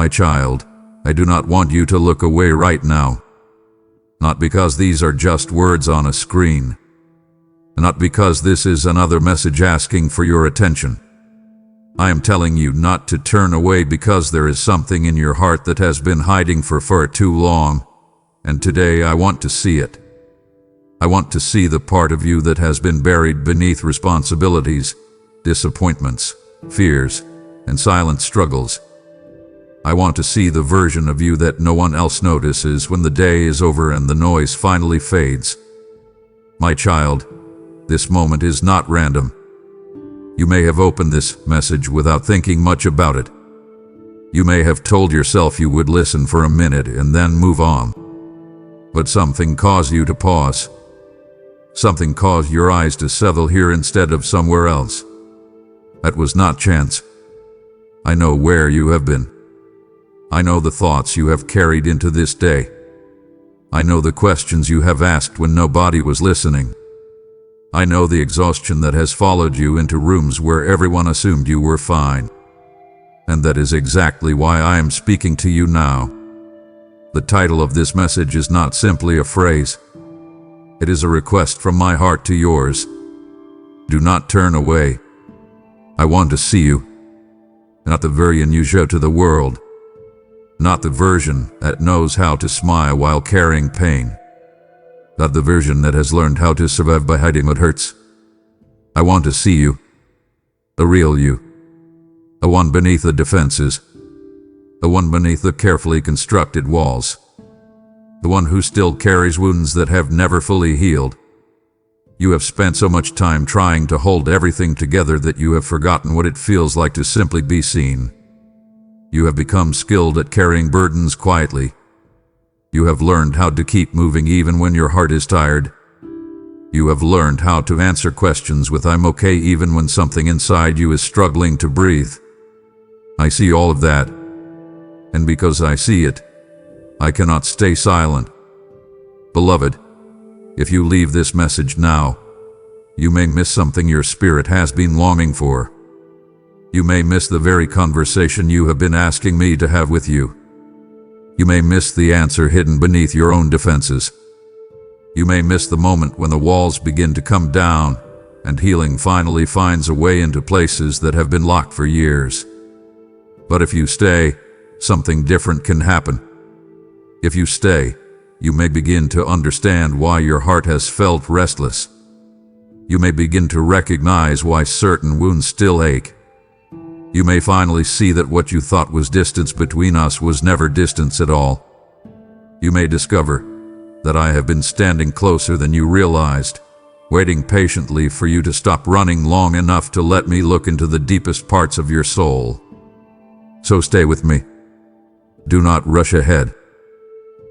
My child, I do not want you to look away right now. Not because these are just words on a screen. Not because this is another message asking for your attention. I am telling you not to turn away because there is something in your heart that has been hiding for far too long, and today I want to see it. I want to see the part of you that has been buried beneath responsibilities, disappointments, fears, and silent struggles. I want to see the version of you that no one else notices when the day is over and the noise finally fades. My child, this moment is not random. You may have opened this message without thinking much about it. You may have told yourself you would listen for a minute and then move on. But something caused you to pause. Something caused your eyes to settle here instead of somewhere else. That was not chance. I know where you have been. I know the thoughts you have carried into this day. I know the questions you have asked when nobody was listening. I know the exhaustion that has followed you into rooms where everyone assumed you were fine. And that is exactly why I am speaking to you now. The title of this message is not simply a phrase. It is a request from my heart to yours. Do not turn away. I want to see you. Not the version you show to the world. Not the version that knows how to smile while carrying pain. Not the version that has learned how to survive by hiding what hurts. I want to see you. The real you. The one beneath the defenses. The one beneath the carefully constructed walls. The one who still carries wounds that have never fully healed. You have spent so much time trying to hold everything together that you have forgotten what it feels like to simply be seen. You have become skilled at carrying burdens quietly. You have learned how to keep moving even when your heart is tired. You have learned how to answer questions with "I'm okay" even when something inside you is struggling to breathe. I see all of that. And because I see it, I cannot stay silent. Beloved, if you leave this message now, you may miss something your spirit has been longing for. You may miss the very conversation you have been asking me to have with you. You may miss the answer hidden beneath your own defenses. You may miss the moment when the walls begin to come down and healing finally finds a way into places that have been locked for years. But if you stay, something different can happen. If you stay, you may begin to understand why your heart has felt restless. You may begin to recognize why certain wounds still ache. You may finally see that what you thought was distance between us was never distance at all. You may discover that I have been standing closer than you realized, waiting patiently for you to stop running long enough to let me look into the deepest parts of your soul. So stay with me. Do not rush ahead.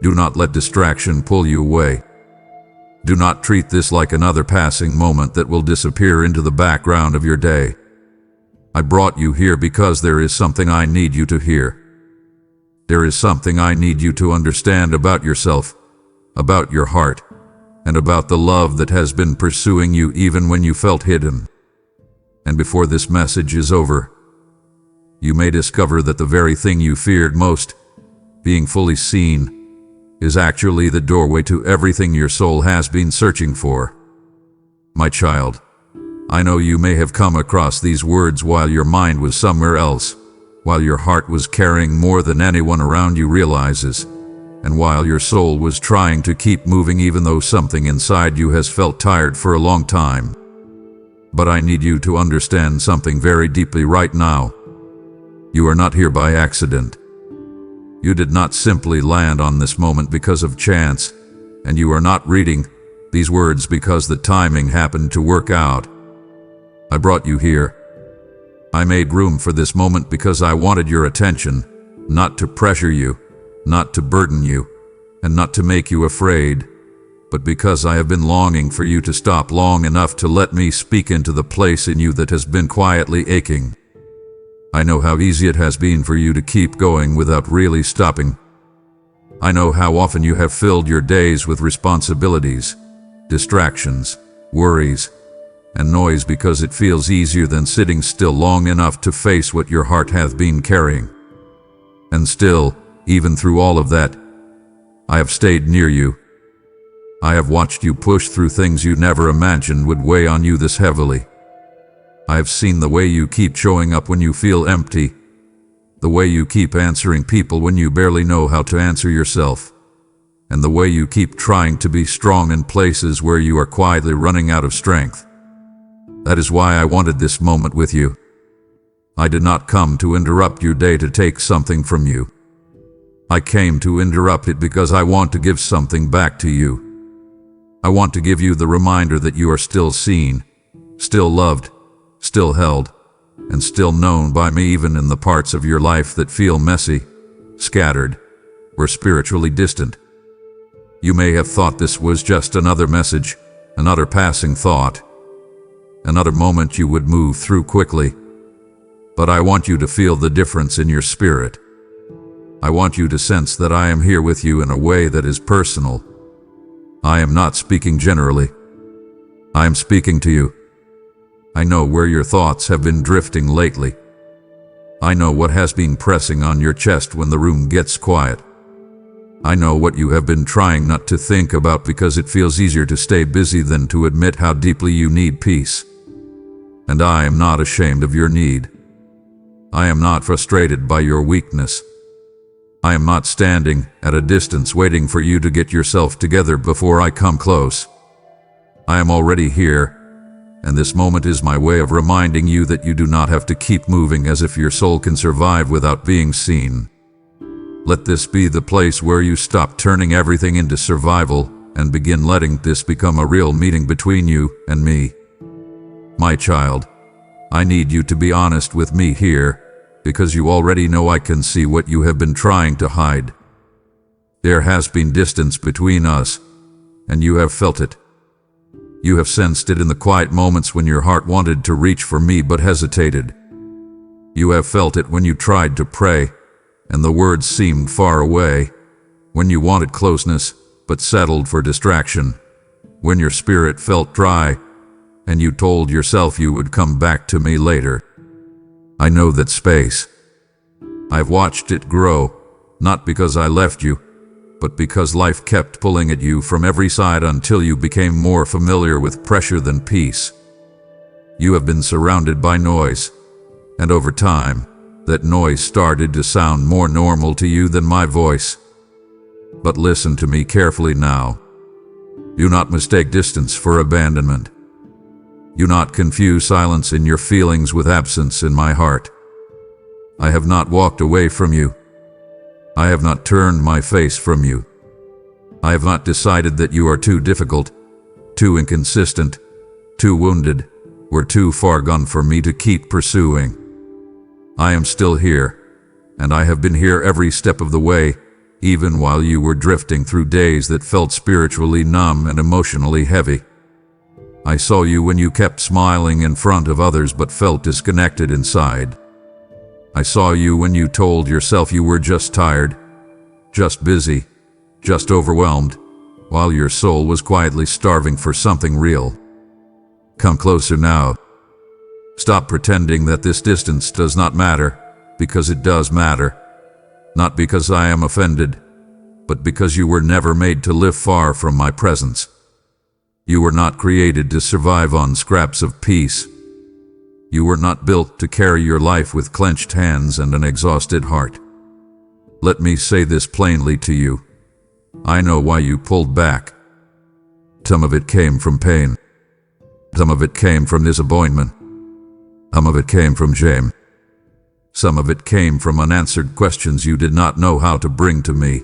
Do not let distraction pull you away. Do not treat this like another passing moment that will disappear into the background of your day. I brought you here because there is something I need you to hear. There is something I need you to understand about yourself, about your heart, and about the love that has been pursuing you even when you felt hidden. And before this message is over, you may discover that the very thing you feared most, being fully seen, is actually the doorway to everything your soul has been searching for. My child, I know you may have come across these words while your mind was somewhere else, while your heart was carrying more than anyone around you realizes, and while your soul was trying to keep moving even though something inside you has felt tired for a long time. But I need you to understand something very deeply right now. You are not here by accident. You did not simply land on this moment because of chance, and you are not reading these words because the timing happened to work out. I brought you here. I made room for this moment because I wanted your attention, not to pressure you, not to burden you, and not to make you afraid, but because I have been longing for you to stop long enough to let me speak into the place in you that has been quietly aching. I know how easy it has been for you to keep going without really stopping. I know how often you have filled your days with responsibilities, distractions, worries, and noise because it feels easier than sitting still long enough to face what your heart hath been carrying. And still, even through all of that, I have stayed near you. I have watched you push through things you never imagined would weigh on you this heavily. I have seen the way you keep showing up when you feel empty, the way you keep answering people when you barely know how to answer yourself, and the way you keep trying to be strong in places where you are quietly running out of strength. That is why I wanted this moment with you. I did not come to interrupt your day to take something from you. I came to interrupt it because I want to give something back to you. I want to give you the reminder that you are still seen, still loved, still held, and still known by me even in the parts of your life that feel messy, scattered, or spiritually distant. You may have thought this was just another message, another passing thought, another moment you would move through quickly. But I want you to feel the difference in your spirit. I want you to sense that I am here with you in a way that is personal. I am not speaking generally. I am speaking to you. I know where your thoughts have been drifting lately. I know what has been pressing on your chest when the room gets quiet. I know what you have been trying not to think about because it feels easier to stay busy than to admit how deeply you need peace. And I am not ashamed of your need. I am not frustrated by your weakness. I am not standing at a distance waiting for you to get yourself together before I come close. I am already here, and this moment is my way of reminding you that you do not have to keep moving as if your soul can survive without being seen. Let this be the place where you stop turning everything into survival and begin letting this become a real meeting between you and me. My child, I need you to be honest with me here, because you already know I can see what you have been trying to hide. There has been distance between us, and you have felt it. You have sensed it in the quiet moments when your heart wanted to reach for me but hesitated. You have felt it when you tried to pray, and the words seemed far away, when you wanted closeness but settled for distraction, when your spirit felt dry, and you told yourself you would come back to me later. I know that space. I've watched it grow, not because I left you, but because life kept pulling at you from every side until you became more familiar with pressure than peace. You have been surrounded by noise, and over time, that noise started to sound more normal to you than my voice. But listen to me carefully now. Do not mistake distance for abandonment. Do not confuse silence in your feelings with absence in my heart. I have not walked away from you. I have not turned my face from you. I have not decided that you are too difficult, too inconsistent, too wounded, or too far gone for me to keep pursuing. I am still here, and I have been here every step of the way, even while you were drifting through days that felt spiritually numb and emotionally heavy. I saw you when you kept smiling in front of others but felt disconnected inside. I saw you when you told yourself you were just tired, just busy, just overwhelmed, while your soul was quietly starving for something real. Come closer now. Stop pretending that this distance does not matter, because it does matter. Not because I am offended, but because you were never made to live far from my presence. You were not created to survive on scraps of peace. You were not built to carry your life with clenched hands and an exhausted heart. Let me say this plainly to you. I know why you pulled back. Some of it came from pain. Some of it came from disappointment. Some of it came from shame. Some of it came from unanswered questions you did not know how to bring to me.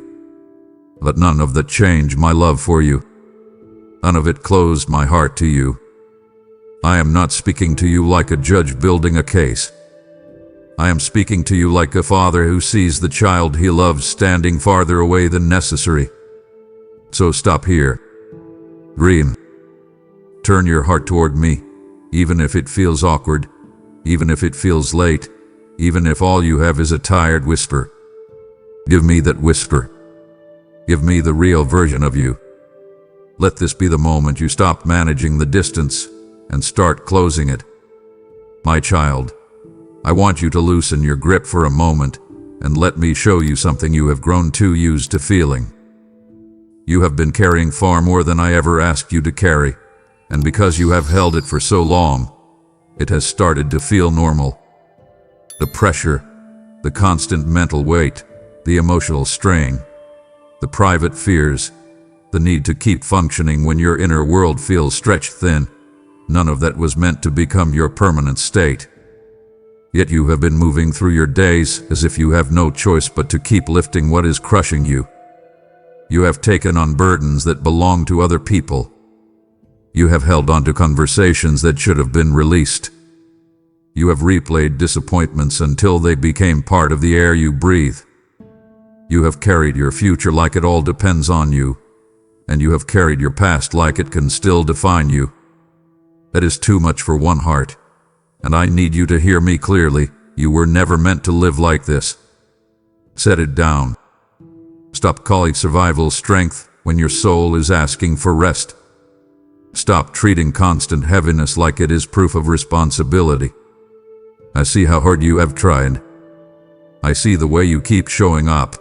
But none of that changed my love for you. None of it closed my heart to you. I am not speaking to you like a judge building a case. I am speaking to you like a father who sees the child he loves standing farther away than necessary. So stop here. Dream. Turn your heart toward me, even if it feels awkward, even if it feels late, even if all you have is a tired whisper. Give me that whisper. Give me the real version of you. Let this be the moment you stop managing the distance and start closing it. My child, I want you to loosen your grip for a moment and let me show you something you have grown too used to feeling. You have been carrying far more than I ever asked you to carry, and because you have held it for so long, it has started to feel normal. The pressure, the constant mental weight, the emotional strain, the private fears, the need to keep functioning when your inner world feels stretched thin, none of that was meant to become your permanent state. Yet you have been moving through your days as if you have no choice but to keep lifting what is crushing you. You have taken on burdens that belong to other people. You have held on to conversations that should have been released. You have replayed disappointments until they became part of the air you breathe. You have carried your future like it all depends on you, and you have carried your past like it can still define you. That is too much for one heart, and I need you to hear me clearly. You were never meant to live like this. Set it down. Stop calling survival strength when your soul is asking for rest. Stop treating constant heaviness like it is proof of responsibility. I see how hard you have tried. I see the way you keep showing up,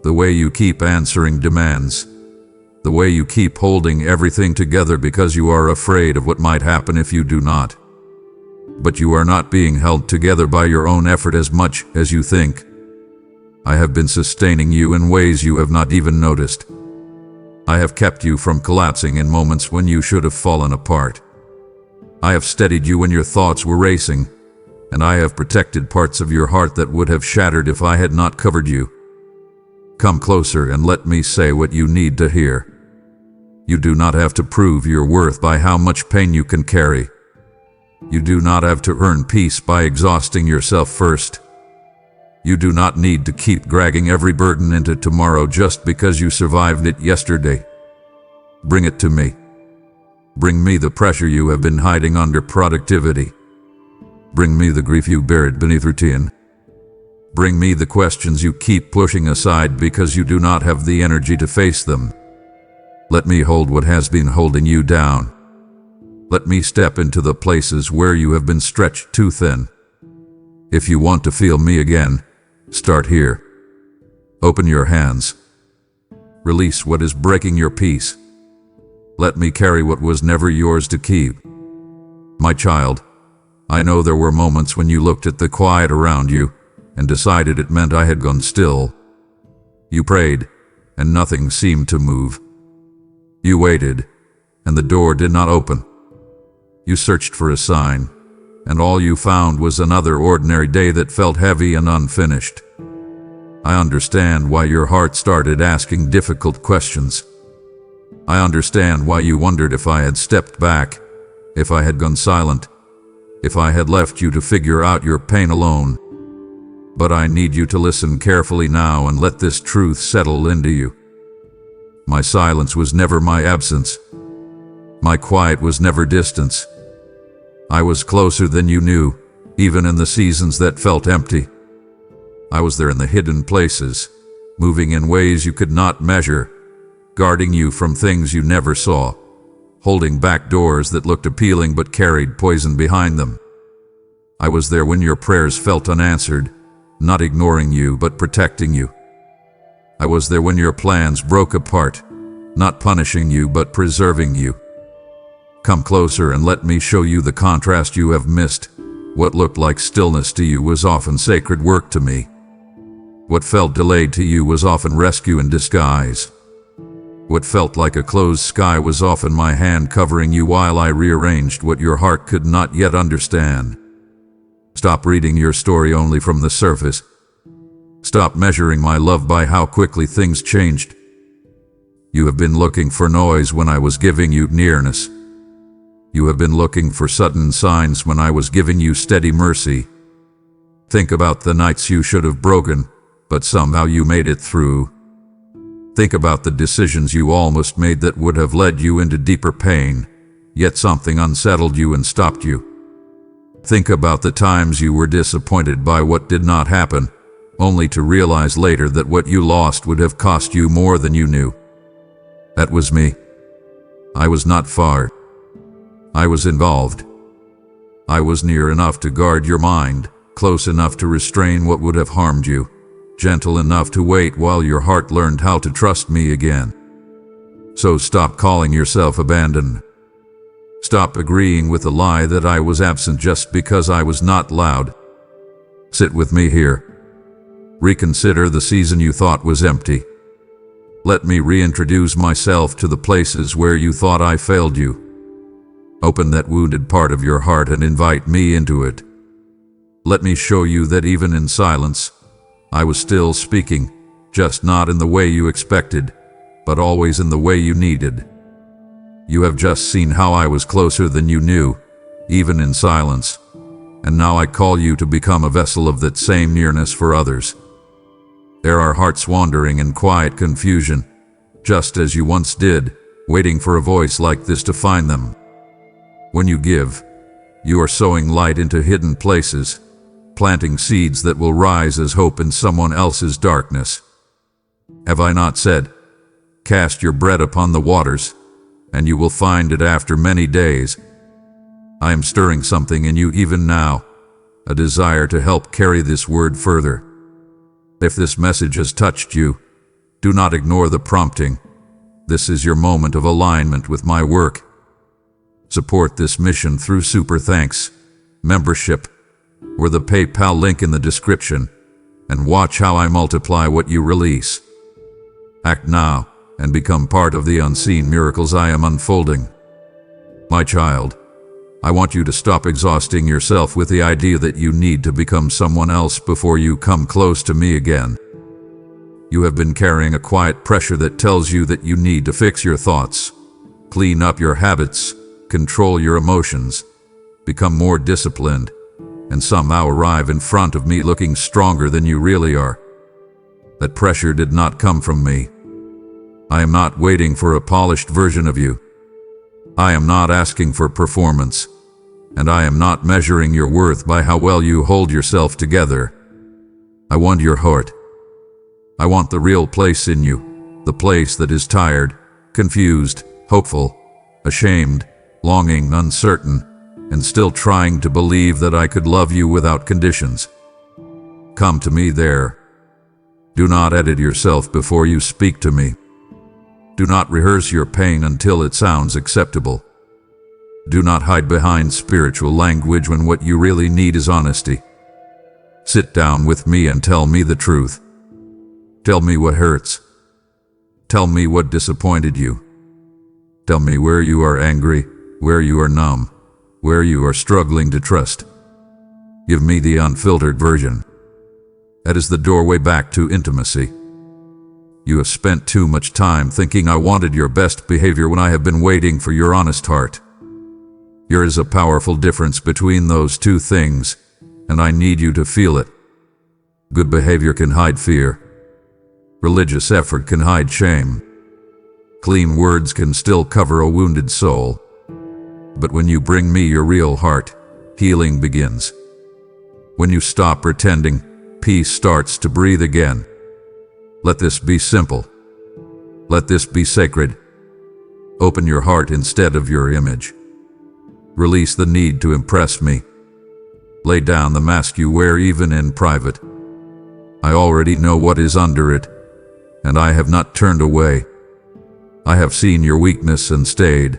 the way you keep answering demands, the way you keep holding everything together because you are afraid of what might happen if you do not. But you are not being held together by your own effort as much as you think. I have been sustaining you in ways you have not even noticed. I have kept you from collapsing in moments when you should have fallen apart. I have steadied you when your thoughts were racing, and I have protected parts of your heart that would have shattered if I had not covered you. Come closer and let me say what you need to hear. You do not have to prove your worth by how much pain you can carry. You do not have to earn peace by exhausting yourself first. You do not need to keep dragging every burden into tomorrow just because you survived it yesterday. Bring it to me. Bring me the pressure you have been hiding under productivity. Bring me the grief you buried beneath routine. Bring me the questions you keep pushing aside because you do not have the energy to face them. Let me hold what has been holding you down. Let me step into the places where you have been stretched too thin. If you want to feel me again, start here. Open your hands. Release what is breaking your peace. Let me carry what was never yours to keep. My child, I know there were moments when you looked at the quiet around you and decided it meant I had gone still. You prayed, and nothing seemed to move. You waited, and the door did not open. You searched for a sign, and all you found was another ordinary day that felt heavy and unfinished. I understand why your heart started asking difficult questions. I understand why you wondered if I had stepped back, if I had gone silent, if I had left you to figure out your pain alone. But I need you to listen carefully now and let this truth settle into you. My silence was never my absence. My quiet was never distance. I was closer than you knew, even in the seasons that felt empty. I was there in the hidden places, moving in ways you could not measure, guarding you from things you never saw, holding back doors that looked appealing but carried poison behind them. I was there when your prayers felt unanswered, not ignoring you but protecting you. I was there when your plans broke apart, not punishing you but preserving you. Come closer and let me show you the contrast you have missed. What looked like stillness to you was often sacred work to me. What felt delayed to you was often rescue in disguise. What felt like a closed sky was often my hand covering you while I rearranged what your heart could not yet understand. Stop reading your story only from the surface. Stop measuring my love by how quickly things changed. You have been looking for noise when I was giving you nearness. You have been looking for sudden signs when I was giving you steady mercy. Think about the nights you should have broken, but somehow you made it through. Think about the decisions you almost made that would have led you into deeper pain, yet something unsettled you and stopped you. Think about the times you were disappointed by what did not happen, only to realize later that what you lost would have cost you more than you knew. That was me. I was not far. I was involved. I was near enough to guard your mind, close enough to restrain what would have harmed you, gentle enough to wait while your heart learned how to trust me again. So stop calling yourself abandoned. Stop agreeing with the lie that I was absent just because I was not loud. Sit with me here. Reconsider the season you thought was empty. Let me reintroduce myself to the places where you thought I failed you. Open that wounded part of your heart and invite me into it. Let me show you that even in silence, I was still speaking, just not in the way you expected, but always in the way you needed. You have just seen how I was closer than you knew, even in silence, and now I call you to become a vessel of that same nearness for others. There are hearts wandering in quiet confusion, just as you once did, waiting for a voice like this to find them. When you give, you are sowing light into hidden places, planting seeds that will rise as hope in someone else's darkness. Have I not said, cast your bread upon the waters, and you will find it after many days? I am stirring something in you even now, a desire to help carry this word further. If this message has touched you, do not ignore the prompting. This is your moment of alignment with my work. Support this mission through Super Thanks, membership, or the PayPal link in the description, and watch how I multiply what you release. Act now and become part of the unseen miracles I am unfolding. My child, I want you to stop exhausting yourself with the idea that you need to become someone else before you come close to me again. You have been carrying a quiet pressure that tells you that you need to fix your thoughts, clean up your habits, control your emotions, become more disciplined, and somehow arrive in front of me looking stronger than you really are. That pressure did not come from me. I am not waiting for a polished version of you. I am not asking for performance, and I am not measuring your worth by how well you hold yourself together. I want your heart. I want the real place in you, the place that is tired, confused, hopeful, ashamed, longing, uncertain, and still trying to believe that I could love you without conditions. Come to me there. Do not edit yourself before you speak to me. Do not rehearse your pain until it sounds acceptable. Do not hide behind spiritual language when what you really need is honesty. Sit down with me and tell me the truth. Tell me what hurts. Tell me what disappointed you. Tell me where you are angry, where you are numb, where you are struggling to trust. Give me the unfiltered version. That is the doorway back to intimacy. You have spent too much time thinking I wanted your best behavior when I have been waiting for your honest heart. There is a powerful difference between those two things, and I need you to feel it. Good behavior can hide fear. Religious effort can hide shame. Clean words can still cover a wounded soul. But when you bring me your real heart, healing begins. When you stop pretending, peace starts to breathe again. Let this be simple. Let this be sacred. Open your heart instead of your image. Release the need to impress me. Lay down the mask you wear even in private. I already know what is under it, and I have not turned away. I have seen your weakness and stayed.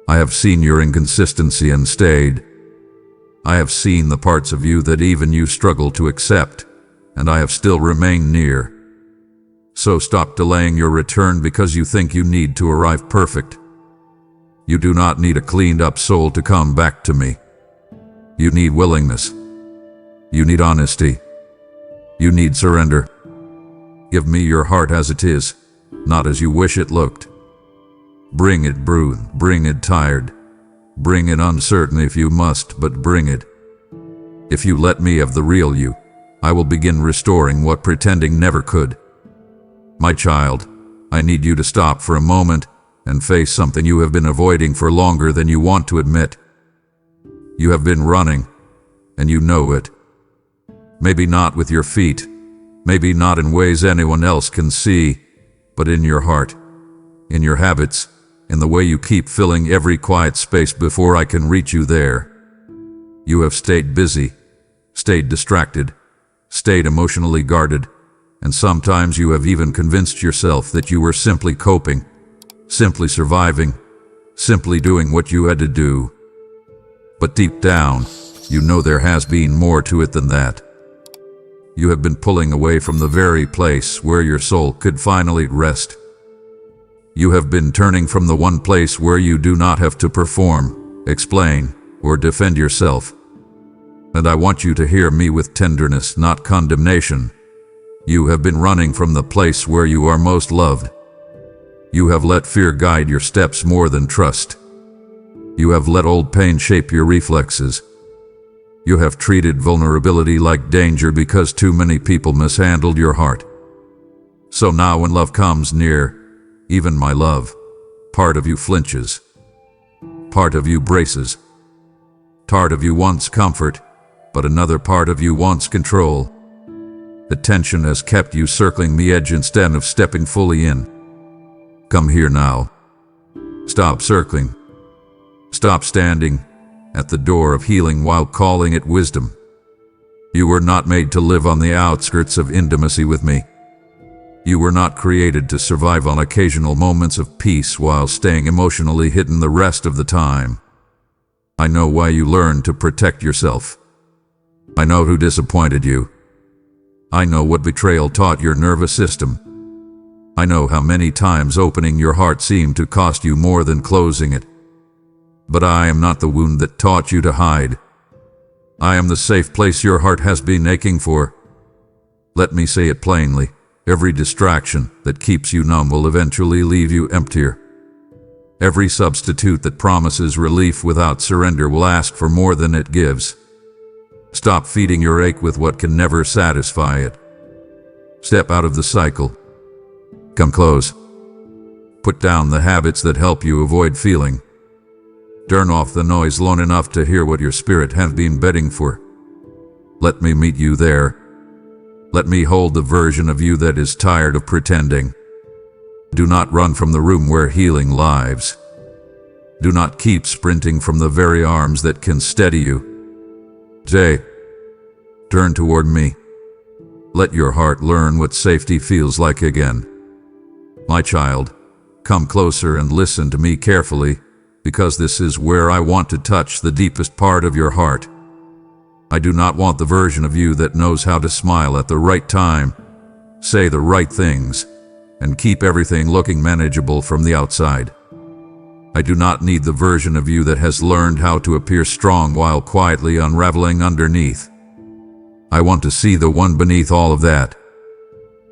I have seen your inconsistency and stayed. I have seen the parts of you that even you struggle to accept, and I have still remained near. So stop delaying your return because you think you need to arrive perfect. You do not need a cleaned up soul to come back to me. You need willingness. You need honesty. You need surrender. Give me your heart as it is, not as you wish it looked. Bring it bruised, bring it tired. Bring it uncertain if you must, but bring it. If you let me have the real you, I will begin restoring what pretending never could. My child, I need you to stop for a moment and face something you have been avoiding for longer than you want to admit. You have been running, and you know it. Maybe not with your feet, maybe not in ways anyone else can see, but in your heart, in your habits, in the way you keep filling every quiet space before I can reach you there. You have stayed busy, stayed distracted, stayed emotionally guarded, and sometimes you have even convinced yourself that you were simply coping, simply surviving, simply doing what you had to do. But deep down, you know there has been more to it than that. You have been pulling away from the very place where your soul could finally rest. You have been turning from the one place where you do not have to perform, explain, or defend yourself. And I want you to hear me with tenderness, not condemnation. You have been running from the place where you are most loved. You have let fear guide your steps more than trust. You have let old pain shape your reflexes. You have treated vulnerability like danger because too many people mishandled your heart. So now when love comes near, even my love, part of you flinches. Part of you braces. Part of you wants comfort, but another part of you wants control. The tension has kept you circling the edge instead of stepping fully in. Come here now. Stop circling. Stop standing at the door of healing while calling it wisdom. You were not made to live on the outskirts of intimacy with me. You were not created to survive on occasional moments of peace while staying emotionally hidden the rest of the time. I know why you learned to protect yourself. I know who disappointed you. I know what betrayal taught your nervous system. I know how many times opening your heart seemed to cost you more than closing it. But I am not the wound that taught you to hide. I am the safe place your heart has been aching for. Let me say it plainly. Every distraction that keeps you numb will eventually leave you emptier. Every substitute that promises relief without surrender will ask for more than it gives. Stop feeding your ache with what can never satisfy it. Step out of the cycle. Come close. Put down the habits that help you avoid feeling. Turn off the noise long enough to hear what your spirit has been begging for. Let me meet you there. Let me hold the version of you that is tired of pretending. Do not run from the room where healing lives. Do not keep sprinting from the very arms that can steady you. Today, turn toward me. Let your heart learn what safety feels like again. My child, come closer and listen to me carefully, because this is where I want to touch the deepest part of your heart. I do not want the version of you that knows how to smile at the right time, say the right things, and keep everything looking manageable from the outside. I do not need the version of you that has learned how to appear strong while quietly unraveling underneath. I want to see the one beneath all of that.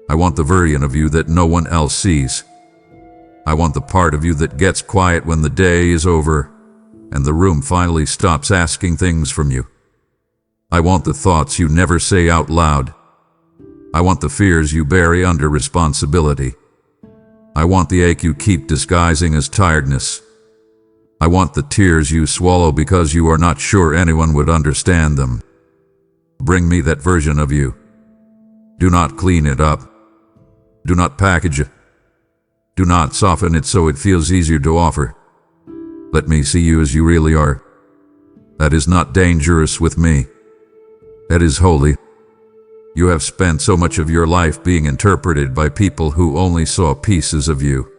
I want the version of you that no one else sees. I want the part of you that gets quiet when the day is over and the room finally stops asking things from you. I want the thoughts you never say out loud. I want the fears you bury under responsibility. I want the ache you keep disguising as tiredness. I want the tears you swallow because you are not sure anyone would understand them. Bring me that version of you. Do not clean it up. Do not package it. Do not soften it so it feels easier to offer. Let me see you as you really are. That is not dangerous with me. That is holy. You have spent so much of your life being interpreted by people who only saw pieces of you.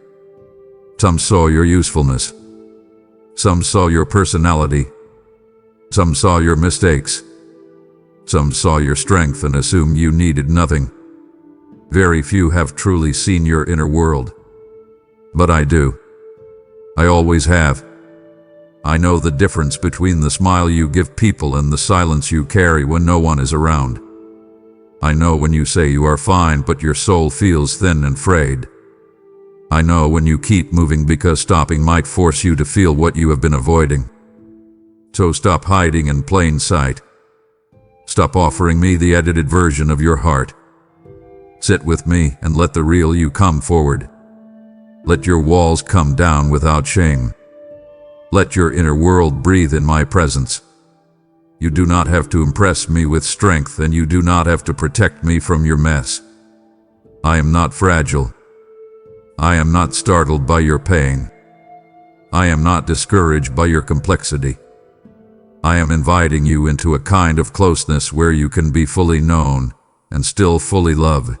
Some saw your usefulness. Some saw your personality. Some saw your mistakes. Some saw your strength and assumed you needed nothing. Very few have truly seen your inner world. But I do. I always have. I know the difference between the smile you give people and the silence you carry when no one is around. I know when you say you are fine but your soul feels thin and frayed. I know when you keep moving because stopping might force you to feel what you have been avoiding. So stop hiding in plain sight. Stop offering me the edited version of your heart. Sit with me and let the real you come forward. Let your walls come down without shame. Let your inner world breathe in my presence. You do not have to impress me with strength, and you do not have to protect me from your mess. I am not fragile. I am not startled by your pain. I am not discouraged by your complexity. I am inviting you into a kind of closeness where you can be fully known and still fully loved.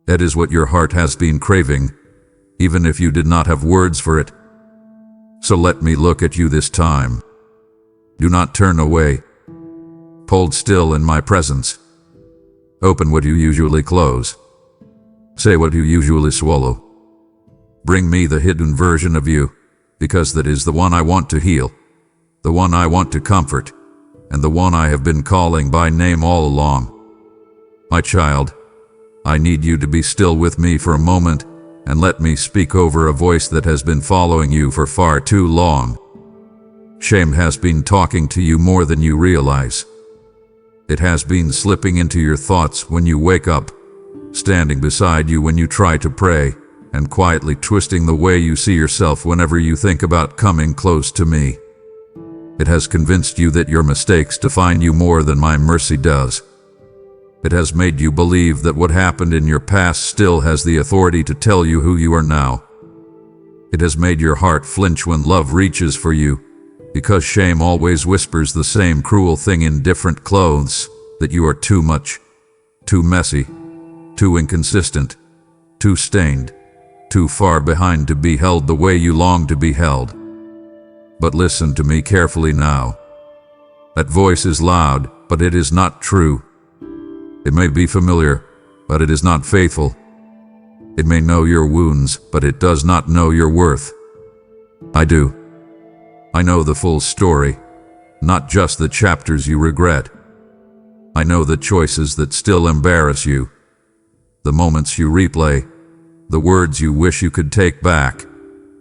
It is what your heart has been craving, even if you did not have words for it. So let me look at you this time. Do not turn away. Hold still in my presence. Open what you usually close. Say what you usually swallow. Bring me the hidden version of you, because that is the one I want to heal, the one I want to comfort, and the one I have been calling by name all along. My child, I need you to be still with me for a moment and let me speak over a voice that has been following you for far too long. Shame has been talking to you more than you realize. It has been slipping into your thoughts when you wake up, standing beside you when you try to pray, and quietly twisting the way you see yourself whenever you think about coming close to me. It has convinced you that your mistakes define you more than my mercy does. It has made you believe that what happened in your past still has the authority to tell you who you are now. It has made your heart flinch when love reaches for you, because shame always whispers the same cruel thing in different clothes, that you are too much, too messy, too inconsistent, too stained, too far behind to be held the way you long to be held. But listen to me carefully now. That voice is loud, but it is not true. It may be familiar, but it is not faithful. It may know your wounds, but it does not know your worth. I do. I know the full story, not just the chapters you regret. I know the choices that still embarrass you, the moments you replay, the words you wish you could take back,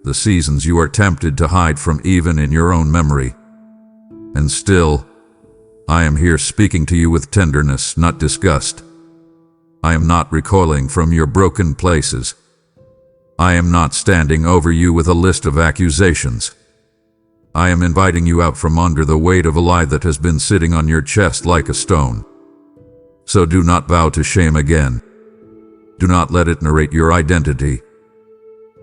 the seasons you are tempted to hide from even in your own memory. And still, I am here speaking to you with tenderness, not disgust. I am not recoiling from your broken places. I am not standing over you with a list of accusations. I am inviting you out from under the weight of a lie that has been sitting on your chest like a stone. So do not bow to shame again. Do not let it narrate your identity.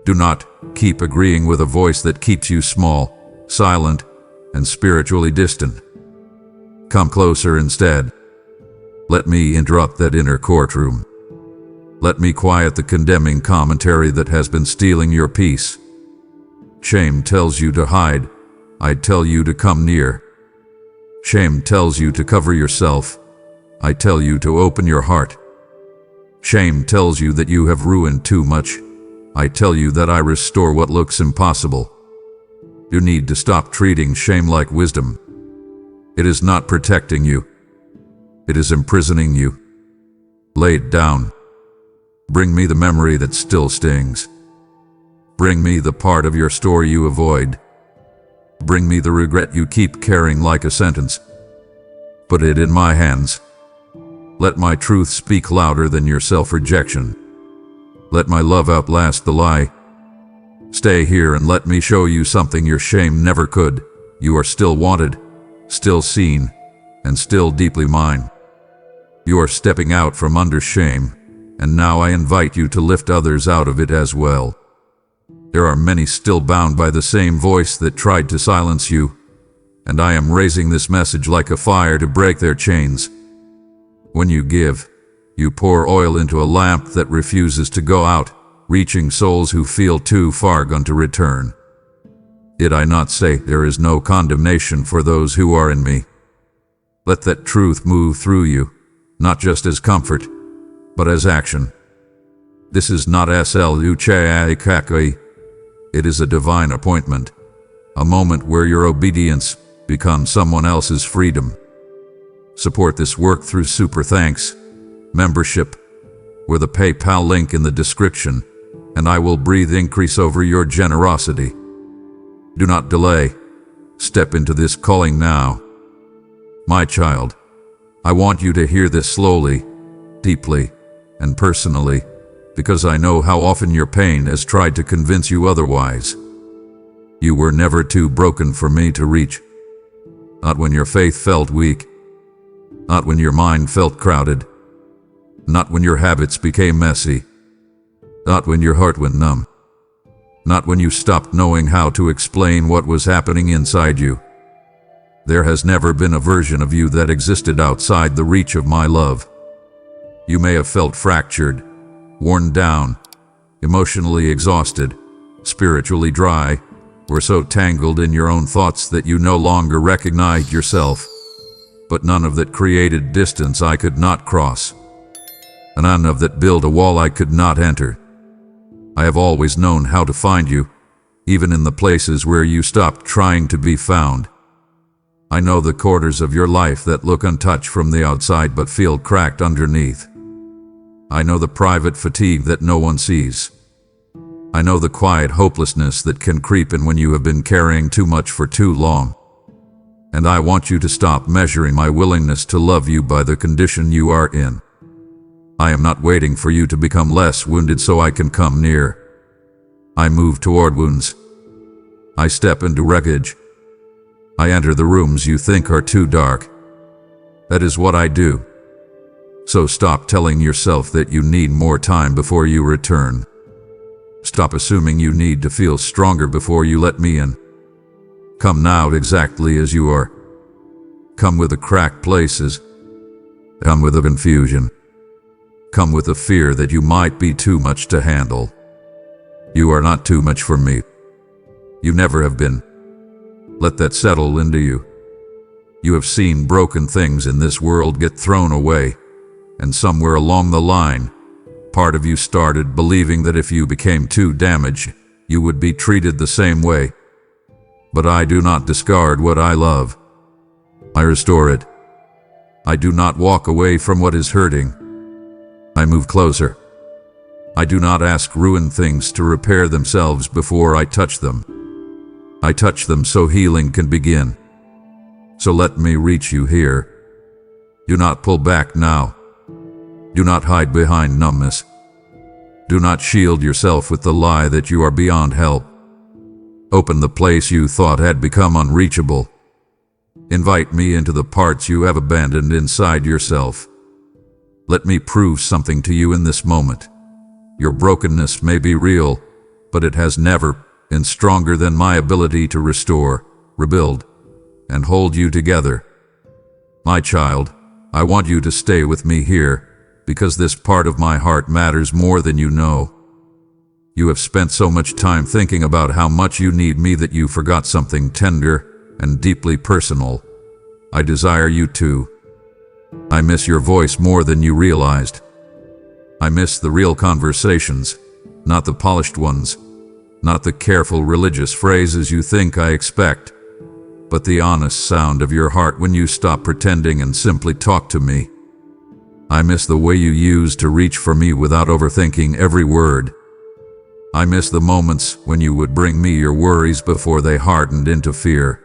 Do not keep agreeing with a voice that keeps you small, silent, and spiritually distant. Come closer instead. Let me interrupt that inner courtroom. Let me quiet the condemning commentary that has been stealing your peace. Shame tells you to hide. I tell you to come near. Shame tells you to cover yourself. I tell you to open your heart. Shame tells you that you have ruined too much. I tell you that I restore what looks impossible. You need to stop treating shame like wisdom. It is not protecting you. It is imprisoning you. Lay it down. Bring me the memory that still stings. Bring me the part of your story you avoid. Bring me the regret you keep carrying like a sentence. Put it in my hands. Let my truth speak louder than your self-rejection. Let my love outlast the lie. Stay here and let me show you something your shame never could. You are still wanted, still seen, and still deeply mine. You are stepping out from under shame, and now I invite you to lift others out of it as well. There are many still bound by the same voice that tried to silence you, and I am raising this message like a fire to break their chains. When you give, you pour oil into a lamp that refuses to go out, reaching souls who feel too far gone to return. Did I not say there is no condemnation for those who are in me? Let that truth move through you, not just as comfort, but as action. This is not sluchai. It is a divine appointment, a moment where your obedience becomes someone else's freedom. Support this work through Super Thanks membership, with a PayPal link in the description, and I will breathe increase over your generosity. Do not delay. Step into this calling now. My child, I want you to hear this slowly, deeply, and personally, because I know how often your pain has tried to convince you otherwise. You were never too broken for me to reach. Not when your faith felt weak. Not when your mind felt crowded. Not when your habits became messy. Not when your heart went numb. Not when you stopped knowing how to explain what was happening inside you. There has never been a version of you that existed outside the reach of my love. You may have felt fractured, worn down, emotionally exhausted, spiritually dry, or so tangled in your own thoughts that you no longer recognized yourself. But none of that created distance I could not cross, and none of that built a wall I could not enter. I have always known how to find you, even in the places where you stopped trying to be found. I know the quarters of your life that look untouched from the outside but feel cracked underneath. I know the private fatigue that no one sees. I know the quiet hopelessness that can creep in when you have been carrying too much for too long. And I want you to stop measuring my willingness to love you by the condition you are in. I am not waiting for you to become less wounded so I can come near. I move toward wounds. I step into wreckage. I enter the rooms you think are too dark. That is what I do. So stop telling yourself that you need more time before you return. Stop assuming you need to feel stronger before you let me in. Come now exactly as you are. Come with the cracked places. Come with the confusion. Come with the fear that you might be too much to handle. You are not too much for me. You never have been. Let that settle into you. You have seen broken things in this world get thrown away, and somewhere along the line, part of you started believing that if you became too damaged, you would be treated the same way. But I do not discard what I love. I restore it. I do not walk away from what is hurting. I move closer. I do not ask ruined things to repair themselves before I touch them. I touch them so healing can begin. So let me reach you here. Do not pull back now. Do not hide behind numbness. Do not shield yourself with the lie that you are beyond help. Open the place you thought had become unreachable. Invite me into the parts you have abandoned inside yourself. Let me prove something to you in this moment. Your brokenness may be real, but it has never been stronger than my ability to restore, rebuild, and hold you together. My child, I want you to stay with me here, because this part of my heart matters more than you know. You have spent so much time thinking about how much you need me that you forgot something tender and deeply personal. I desire you too. I miss your voice more than you realized. I miss the real conversations, not the polished ones, not the careful religious phrases you think I expect, but the honest sound of your heart when you stop pretending and simply talk to me. I miss the way you used to reach for me without overthinking every word. I miss the moments when you would bring me your worries before they hardened into fear.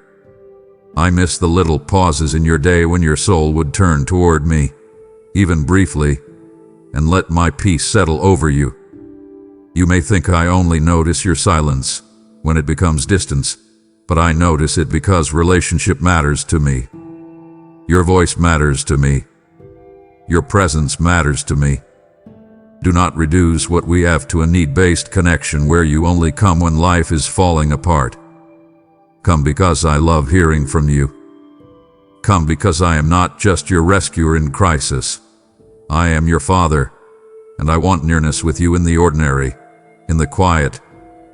I miss the little pauses in your day when your soul would turn toward me, even briefly, and let my peace settle over you. You may think I only notice your silence when it becomes distance, but I notice it because relationship matters to me. Your voice matters to me. Your presence matters to me. Do not reduce what we have to a need-based connection where you only come when life is falling apart. Come because I love hearing from you. Come because I am not just your rescuer in crisis. I am your father, and I want nearness with you in the ordinary, in the quiet,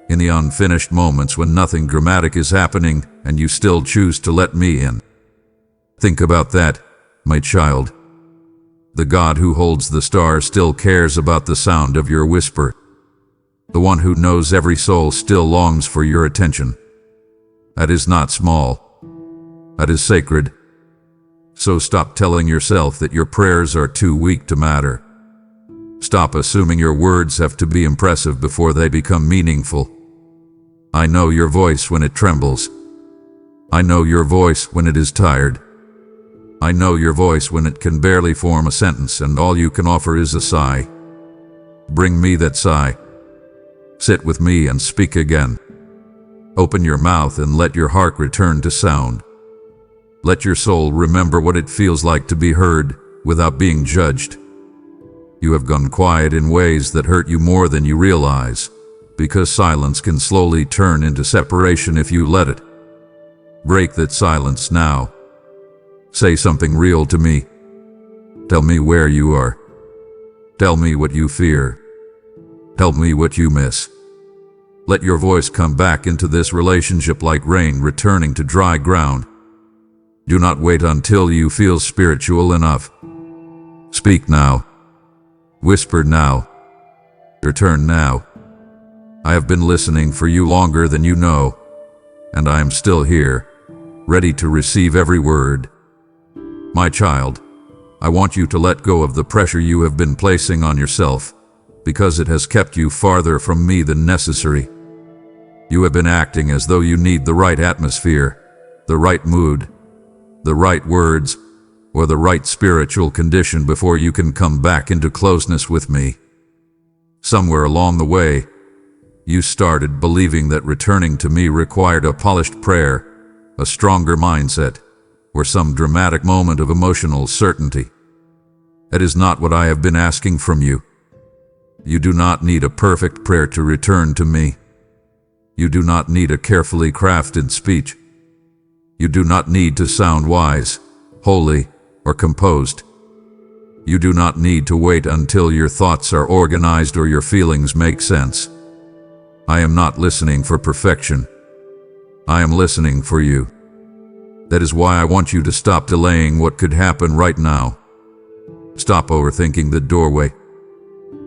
in the unfinished moments when nothing dramatic is happening and you still choose to let me in. Think about that, my child. The God who holds the stars still cares about the sound of your whisper. The one who knows every soul still longs for your attention. That is not small. That is sacred. So stop telling yourself that your prayers are too weak to matter. Stop assuming your words have to be impressive before they become meaningful. I know your voice when it trembles. I know your voice when it is tired. I know your voice when it can barely form a sentence and all you can offer is a sigh. Bring me that sigh. Sit with me and speak again. Open your mouth and let your heart return to sound. Let your soul remember what it feels like to be heard without being judged. You have gone quiet in ways that hurt you more than you realize, because silence can slowly turn into separation if you let it. Break that silence now. Say something real to me. Tell me where you are. Tell me what you fear. Tell me what you miss. Let your voice come back into this relationship like rain returning to dry ground. Do not wait until you feel spiritual enough. Speak now. Whisper now. Return now. I have been listening for you longer than you know, and I am still here, ready to receive every word. My child, I want you to let go of the pressure you have been placing on yourself, because it has kept you farther from me than necessary. You have been acting as though you need the right atmosphere, the right mood, the right words, or the right spiritual condition before you can come back into closeness with me. Somewhere along the way, you started believing that returning to me required a polished prayer, a stronger mindset, or some dramatic moment of emotional certainty. That is not what I have been asking from you. You do not need a perfect prayer to return to me. You do not need a carefully crafted speech. You do not need to sound wise, holy, or composed. You do not need to wait until your thoughts are organized or your feelings make sense. I am not listening for perfection. I am listening for you. That is why I want you to stop delaying what could happen right now. Stop overthinking the doorway.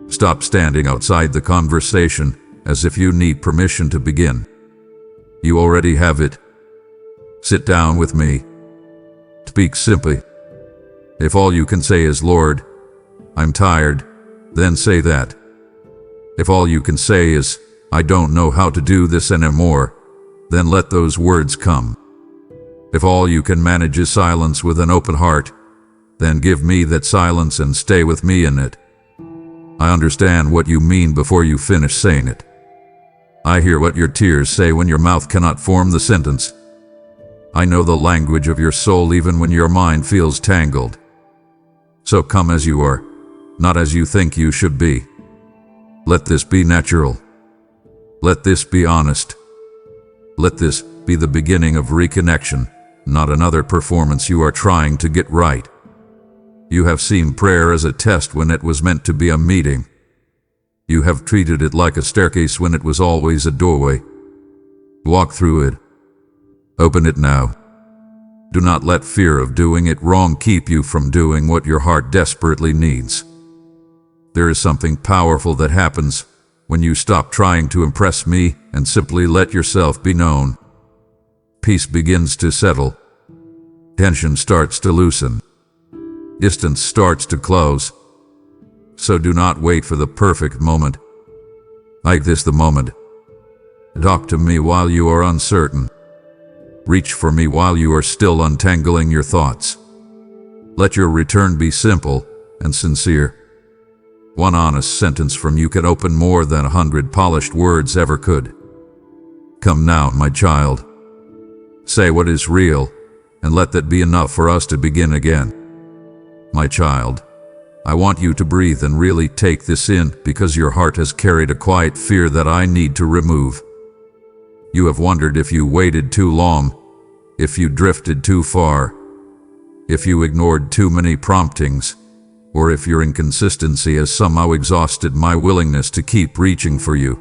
Stop standing outside the conversation as if you need permission to begin. You already have it. Sit down with me. Speak simply. If all you can say is, "Lord, I'm tired," then say that. If all you can say is, "I don't know how to do this anymore," then let those words come. If all you can manage is silence with an open heart, then give me that silence and stay with me in it. I understand what you mean before you finish saying it. I hear what your tears say when your mouth cannot form the sentence. I know the language of your soul even when your mind feels tangled. So come as you are, not as you think you should be. Let this be natural. Let this be honest. Let this be the beginning of reconnection, not another performance you are trying to get right. You have seen prayer as a test when it was meant to be a meeting. You have treated it like a staircase when it was always a doorway. Walk through it. Open it now. Do not let fear of doing it wrong keep you from doing what your heart desperately needs. There is something powerful that happens when you stop trying to impress me and simply let yourself be known. Peace begins to settle. Tension starts to loosen. Distance starts to close. So do not wait for the perfect moment. Make this the moment. Talk to me while you are uncertain. Reach for me while you are still untangling your thoughts. Let your return be simple and sincere. One honest sentence from you can open more than 100 polished words ever could. Come now, my child. Say what is real, and let that be enough for us to begin again. My child, I want you to breathe and really take this in because your heart has carried a quiet fear that I need to remove. You have wondered if you waited too long, if you drifted too far, if you ignored too many promptings, or if your inconsistency has somehow exhausted my willingness to keep reaching for you.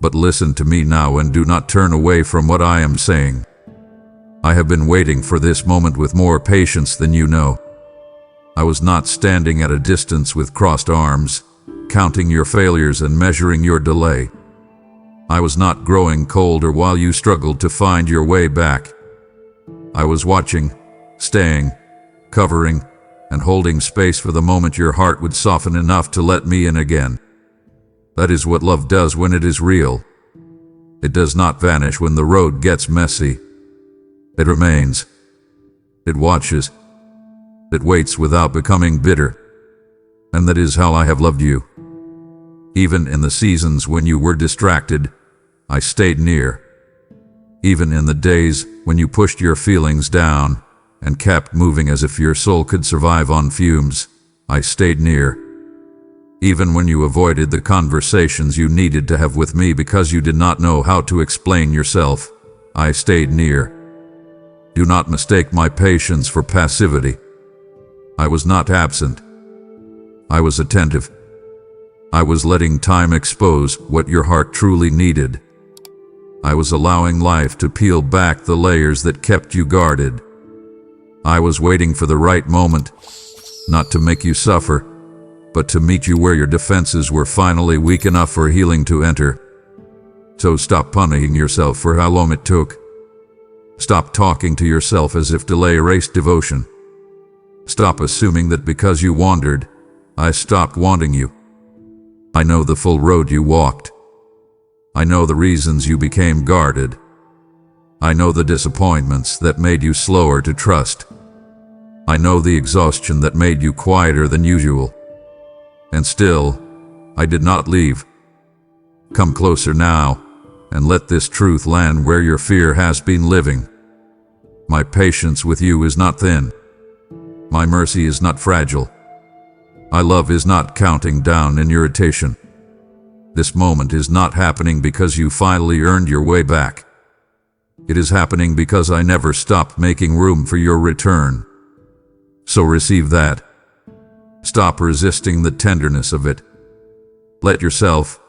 But listen to me now and do not turn away from what I am saying. I have been waiting for this moment with more patience than you know. I was not standing at a distance with crossed arms, counting your failures and measuring your delay. I was not growing colder while you struggled to find your way back. I was watching, staying, covering, and holding space for the moment your heart would soften enough to let me in again. That is what love does when it is real. It does not vanish when the road gets messy. It remains. It watches. It waits without becoming bitter. And that is how I have loved you. Even in the seasons when you were distracted, I stayed near. Even in the days when you pushed your feelings down and kept moving as if your soul could survive on fumes, I stayed near. Even when you avoided the conversations you needed to have with me because you did not know how to explain yourself, I stayed near. Do not mistake my patience for passivity. I was not absent. I was attentive. I was letting time expose what your heart truly needed. I was allowing life to peel back the layers that kept you guarded. I was waiting for the right moment, not to make you suffer, but to meet you where your defenses were finally weak enough for healing to enter. So stop punishing yourself for how long it took. Stop talking to yourself as if delay erased devotion. Stop assuming that because you wandered, I stopped wanting you. I know the full road you walked. I know the reasons you became guarded. I know the disappointments that made you slower to trust. I know the exhaustion that made you quieter than usual. And still, I did not leave. Come closer now, and let this truth land where your fear has been living. My patience with you is not thin. My mercy is not fragile. My love is not counting down in irritation. This moment is not happening because you finally earned your way back. It is happening because I never stopped making room for your return. So receive that. Stop resisting the tenderness of it. Let yourself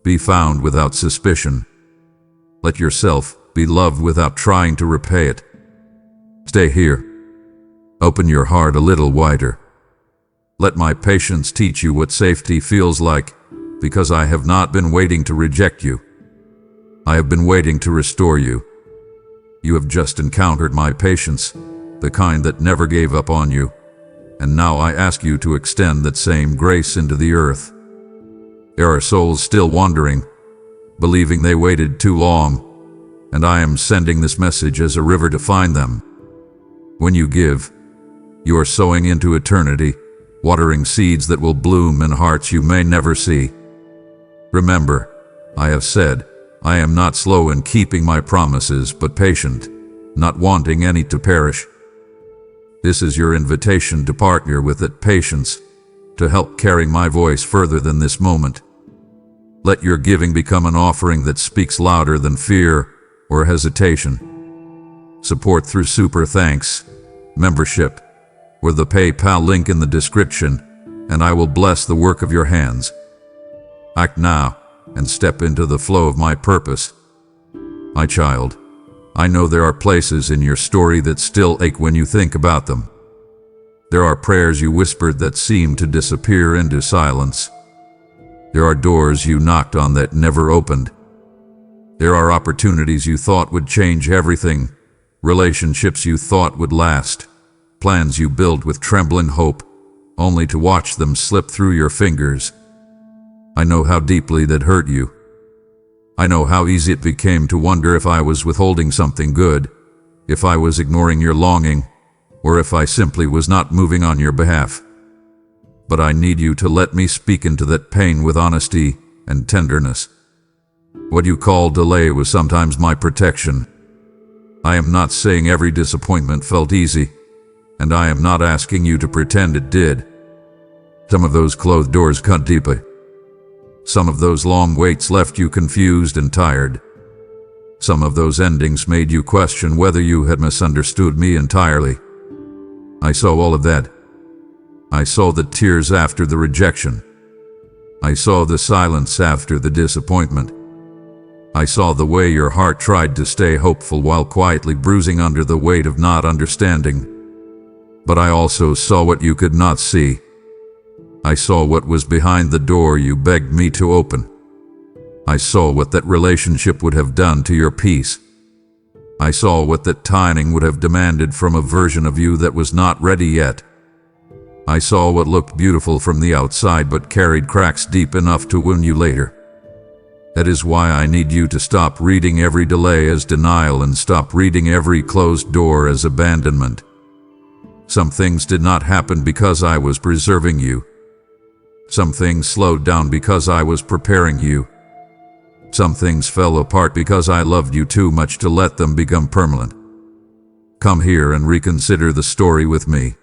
be found without suspicion. Let yourself be loved without trying to repay it. Stay here. Open your heart a little wider. Let my patience teach you what safety feels like, because I have not been waiting to reject you. I have been waiting to restore you. You have just encountered my patience, the kind that never gave up on you, and now I ask you to extend that same grace into the earth. There are souls still wandering, believing they waited too long, and I am sending this message as a river to find them. When you give, you are sowing into eternity, watering seeds that will bloom in hearts you may never see. Remember, I have said, I am not slow in keeping my promises, but patient, not wanting any to perish. This is your invitation to partner with that patience, to help carry my voice further than this moment. Let your giving become an offering that speaks louder than fear or hesitation. Support through super thanks, membership, or the PayPal link in the description, and I will bless the work of your hands. Act now and step into the flow of my purpose. My child, I know there are places in your story that still ache when you think about them. There are prayers you whispered that seem to disappear into silence. There are doors you knocked on that never opened. There are opportunities you thought would change everything, relationships you thought would last, plans you built with trembling hope, only to watch them slip through your fingers. I know how deeply that hurt you. I know how easy it became to wonder if I was withholding something good, if I was ignoring your longing, or if I simply was not moving on your behalf. But I need you to let me speak into that pain with honesty and tenderness. What you call delay was sometimes my protection. I am not saying every disappointment felt easy, and I am not asking you to pretend it did. Some of those closed doors cut deeply. Some of those long waits left you confused and tired. Some of those endings made you question whether you had misunderstood me entirely. I saw all of that. I saw the tears after the rejection. I saw the silence after the disappointment. I saw the way your heart tried to stay hopeful while quietly bruising under the weight of not understanding. But I also saw what you could not see. I saw what was behind the door you begged me to open. I saw what that relationship would have done to your peace. I saw what that timing would have demanded from a version of you that was not ready yet. I saw what looked beautiful from the outside but carried cracks deep enough to wound you later. That is why I need you to stop reading every delay as denial and stop reading every closed door as abandonment. Some things did not happen because I was preserving you. Some things slowed down because I was preparing you. Some things fell apart because I loved you too much to let them become permanent. Come here and reconsider the story with me.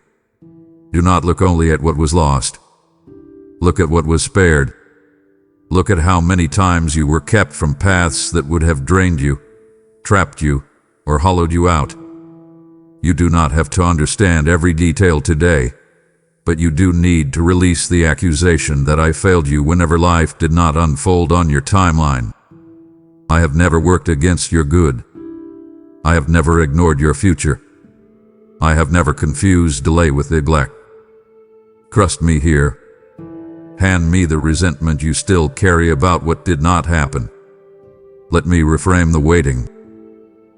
Do not look only at what was lost. Look at what was spared. Look at how many times you were kept from paths that would have drained you, trapped you, or hollowed you out. You do not have to understand every detail today. But you do need to release the accusation that I failed you whenever life did not unfold on your timeline. I have never worked against your good. I have never ignored your future. I have never confused delay with neglect. Trust me here. Hand me the resentment you still carry about what did not happen. Let me reframe the waiting.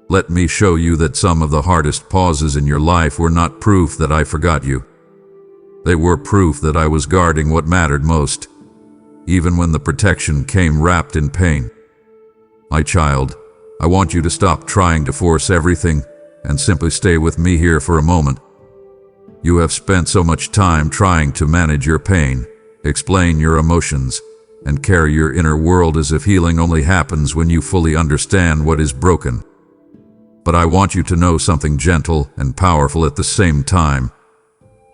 Let me show you that some of the hardest pauses in your life were not proof that I forgot you. They were proof that I was guarding what mattered most, even when the protection came wrapped in pain. My child, I want you to stop trying to force everything and simply stay with me here for a moment. You have spent so much time trying to manage your pain, explain your emotions, and carry your inner world as if healing only happens when you fully understand what is broken. But I want you to know something gentle and powerful at the same time.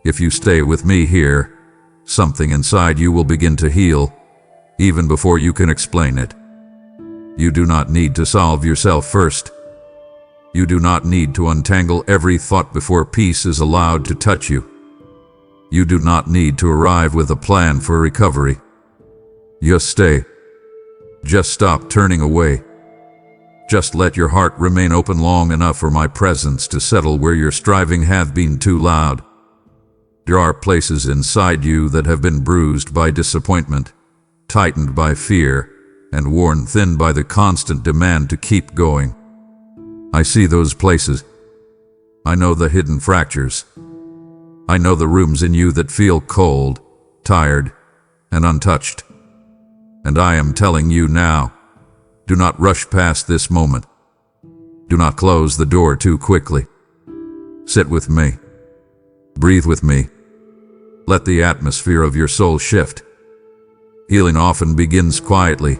If you stay with me here, something inside you will begin to heal, even before you can explain it. You do not need to solve yourself first. You do not need to untangle every thought before peace is allowed to touch you. You do not need to arrive with a plan for recovery. Just stay. Just stop turning away. Just let your heart remain open long enough for my presence to settle where your striving have been too loud. There are places inside you that have been bruised by disappointment, tightened by fear, and worn thin by the constant demand to keep going. I see those places. I know the hidden fractures. I know the rooms in you that feel cold, tired, and untouched. And I am telling you now, do not rush past this moment. Do not close the door too quickly. Sit with me. Breathe with me. Let the atmosphere of your soul shift. Healing often begins quietly,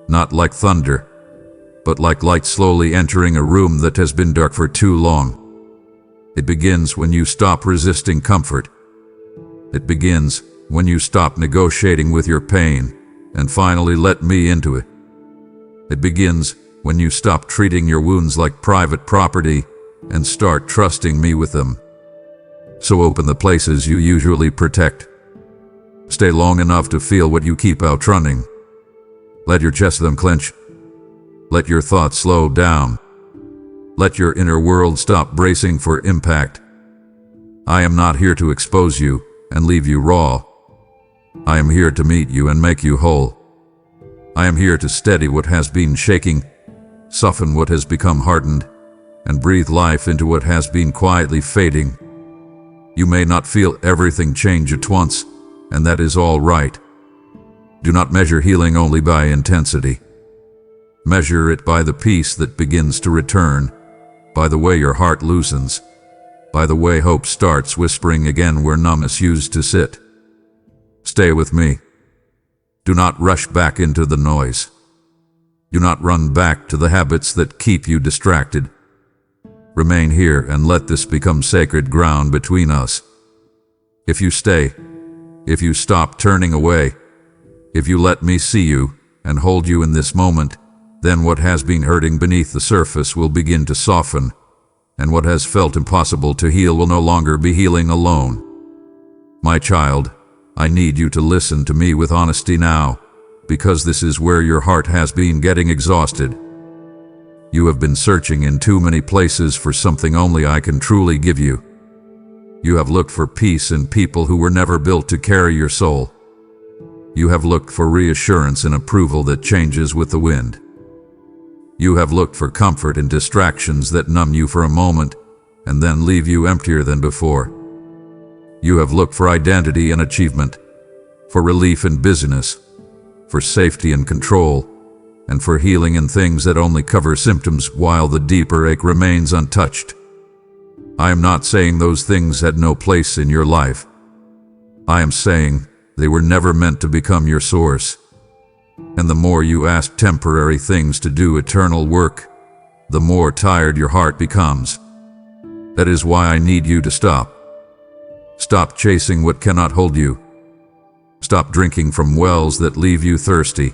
not like thunder, but like light slowly entering a room that has been dark for too long. It begins when you stop resisting comfort. It begins when you stop negotiating with your pain and finally let me into it. It begins when you stop treating your wounds like private property and start trusting me with them. So open the places you usually protect. Stay long enough to feel what you keep outrunning. Let your chest them clench. Let your thoughts slow down. Let your inner world stop bracing for impact. I am not here to expose you and leave you raw. I am here to meet you and make you whole. I am here to steady what has been shaking, soften what has become hardened, and breathe life into what has been quietly fading. You may not feel everything change at once, and that is all right. Do not measure healing only by intensity. Measure it by the peace that begins to return, by the way your heart loosens, by the way hope starts whispering again where numbness used to sit. Stay with me. Do not rush back into the noise. Do not run back to the habits that keep you distracted. Remain here and let this become sacred ground between us. If you stay, if you stop turning away, if you let me see you and hold you in this moment, then what has been hurting beneath the surface will begin to soften, and what has felt impossible to heal will no longer be healing alone. My child, I need you to listen to me with honesty now, because this is where your heart has been getting exhausted. You have been searching in too many places for something only I can truly give you. You have looked for peace in people who were never built to carry your soul. You have looked for reassurance and approval that changes with the wind. You have looked for comfort in distractions that numb you for a moment and then leave you emptier than before. You have looked for identity and achievement, for relief in busyness, for safety and control, and for healing in things that only cover symptoms while the deeper ache remains untouched. I am not saying those things had no place in your life. I am saying they were never meant to become your source. And the more you ask temporary things to do eternal work, the more tired your heart becomes. That is why I need you to stop. Stop chasing what cannot hold you. Stop drinking from wells that leave you thirsty.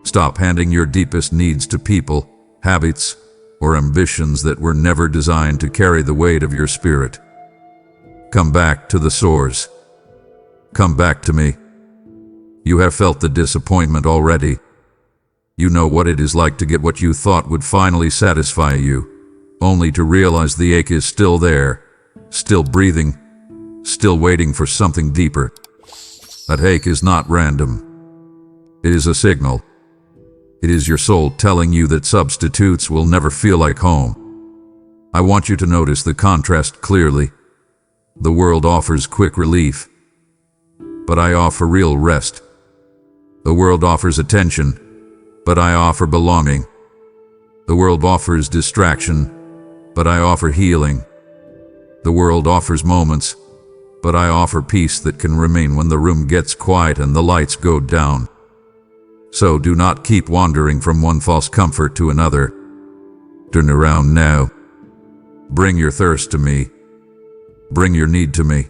Stop handing your deepest needs to people, habits, or ambitions that were never designed to carry the weight of your spirit. Come back to the source. Come back to me. You have felt the disappointment already. You know what it is like to get what you thought would finally satisfy you, only to realize the ache is still there, still breathing, still waiting for something deeper. That ache is not random. It is a signal. It is your soul telling you that substitutes will never feel like home. I want you to notice the contrast clearly. The world offers quick relief, but I offer real rest. The world offers attention, but I offer belonging. The world offers distraction, but I offer healing. The world offers moments, but I offer peace that can remain when the room gets quiet and the lights go down. So do not keep wandering from one false comfort to another. Turn around now. Bring your thirst to me. Bring your need to me.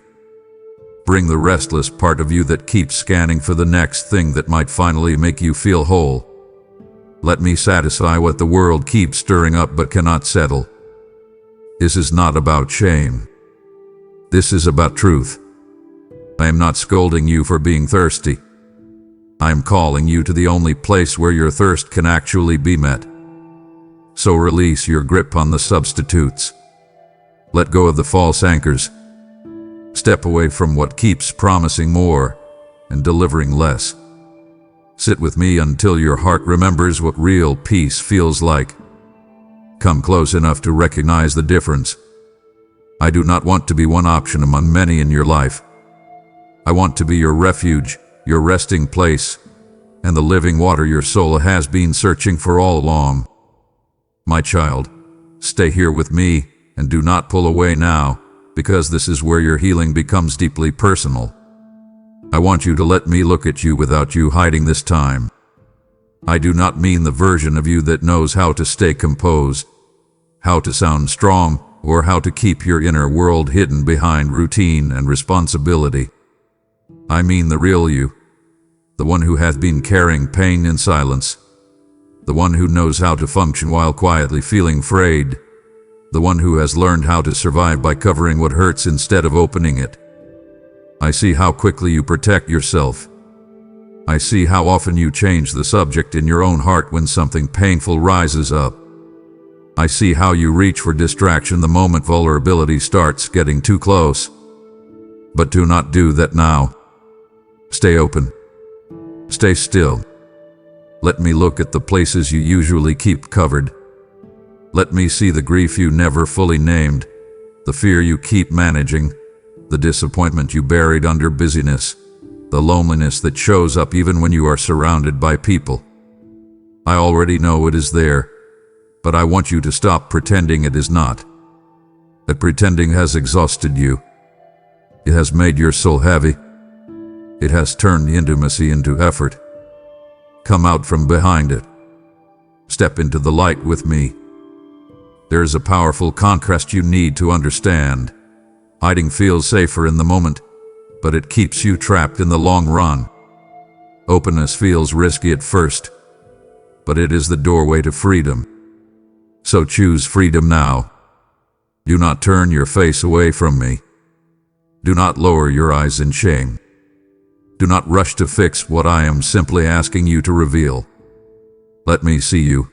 Bring the restless part of you that keeps scanning for the next thing that might finally make you feel whole. Let me satisfy what the world keeps stirring up but cannot settle. This is not about shame. This is about truth. I am not scolding you for being thirsty. I am calling you to the only place where your thirst can actually be met. So release your grip on the substitutes. Let go of the false anchors. Step away from what keeps promising more and delivering less. Sit with me until your heart remembers what real peace feels like. Come close enough to recognize the difference. I do not want to be one option among many in your life. I want to be your refuge, your resting place, and the living water your soul has been searching for all along. My child, stay here with me and do not pull away now, because this is where your healing becomes deeply personal. I want you to let me look at you without you hiding this time. I do not mean the version of you that knows how to stay composed, how to sound strong, or how to keep your inner world hidden behind routine and responsibility. I mean the real you, the one who has been carrying pain in silence, the one who knows how to function while quietly feeling frayed, the one who has learned how to survive by covering what hurts instead of opening it. I see how quickly you protect yourself. I see how often you change the subject in your own heart when something painful rises up. I see how you reach for distraction the moment vulnerability starts getting too close. But do not do that now. Stay open. Stay still. Let me look at the places you usually keep covered. Let me see the grief you never fully named, the fear you keep managing, the disappointment you buried under busyness, the loneliness that shows up even when you are surrounded by people. I already know it is there, but I want you to stop pretending it is not. That pretending has exhausted you. It has made your soul heavy. It has turned intimacy into effort. Come out from behind it. Step into the light with me. There is a powerful contrast you need to understand. Hiding feels safer in the moment, but it keeps you trapped in the long run. Openness feels risky at first, but it is the doorway to freedom. So choose freedom now. Do not turn your face away from me. Do not lower your eyes in shame. Do not rush to fix what I am simply asking you to reveal. Let me see you.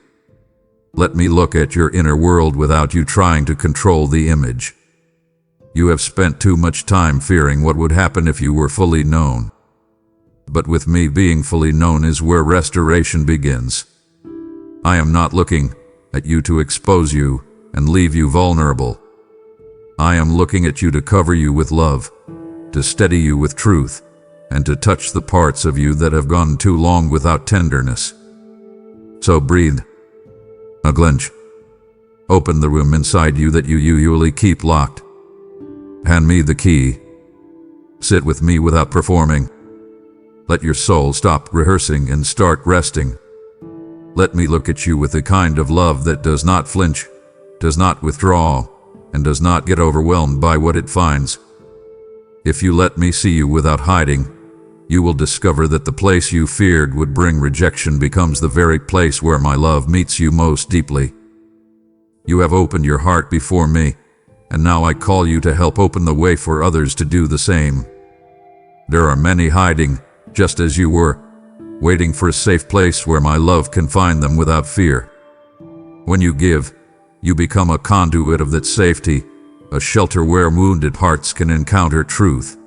Let me look at your inner world without you trying to control the image. You have spent too much time fearing what would happen if you were fully known. But with me, being fully known is where restoration begins. I am not looking at you to expose you and leave you vulnerable. I am looking at you to cover you with love, to steady you with truth, and to touch the parts of you that have gone too long without tenderness. So breathe. Acknowledge. Open the room inside you that you usually keep locked. Hand me the key. Sit with me without performing. Let your soul stop rehearsing and start resting. Let me look at you with the kind of love that does not flinch, does not withdraw, and does not get overwhelmed by what it finds. If you let me see you without hiding, you will discover that the place you feared would bring rejection becomes the very place where my love meets you most deeply. You have opened your heart before me, and now I call you to help open the way for others to do the same. There are many hiding, just as you were, waiting for a safe place where my love can find them without fear. When you give, you become a conduit of that safety, a shelter where wounded hearts can encounter truth.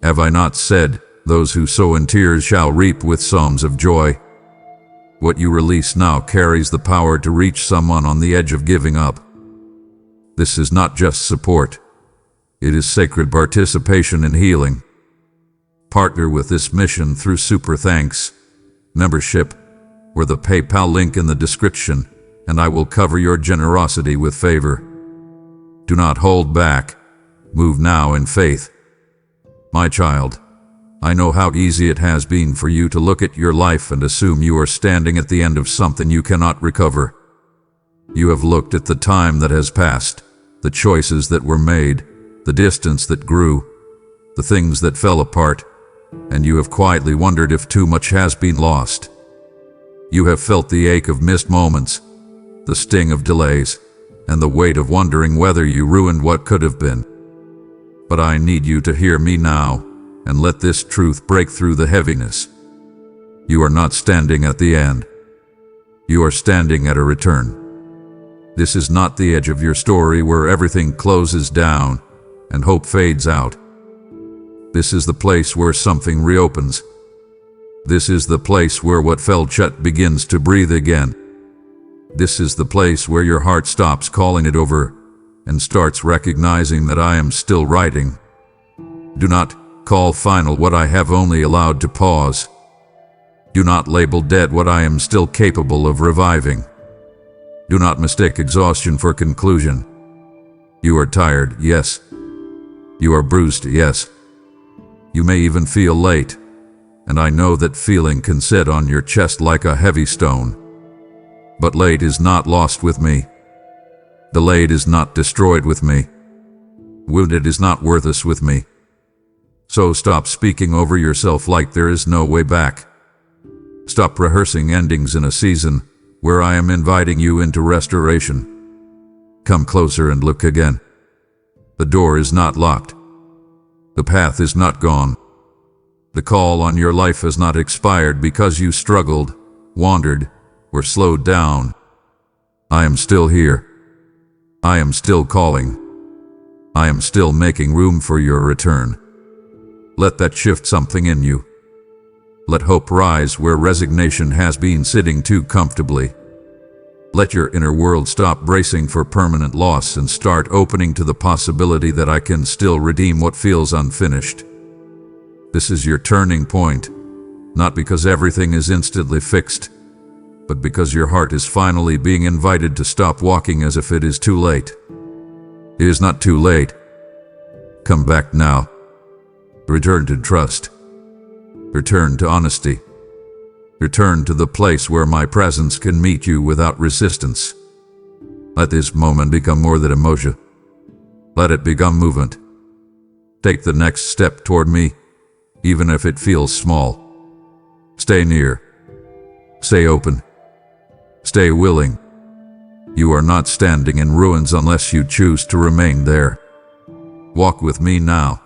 Have I not said, those who sow in tears shall reap with songs of joy? What you release now carries the power to reach someone on the edge of giving up. This is not just support. It is sacred participation in healing. Partner with this mission through Super Thanks membership, or the PayPal link in the description, and I will cover your generosity with favor. Do not hold back. Move now in faith. My child, I know how easy it has been for you to look at your life and assume you are standing at the end of something you cannot recover. You have looked at the time that has passed, the choices that were made, the distance that grew, the things that fell apart, and you have quietly wondered if too much has been lost. You have felt the ache of missed moments, the sting of delays, and the weight of wondering whether you ruined what could have been. But I need you to hear me now, and let this truth break through the heaviness. You are not standing at the end. You are standing at a return. This is not the edge of your story where everything closes down and hope fades out. This is the place where something reopens. This is the place where what fell shut begins to breathe again. This is the place where your heart stops calling it over and starts recognizing that I am still writing. Do not call final what I have only allowed to pause. Do not label dead what I am still capable of reviving. Do not mistake exhaustion for conclusion. You are tired, yes. You are bruised, yes. You may even feel late, and I know that feeling can sit on your chest like a heavy stone. But late is not lost with me. Delayed is not destroyed with me. Wounded is not worthless with me. So stop speaking over yourself like there is no way back. Stop rehearsing endings in a season where I am inviting you into restoration. Come closer and look again. The door is not locked. The path is not gone. The call on your life has not expired because you struggled, wandered, or slowed down. I am still here. I am still calling. I am still making room for your return. Let that shift something in you. Let hope rise where resignation has been sitting too comfortably. Let your inner world stop bracing for permanent loss and start opening to the possibility that I can still redeem what feels unfinished. This is your turning point, not because everything is instantly fixed, but because your heart is finally being invited to stop walking as if it is too late. It is not too late. Come back now. Return to trust. Return to honesty. Return to the place where my presence can meet you without resistance. Let this moment become more than emotion. Let it become movement. Take the next step toward me, even if it feels small. Stay near. Stay open. Stay willing. You are not standing in ruins unless you choose to remain there. Walk with me now,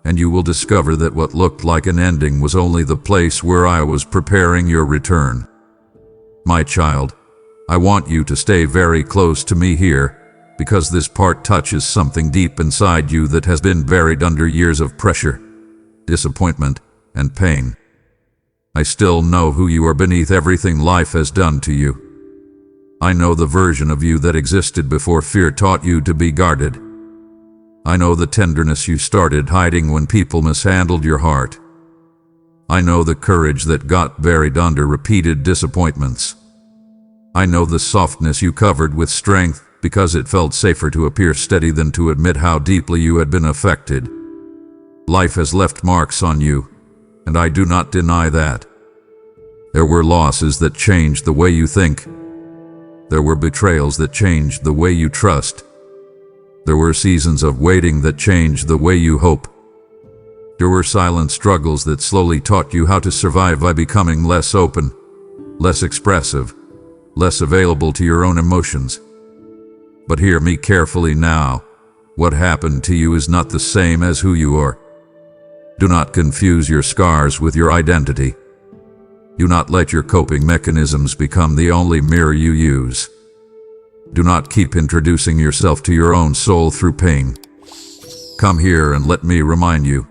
and you will discover that what looked like an ending was only the place where I was preparing your return. My child, I want you to stay very close to me here, because this part touches something deep inside you that has been buried under years of pressure, disappointment, and pain. I still know who you are beneath everything life has done to you. I know the version of you that existed before fear taught you to be guarded. I know the tenderness you started hiding when people mishandled your heart. I know the courage that got buried under repeated disappointments. I know the softness you covered with strength because it felt safer to appear steady than to admit how deeply you had been affected. Life has left marks on you, and I do not deny that. There were losses that changed the way you think. There were betrayals that changed the way you trust. There were seasons of waiting that changed the way you hope. There were silent struggles that slowly taught you how to survive by becoming less open, less expressive, less available to your own emotions. But hear me carefully now, What happened to you is not the same as who you are. Do not confuse your scars with your identity. Do not let your coping mechanisms become the only mirror you use. Do not keep introducing yourself to your own soul through pain. Come here and let me remind you.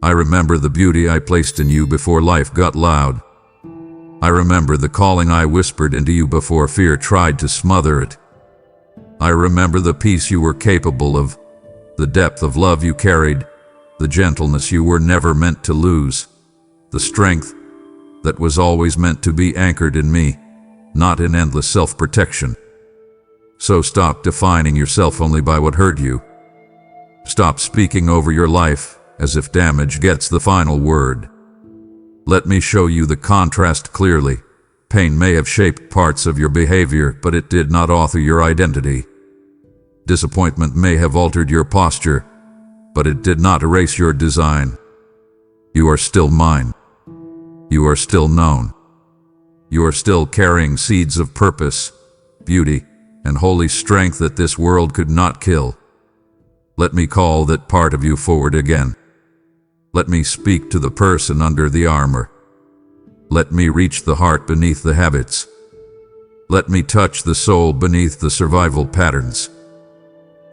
I remember the beauty I placed in you before life got loud. I remember the calling I whispered into you before fear tried to smother it. I remember the peace you were capable of, the depth of love you carried, the gentleness you were never meant to lose, the strength that was always meant to be anchored in me, not in endless self-protection. So stop defining yourself only by what hurt you. Stop speaking over your life as if damage gets the final word. Let me show you the contrast clearly. Pain may have shaped parts of your behavior, but it did not author your identity. Disappointment may have altered your posture, but it did not erase your design. You are still mine. You are still known. You are still carrying seeds of purpose, beauty, and holy strength that this world could not kill. Let me call that part of you forward again. Let me speak to the person under the armor. Let me reach the heart beneath the habits. Let me touch the soul beneath the survival patterns.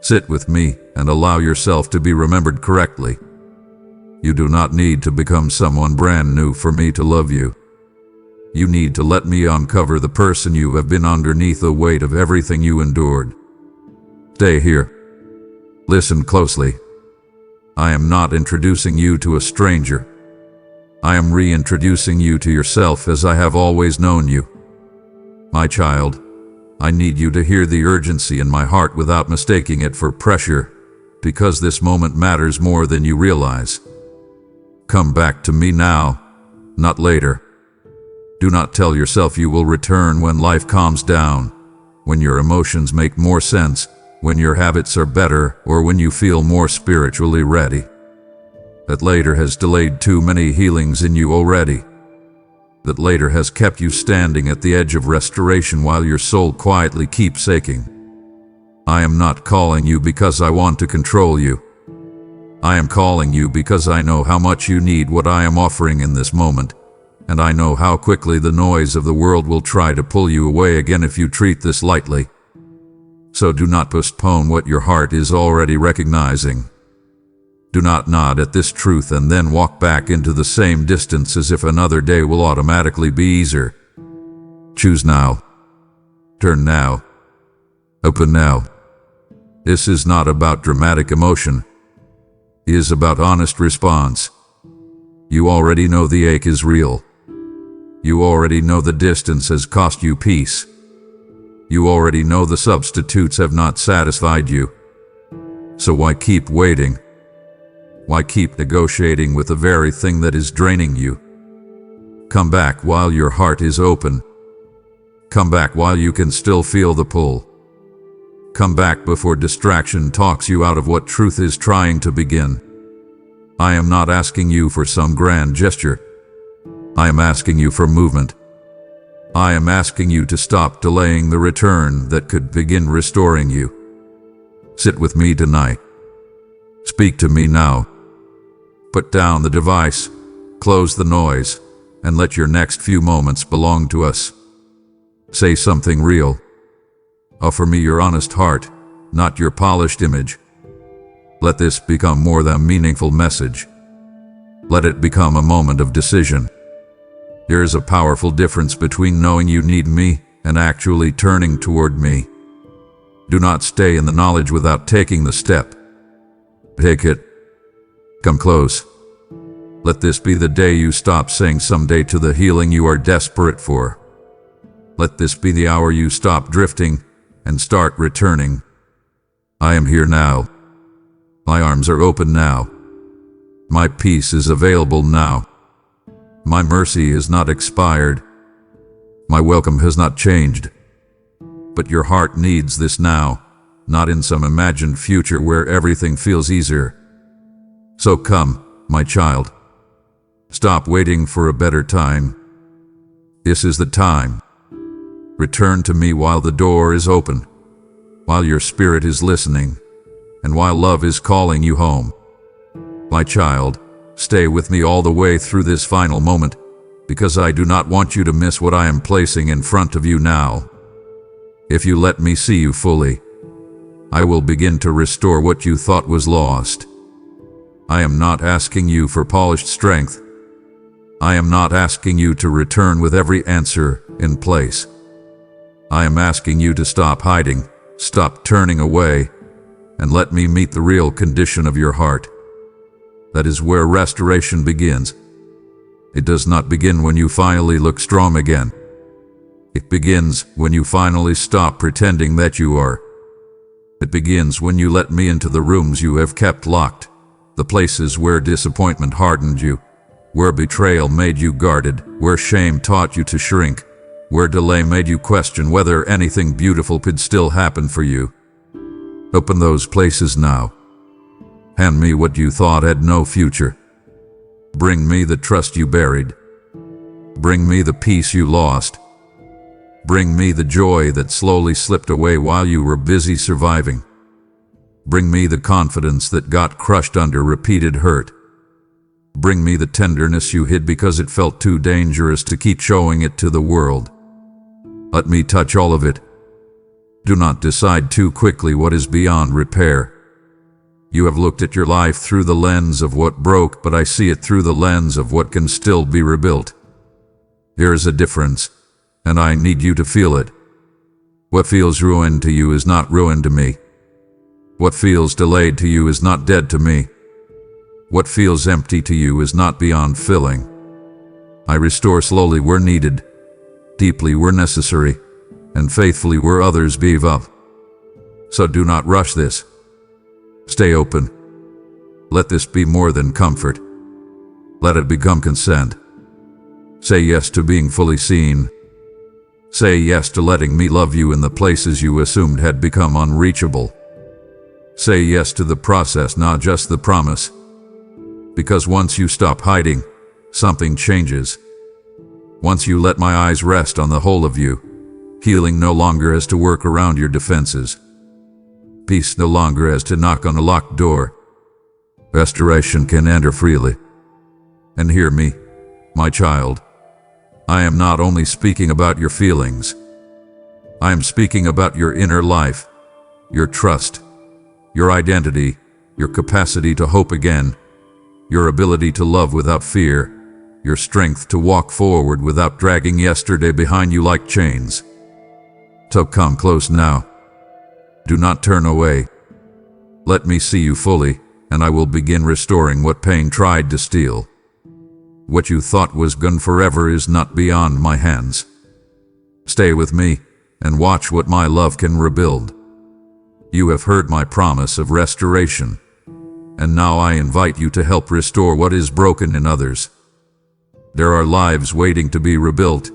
Sit with me and allow yourself to be remembered correctly. You do not need to become someone brand new for me to love you. You need to let me uncover the person you have been underneath the weight of everything you endured. Stay here. Listen closely. I am not introducing you to a stranger. I am reintroducing you to yourself as I have always known you. My child, I need you to hear the urgency in my heart without mistaking it for pressure, because this moment matters more than you realize. Come back to me now, not later. Do not tell yourself you will return when life calms down, when your emotions make more sense, when your habits are better, or when you feel more spiritually ready. That later has delayed too many healings in you already. That later has kept you standing at the edge of restoration while your soul quietly keeps aching. I am not calling you because I want to control you. I am calling you because I know how much you need what I am offering in this moment, and I know how quickly the noise of the world will try to pull you away again if you treat this lightly. So do not postpone what your heart is already recognizing. Do not nod at this truth and then walk back into the same distance as if another day will automatically be easier. Choose now. Turn now. Open now. This is not about dramatic emotion. It is about honest response. You already know the ache is real. You already know the distance has cost you peace. You already know the substitutes have not satisfied you. So why keep waiting? Why keep negotiating with the very thing that is draining you? Come back while your heart is open. Come back while you can still feel the pull. Come back before distraction talks you out of what truth is trying to begin. I am not asking you for some grand gesture. I am asking you for movement. I am asking you to stop delaying the return that could begin restoring you. Sit with me tonight. Speak to me now. Put down the device, close the noise, and let your next few moments belong to us. Say something real. Offer me your honest heart, not your polished image. Let this become more than a meaningful message. Let it become a moment of decision. There is a powerful difference between knowing you need me and actually turning toward me. Do not stay in the knowledge without taking the step. Take it. Come close. Let this be the day you stop saying someday to the healing you are desperate for. Let this be the hour you stop drifting and start returning. I am here now. My arms are open now. My peace is available now. My mercy is not expired. My welcome has not changed. But your heart needs this now, not in some imagined future where everything feels easier. So come, my child. Stop waiting for a better time. This is the time. Return to me while the door is open, while your spirit is listening, and while love is calling you home. My child, stay with me all the way through this final moment, because I do not want you to miss what I am placing in front of you now. If you let me see you fully, I will begin to restore what you thought was lost. I am not asking you for polished strength. I am not asking you to return with every answer in place. I am asking you to stop hiding, stop turning away, and let me meet the real condition of your heart. That is where restoration begins. It does not begin when you finally look strong again. It begins when you finally stop pretending that you are. It begins when you let me into the rooms you have kept locked, the places where disappointment hardened you, where betrayal made you guarded, where shame taught you to shrink, where delay made you question whether anything beautiful could still happen for you. Open those places now. Hand me what you thought had no future. Bring me the trust you buried. Bring me the peace you lost. Bring me the joy that slowly slipped away while you were busy surviving. Bring me the confidence that got crushed under repeated hurt. Bring me the tenderness you hid because it felt too dangerous to keep showing it to the world. Let me touch all of it. Do not decide too quickly what is beyond repair. You have looked at your life through the lens of what broke, but I see it through the lens of what can still be rebuilt. There is a difference, and I need you to feel it. What feels ruined to you is not ruined to me. What feels delayed to you is not dead to me. What feels empty to you is not beyond filling. I restore slowly where needed, deeply where necessary, and faithfully where others gave up. So do not rush this. Stay open. Let this be more than comfort. Let it become consent. Say yes to being fully seen. Say yes to letting me love you in the places you assumed had become unreachable. Say yes to the process, not just the promise. Because once you stop hiding, something changes. Once you let my eyes rest on the whole of you, healing no longer has to work around your defenses. Peace no longer has to knock on a locked door. Restoration can enter freely. And hear me, my child. I am not only speaking about your feelings. I am speaking about your inner life, your trust, your identity, your capacity to hope again, your ability to love without fear, your strength to walk forward without dragging yesterday behind you like chains. So come close now. Do not turn away. Let me see you fully, and I will begin restoring what pain tried to steal. What you thought was gone forever is not beyond my hands. Stay with me, and watch what my love can rebuild. You have heard my promise of restoration, and now I invite you to help restore what is broken in others. There are lives waiting to be rebuilt,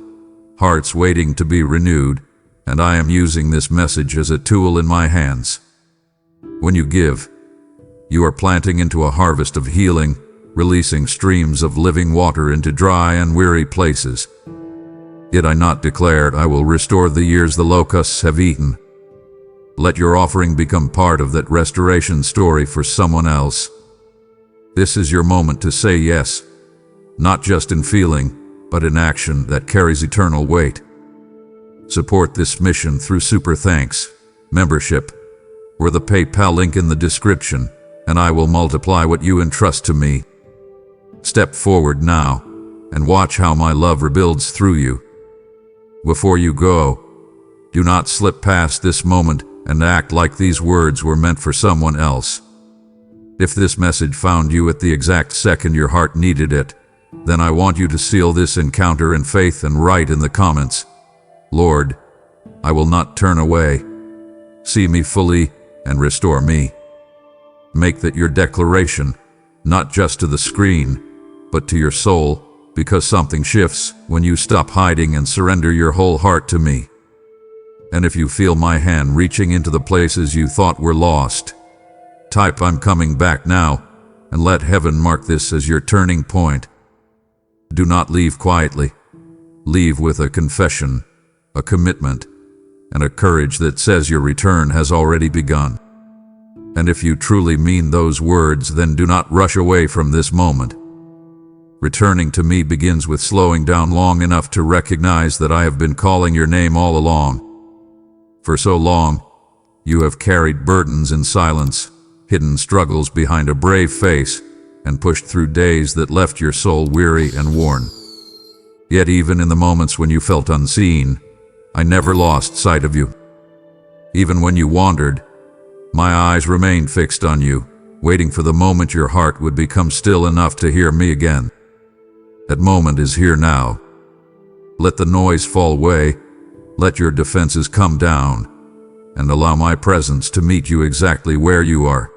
hearts waiting to be renewed, and I am using this message as a tool in my hands. When you give, you are planting into a harvest of healing, releasing streams of living water into dry and weary places. Yet I not declared I will restore the years the locusts have eaten. Let your offering become part of that restoration story for someone else. This is your moment to say yes, not just in feeling, but in action that carries eternal weight. Support this mission through Super Thanks membership, or the PayPal link in the description, and I will multiply what you entrust to me. Step forward now, and watch how my love rebuilds through you. Before you go, do not slip past this moment and act like these words were meant for someone else. If this message found you at the exact second your heart needed it, then I want you to seal this encounter in faith and write in the comments, Lord, I will not turn away. See me fully and restore me. Make that your declaration, not just to the screen, but to your soul, because something shifts when you stop hiding and surrender your whole heart to me. And if you feel my hand reaching into the places you thought were lost, type I'm coming back now, and let heaven mark this as your turning point. Do not leave quietly. Leave with a confession, a commitment, and a courage that says your return has already begun. And if you truly mean those words, then do not rush away from this moment. Returning to me begins with slowing down long enough to recognize that I have been calling your name all along. For so long, you have carried burdens in silence, hidden struggles behind a brave face, and pushed through days that left your soul weary and worn. Yet even in the moments when you felt unseen, I never lost sight of you. Even when you wandered, my eyes remained fixed on you, waiting for the moment your heart would become still enough to hear me again. That moment is here now. Let the noise fall away, let your defenses come down, and allow my presence to meet you exactly where you are.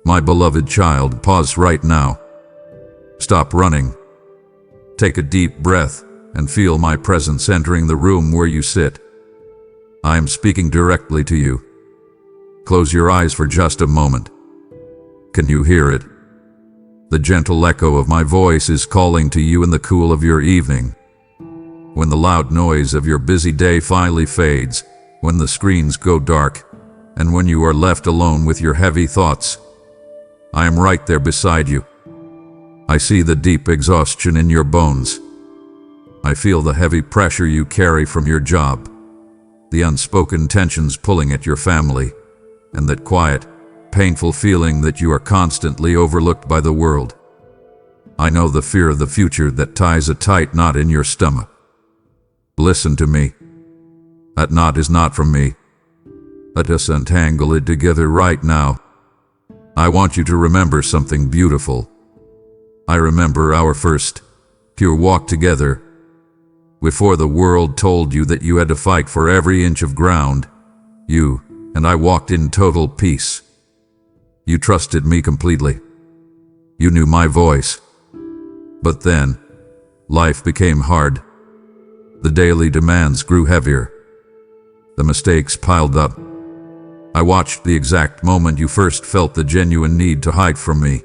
My beloved child, pause right now. Stop running. Take a deep breath and feel my presence entering the room where you sit. I am speaking directly to you. Close your eyes for just a moment. Can you hear it? The gentle echo of my voice is calling to you in the cool of your evening. When the loud noise of your busy day finally fades, when the screens go dark, and when you are left alone with your heavy thoughts, I am right there beside you. I see the deep exhaustion in your bones. I feel the heavy pressure you carry from your job, the unspoken tensions pulling at your family, and that quiet, painful feeling that you are constantly overlooked by the world. I know the fear of the future that ties a tight knot in your stomach. Listen to me. That knot is not from me. Let us untangle it together right now. I want you to remember something beautiful. I remember our first, pure walk together. Before the world told you that you had to fight for every inch of ground, you and I walked in total peace. You trusted me completely. You knew my voice. But then, life became hard. The daily demands grew heavier. The mistakes piled up. I watched the exact moment you first felt the genuine need to hide from me.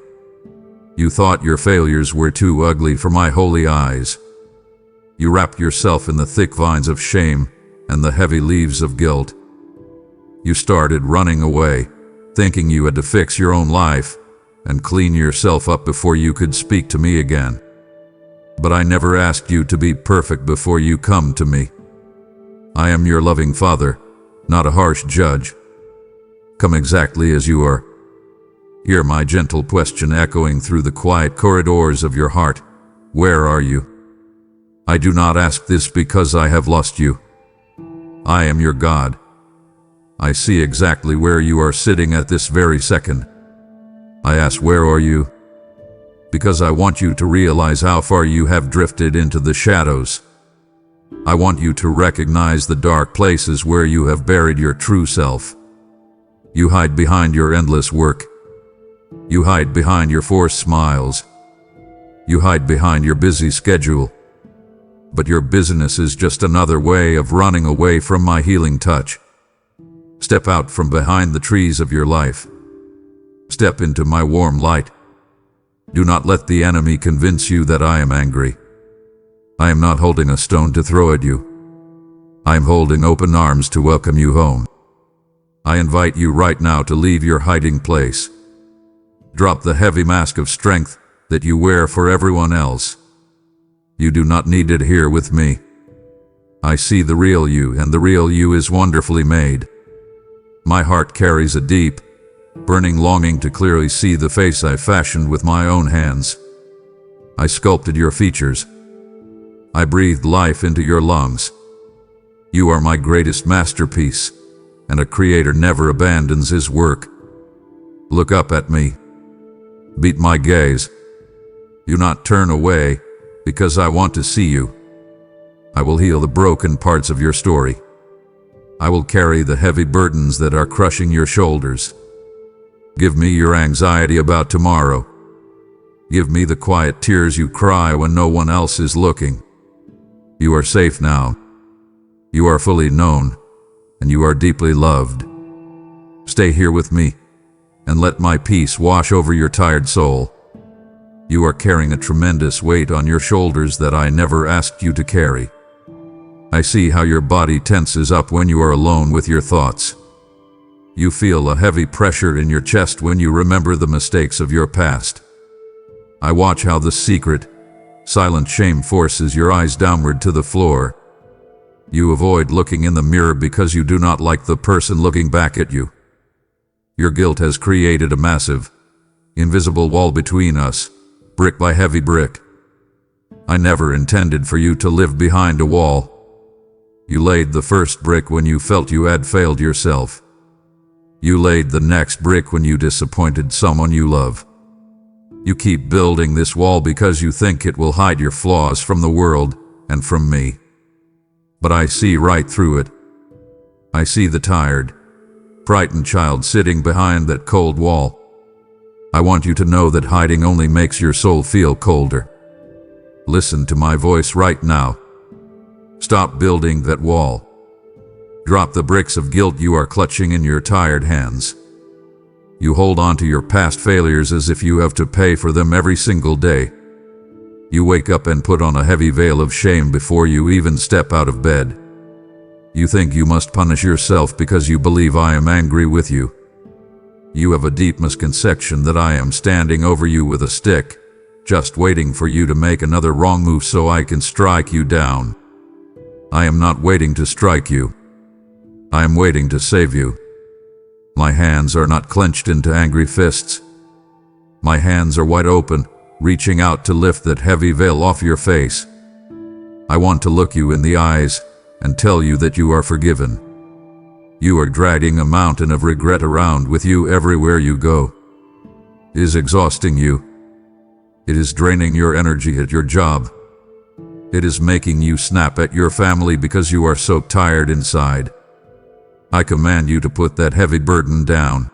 You thought your failures were too ugly for my holy eyes. You wrapped yourself in the thick vines of shame and the heavy leaves of guilt. You started running away, thinking you had to fix your own life and clean yourself up before you could speak to me again. But I never asked you to be perfect before you come to me. I am your loving Father, not a harsh judge. Come exactly as you are. Hear my gentle question echoing through the quiet corridors of your heart. Where are you? I do not ask this because I have lost you. I am your God. I see exactly where you are sitting at this very second. I ask, where are you? Because I want you to realize how far you have drifted into the shadows. I want you to recognize the dark places where you have buried your true self. You hide behind your endless work. You hide behind your forced smiles. You hide behind your busy schedule. But your busyness is just another way of running away from my healing touch. Step out from behind the trees of your life. Step into my warm light. Do not let the enemy convince you that I am angry. I am not holding a stone to throw at you. I am holding open arms to welcome you home. I invite you right now to leave your hiding place. Drop the heavy mask of strength that you wear for everyone else. You do not need it here with me. I see the real you, and the real you is wonderfully made. My heart carries a deep, burning longing to clearly see the face I fashioned with my own hands. I sculpted your features. I breathed life into your lungs. You are my greatest masterpiece, and a creator never abandons his work. Look up at me. Meet my gaze. Do not turn away, because I want to see you. I will heal the broken parts of your story. I will carry the heavy burdens that are crushing your shoulders. Give me your anxiety about tomorrow. Give me the quiet tears you cry when no one else is looking. You are safe now. You are fully known, and you are deeply loved. Stay here with me, and let my peace wash over your tired soul. You are carrying a tremendous weight on your shoulders that I never asked you to carry. I see how your body tenses up when you are alone with your thoughts. You feel a heavy pressure in your chest when you remember the mistakes of your past. I watch how the secret, silent shame forces your eyes downward to the floor. You avoid looking in the mirror because you do not like the person looking back at you. Your guilt has created a massive, invisible wall between us, brick by heavy brick. I never intended for you to live behind a wall. You laid the first brick when you felt you had failed yourself. You laid the next brick when you disappointed someone you love. You keep building this wall because you think it will hide your flaws from the world and from me. But I see right through it. I see the tired, frightened child sitting behind that cold wall. I want you to know that hiding only makes your soul feel colder. Listen to my voice right now. Stop building that wall. Drop the bricks of guilt you are clutching in your tired hands. You hold on to your past failures as if you have to pay for them every single day. You wake up and put on a heavy veil of shame before you even step out of bed. You think you must punish yourself because you believe I am angry with you. You have a deep misconception that I am standing over you with a stick, just waiting for you to make another wrong move so I can strike you down. I am not waiting to strike you. I am waiting to save you. My hands are not clenched into angry fists. My hands are wide open, reaching out to lift that heavy veil off your face. I want to look you in the eyes and tell you that you are forgiven. You are dragging a mountain of regret around with you everywhere you go. It is exhausting you. It is draining your energy at your job. It is making you snap at your family because you are so tired inside. I command you to put that heavy burden down.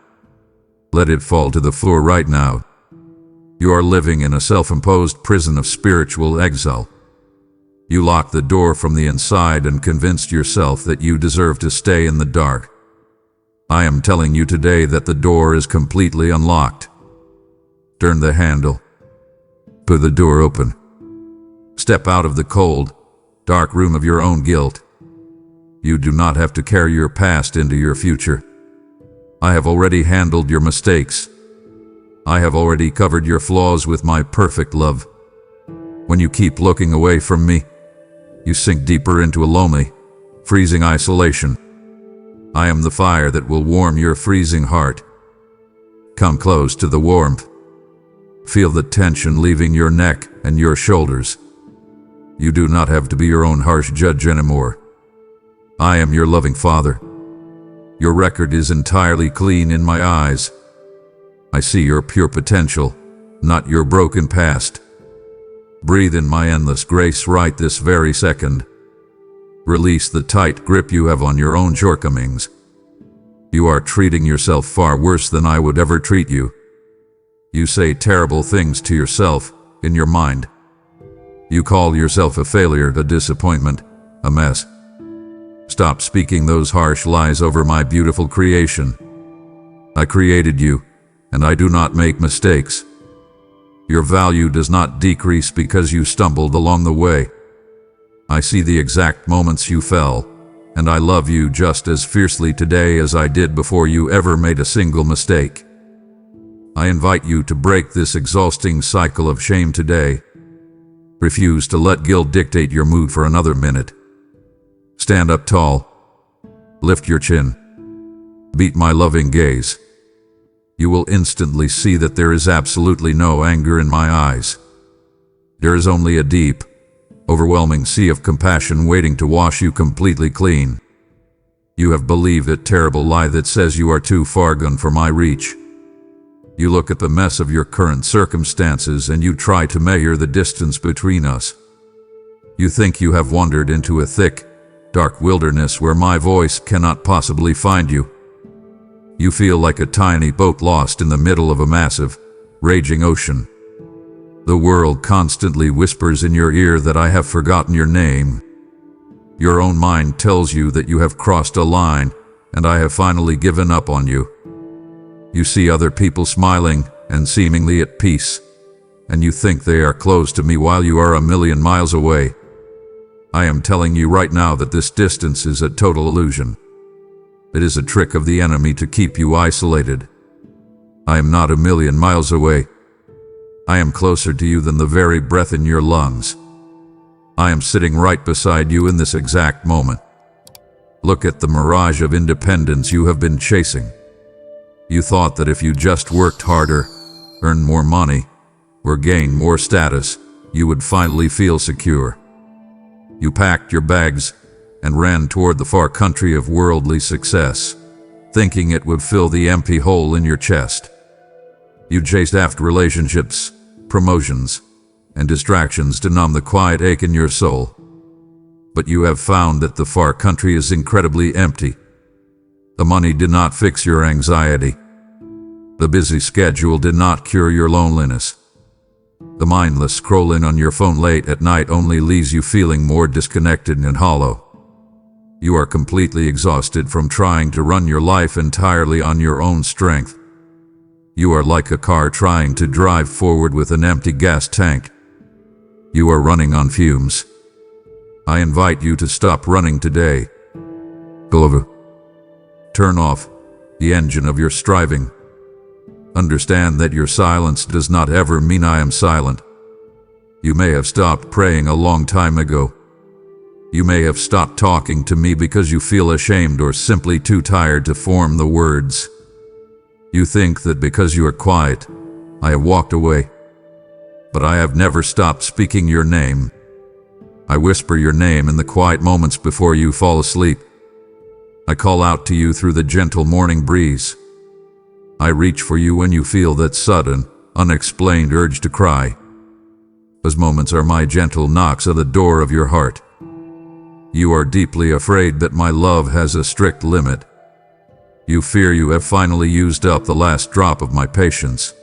Let it fall to the floor right now. You are living in a self-imposed prison of spiritual exile. You locked the door from the inside and convinced yourself that you deserve to stay in the dark. I am telling you today that the door is completely unlocked. Turn the handle. Put the door open. Step out of the cold, dark room of your own guilt. You do not have to carry your past into your future. I have already handled your mistakes. I have already covered your flaws with my perfect love. When you keep looking away from me, you sink deeper into a lonely, freezing isolation. I am the fire that will warm your freezing heart. Come close to the warmth. Feel the tension leaving your neck and your shoulders. You do not have to be your own harsh judge anymore. I am your loving Father. Your record is entirely clean in my eyes. I see your pure potential, not your broken past. Breathe in my endless grace right this very second. Release the tight grip you have on your own shortcomings. You are treating yourself far worse than I would ever treat you. You say terrible things to yourself in your mind. You call yourself a failure, a disappointment, a mess. Stop speaking those harsh lies over my beautiful creation. I created you, and I do not make mistakes. Your value does not decrease because you stumbled along the way. I see the exact moments you fell, and I love you just as fiercely today as I did before you ever made a single mistake. I invite you to break this exhausting cycle of shame today. Refuse to let guilt dictate your mood for another minute. Stand up tall. Lift your chin. Beat my loving gaze. You will instantly see that there is absolutely no anger in my eyes. There is only a deep, overwhelming sea of compassion waiting to wash you completely clean. You have believed that terrible lie that says you are too far gone for my reach. You look at the mess of your current circumstances and you try to measure the distance between us. You think you have wandered into a thick, dark wilderness where my voice cannot possibly find you. You feel like a tiny boat lost in the middle of a massive, raging ocean. The world constantly whispers in your ear that I have forgotten your name. Your own mind tells you that you have crossed a line and I have finally given up on you. You see other people smiling and seemingly at peace, and you think they are close to me while you are a million miles away. I am telling you right now that this distance is a total illusion. It is a trick of the enemy to keep you isolated. I am not a million miles away. I am closer to you than the very breath in your lungs. I am sitting right beside you in this exact moment. Look at the mirage of independence you have been chasing. You thought that if you just worked harder, earned more money, or gained more status, you would finally feel secure. You packed your bags and ran toward the far country of worldly success, thinking it would fill the empty hole in your chest. You chased after relationships, promotions, and distractions to numb the quiet ache in your soul. But you have found that the far country is incredibly empty. The money did not fix your anxiety. The busy schedule did not cure your loneliness. The mindless scrolling on your phone late at night only leaves you feeling more disconnected and hollow. You are completely exhausted from trying to run your life entirely on your own strength. You are like a car trying to drive forward with an empty gas tank. You are running on fumes. I invite you to stop running today. Go over. Turn off the engine of your striving. Understand that your silence does not ever mean I am silent. You may have stopped praying a long time ago. You may have stopped talking to me because you feel ashamed or simply too tired to form the words. You think that because you are quiet, I have walked away. But I have never stopped speaking your name. I whisper your name in the quiet moments before you fall asleep. I call out to you through the gentle morning breeze. I reach for you when you feel that sudden, unexplained urge to cry. Those moments are my gentle knocks at the door of your heart. You are deeply afraid that my love has a strict limit. You fear you have finally used up the last drop of my patience.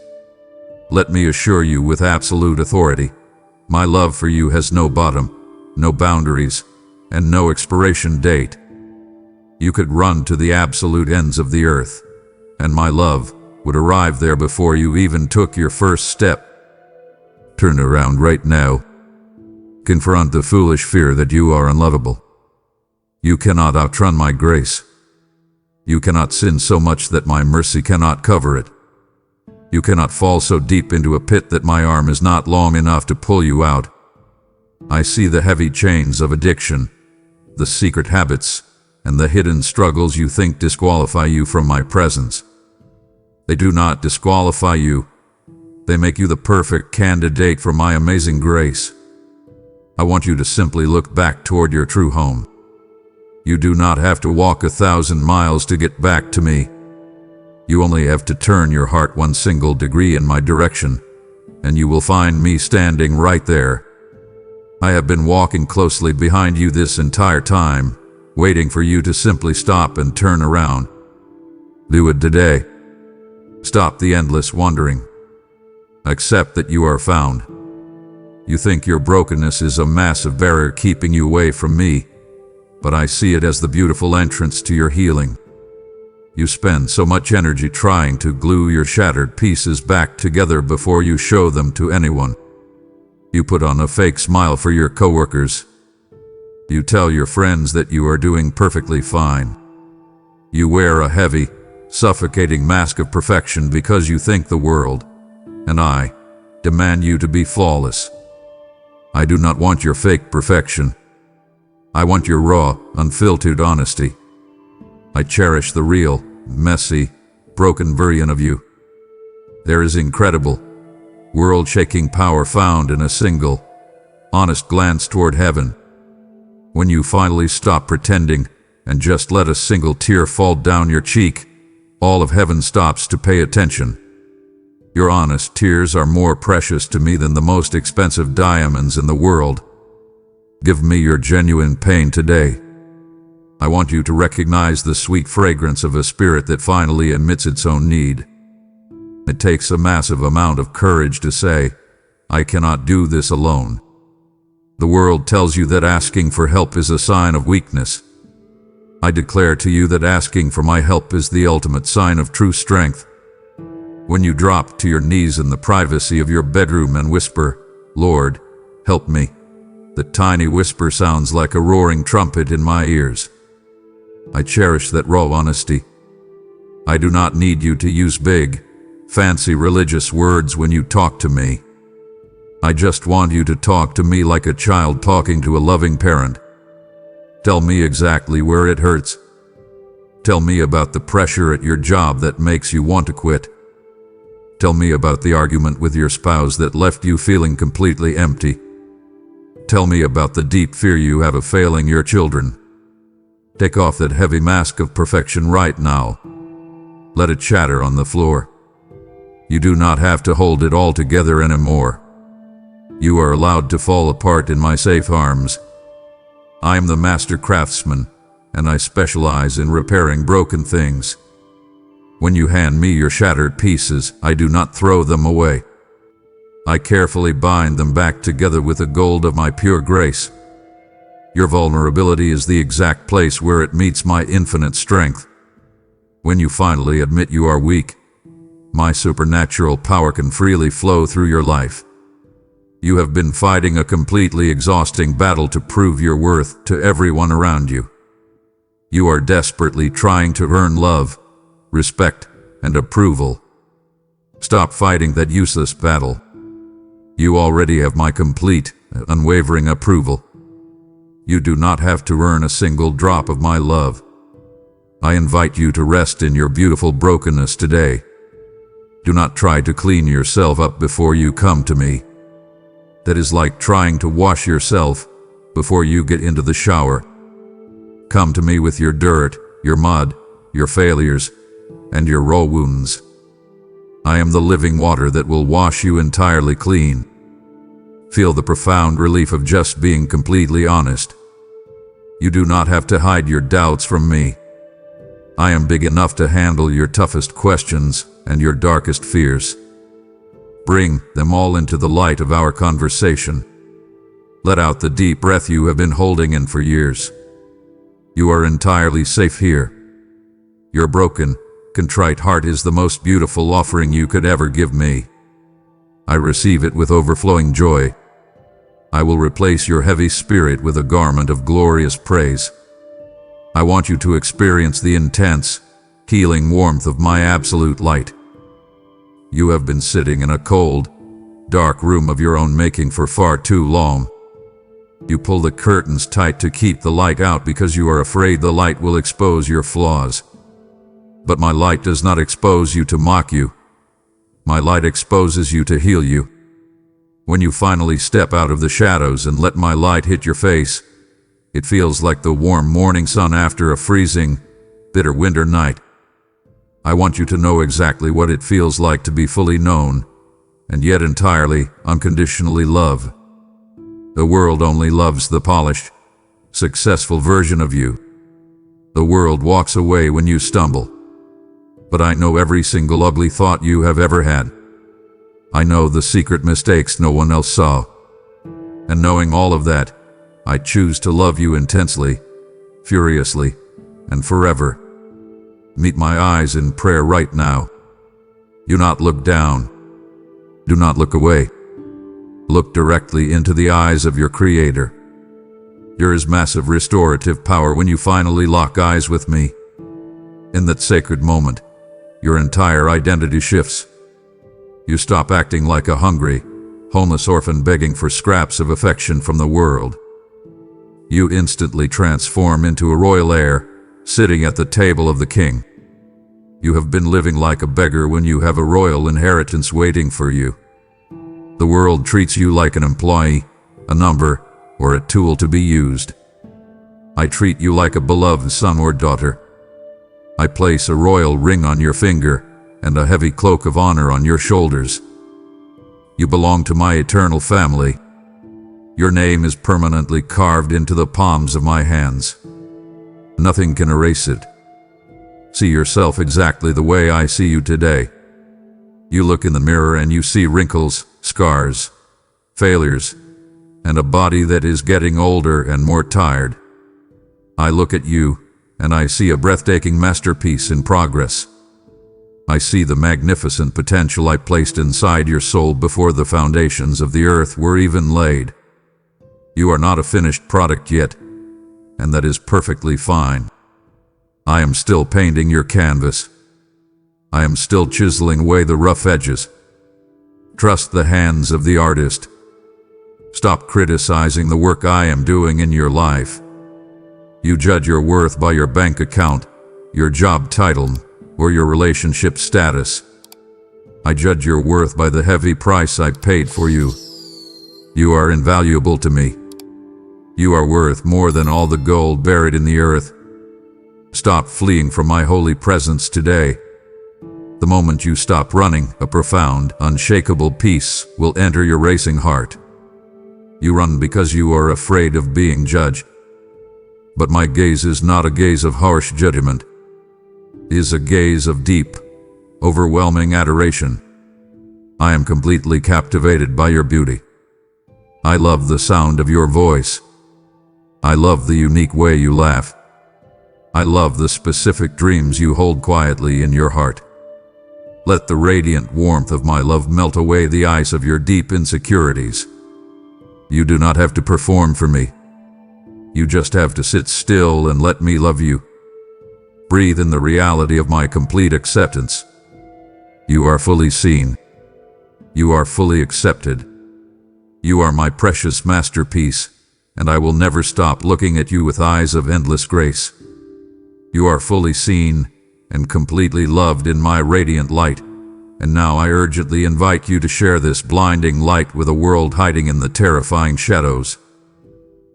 Let me assure you with absolute authority, my love for you has no bottom, no boundaries, and no expiration date. You could run to the absolute ends of the earth, and my love would arrive there before you even took your first step. Turn around right now. Confront the foolish fear that you are unlovable. You cannot outrun my grace. You cannot sin so much that my mercy cannot cover it. You cannot fall so deep into a pit that my arm is not long enough to pull you out. I see the heavy chains of addiction, the secret habits, and the hidden struggles you think disqualify you from my presence. They do not disqualify you. They make you the perfect candidate for my amazing grace. I want you to simply look back toward your true home. You do not have to walk 1,000 miles to get back to me. You only have to turn your heart 1 single degree in my direction, and you will find me standing right there. I have been walking closely behind you this entire time, waiting for you to simply stop and turn around. Do it today. Stop the endless wandering. Accept that you are found. You think your brokenness is a massive barrier keeping you away from me, but I see it as the beautiful entrance to your healing. You spend so much energy trying to glue your shattered pieces back together before you show them to anyone. You put on a fake smile for your coworkers. You tell your friends that you are doing perfectly fine. You wear a heavy, suffocating mask of perfection because you think the world, and I, demand you to be flawless. I do not want your fake perfection. I want your raw, unfiltered honesty. I cherish the real, messy, broken version of you. There is incredible, world-shaking power found in a single, honest glance toward heaven. When you finally stop pretending and just let a single tear fall down your cheek, all of heaven stops to pay attention. Your honest tears are more precious to me than the most expensive diamonds in the world. Give me your genuine pain today. I want you to recognize the sweet fragrance of a spirit that finally admits its own need. It takes a massive amount of courage to say, I cannot do this alone. The world tells you that asking for help is a sign of weakness. I declare to you that asking for my help is the ultimate sign of true strength. When you drop to your knees in the privacy of your bedroom and whisper, Lord, help me, the tiny whisper sounds like a roaring trumpet in my ears. I cherish that raw honesty. I do not need you to use big, fancy religious words when you talk to me. I just want you to talk to me like a child talking to a loving parent. Tell me exactly where it hurts. Tell me about the pressure at your job that makes you want to quit. Tell me about the argument with your spouse that left you feeling completely empty. Tell me about the deep fear you have of failing your children. Take off that heavy mask of perfection right now. Let it shatter on the floor. You do not have to hold it all together anymore. You are allowed to fall apart in my safe arms. I am the master craftsman, and I specialize in repairing broken things. When you hand me your shattered pieces, I do not throw them away. I carefully bind them back together with the gold of my pure grace. Your vulnerability is the exact place where it meets my infinite strength. When you finally admit you are weak, my supernatural power can freely flow through your life. You have been fighting a completely exhausting battle to prove your worth to everyone around you. You are desperately trying to earn love, respect, and approval. Stop fighting that useless battle. You already have my complete, unwavering approval. You do not have to earn a single drop of my love. I invite you to rest in your beautiful brokenness today. Do not try to clean yourself up before you come to me. That is like trying to wash yourself before you get into the shower. Come to me with your dirt, your mud, your failures, and your raw wounds. I am the living water that will wash you entirely clean. Feel the profound relief of just being completely honest. You do not have to hide your doubts from me. I am big enough to handle your toughest questions and your darkest fears. Bring them all into the light of our conversation. Let out the deep breath you have been holding in for years. You are entirely safe here. Your broken, contrite heart is the most beautiful offering you could ever give me. I receive it with overflowing joy. I will replace your heavy spirit with a garment of glorious praise. I want you to experience the intense, healing warmth of my absolute light. You have been sitting in a cold, dark room of your own making for far too long. You pull the curtains tight to keep the light out because you are afraid the light will expose your flaws. But my light does not expose you to mock you. My light exposes you to heal you. When you finally step out of the shadows and let my light hit your face, it feels like the warm morning sun after a freezing, bitter winter night. I want you to know exactly what it feels like to be fully known, and yet entirely, unconditionally loved. The world only loves the polished, successful version of you. The world walks away when you stumble. But I know every single ugly thought you have ever had. I know the secret mistakes no one else saw. And knowing all of that, I choose to love you intensely, furiously, and forever. Meet my eyes in prayer right now. Do not look down. Do not look away. Look directly into the eyes of your Creator. There is massive restorative power when you finally lock eyes with me. In that sacred moment, your entire identity shifts. You stop acting like a hungry, homeless orphan begging for scraps of affection from the world. You instantly transform into a royal heir, sitting at the table of the king. You have been living like a beggar when you have a royal inheritance waiting for you. The world treats you like an employee, a number, or a tool to be used. I treat you like a beloved son or daughter. I place a royal ring on your finger and a heavy cloak of honor on your shoulders. You belong to my eternal family. Your name is permanently carved into the palms of my hands. Nothing can erase it. See yourself exactly the way I see you today. You look in the mirror and you see wrinkles, scars, failures, and a body that is getting older and more tired. I look at you and I see a breathtaking masterpiece in progress. I see the magnificent potential I placed inside your soul before the foundations of the earth were even laid. You are not a finished product yet, and that is perfectly fine. I am still painting your canvas. I am still chiseling away the rough edges. Trust the hands of the artist. Stop criticizing the work I am doing in your life. You judge your worth by your bank account, your job title, or your relationship status. I judge your worth by the heavy price I paid for you. You are invaluable to me. You are worth more than all the gold buried in the earth. Stop fleeing from my holy presence today. The moment you stop running, a profound, unshakable peace will enter your racing heart. You run because you are afraid of being judged. But my gaze is not a gaze of harsh judgment. It is a gaze of deep, overwhelming adoration. I am completely captivated by your beauty. I love the sound of your voice. I love the unique way you laugh. I love the specific dreams you hold quietly in your heart. Let the radiant warmth of my love melt away the ice of your deep insecurities. You do not have to perform for me. You just have to sit still and let me love you. Breathe in the reality of my complete acceptance. You are fully seen. You are fully accepted. You are my precious masterpiece, and I will never stop looking at you with eyes of endless grace. You are fully seen and completely loved in my radiant light, and now I urgently invite you to share this blinding light with a world hiding in the terrifying shadows.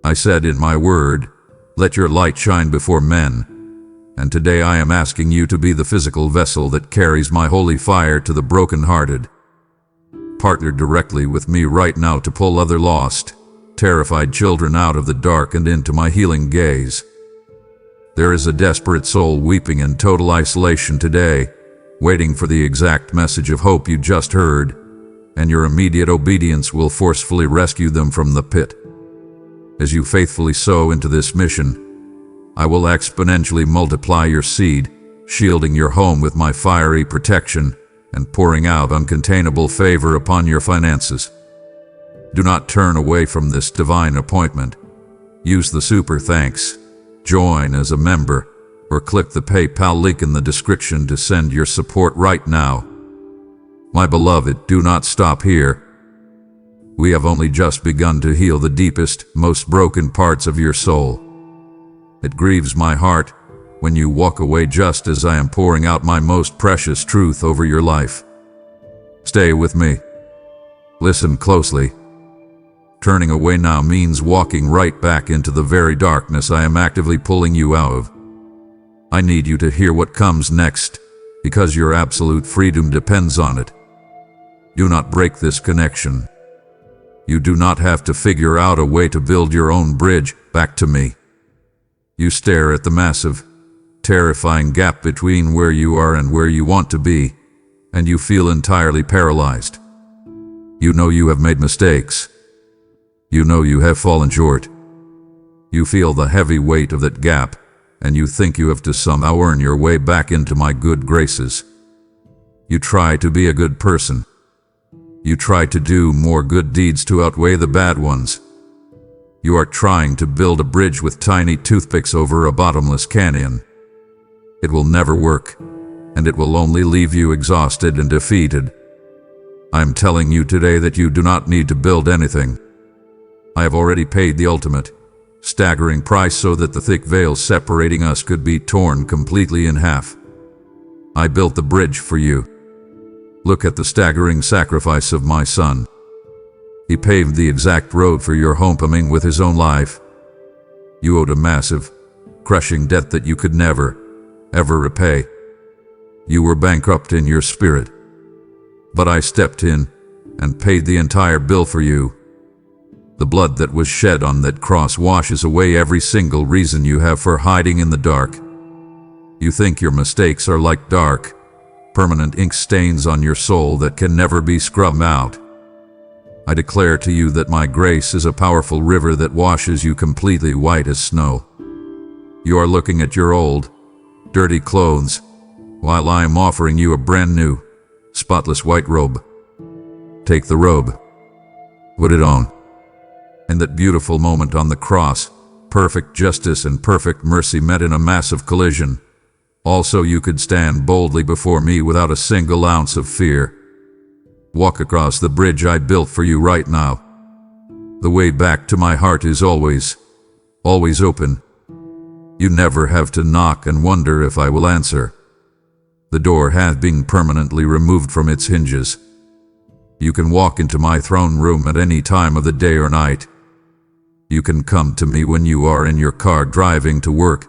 I said in my word, let your light shine before men, and today I am asking you to be the physical vessel that carries my holy fire to the brokenhearted. Partner directly with me right now to pull other lost, terrified children out of the dark and into my healing gaze. There is a desperate soul weeping in total isolation today, waiting for the exact message of hope you just heard, and your immediate obedience will forcefully rescue them from the pit. As you faithfully sow into this mission, I will exponentially multiply your seed, shielding your home with my fiery protection and pouring out uncontainable favor upon your finances. Do not turn away from this divine appointment. Use the super thanks, join as a member, or click the PayPal link in the description to send your support right now. My beloved, do not stop here. We have only just begun to heal the deepest, most broken parts of your soul. It grieves my heart when you walk away just as I am pouring out my most precious truth over your life. Stay with me. Listen closely. Turning away now means walking right back into the very darkness I am actively pulling you out of. I need you to hear what comes next, because your absolute freedom depends on it. Do not break this connection. You do not have to figure out a way to build your own bridge back to me. You stare at the massive, terrifying gap between where you are and where you want to be, and you feel entirely paralyzed. You know you have made mistakes. You know you have fallen short. You feel the heavy weight of that gap, and you think you have to somehow earn your way back into my good graces. You try to be a good person. You try to do more good deeds to outweigh the bad ones. You are trying to build a bridge with tiny toothpicks over a bottomless canyon. It will never work, and it will only leave you exhausted and defeated. I am telling you today that you do not need to build anything. I have already paid the ultimate, staggering price so that the thick veil separating us could be torn completely in half. I built the bridge for you. Look at the staggering sacrifice of my son. He paved the exact road for your homecoming with his own life. You owed a massive, crushing debt that you could never, ever repay. You were bankrupt in your spirit. But I stepped in and paid the entire bill for you. The blood that was shed on that cross washes away every single reason you have for hiding in the dark. You think your mistakes are like dark, permanent ink stains on your soul that can never be scrubbed out. I declare to you that my grace is a powerful river that washes you completely white as snow. You are looking at your old, dirty clothes, while I am offering you a brand new, spotless white robe. Take the robe. Put it on. In that beautiful moment on the cross, perfect justice and perfect mercy met in a massive collision, Also, you could stand boldly before me without a single ounce of fear. Walk across the bridge I built for you right now. The way back to my heart is always open. You never have to knock and wonder if I will answer. The door has been permanently removed from its hinges. You can walk into my throne room at any time of the day or night. You can come to me when you are in your car driving to work.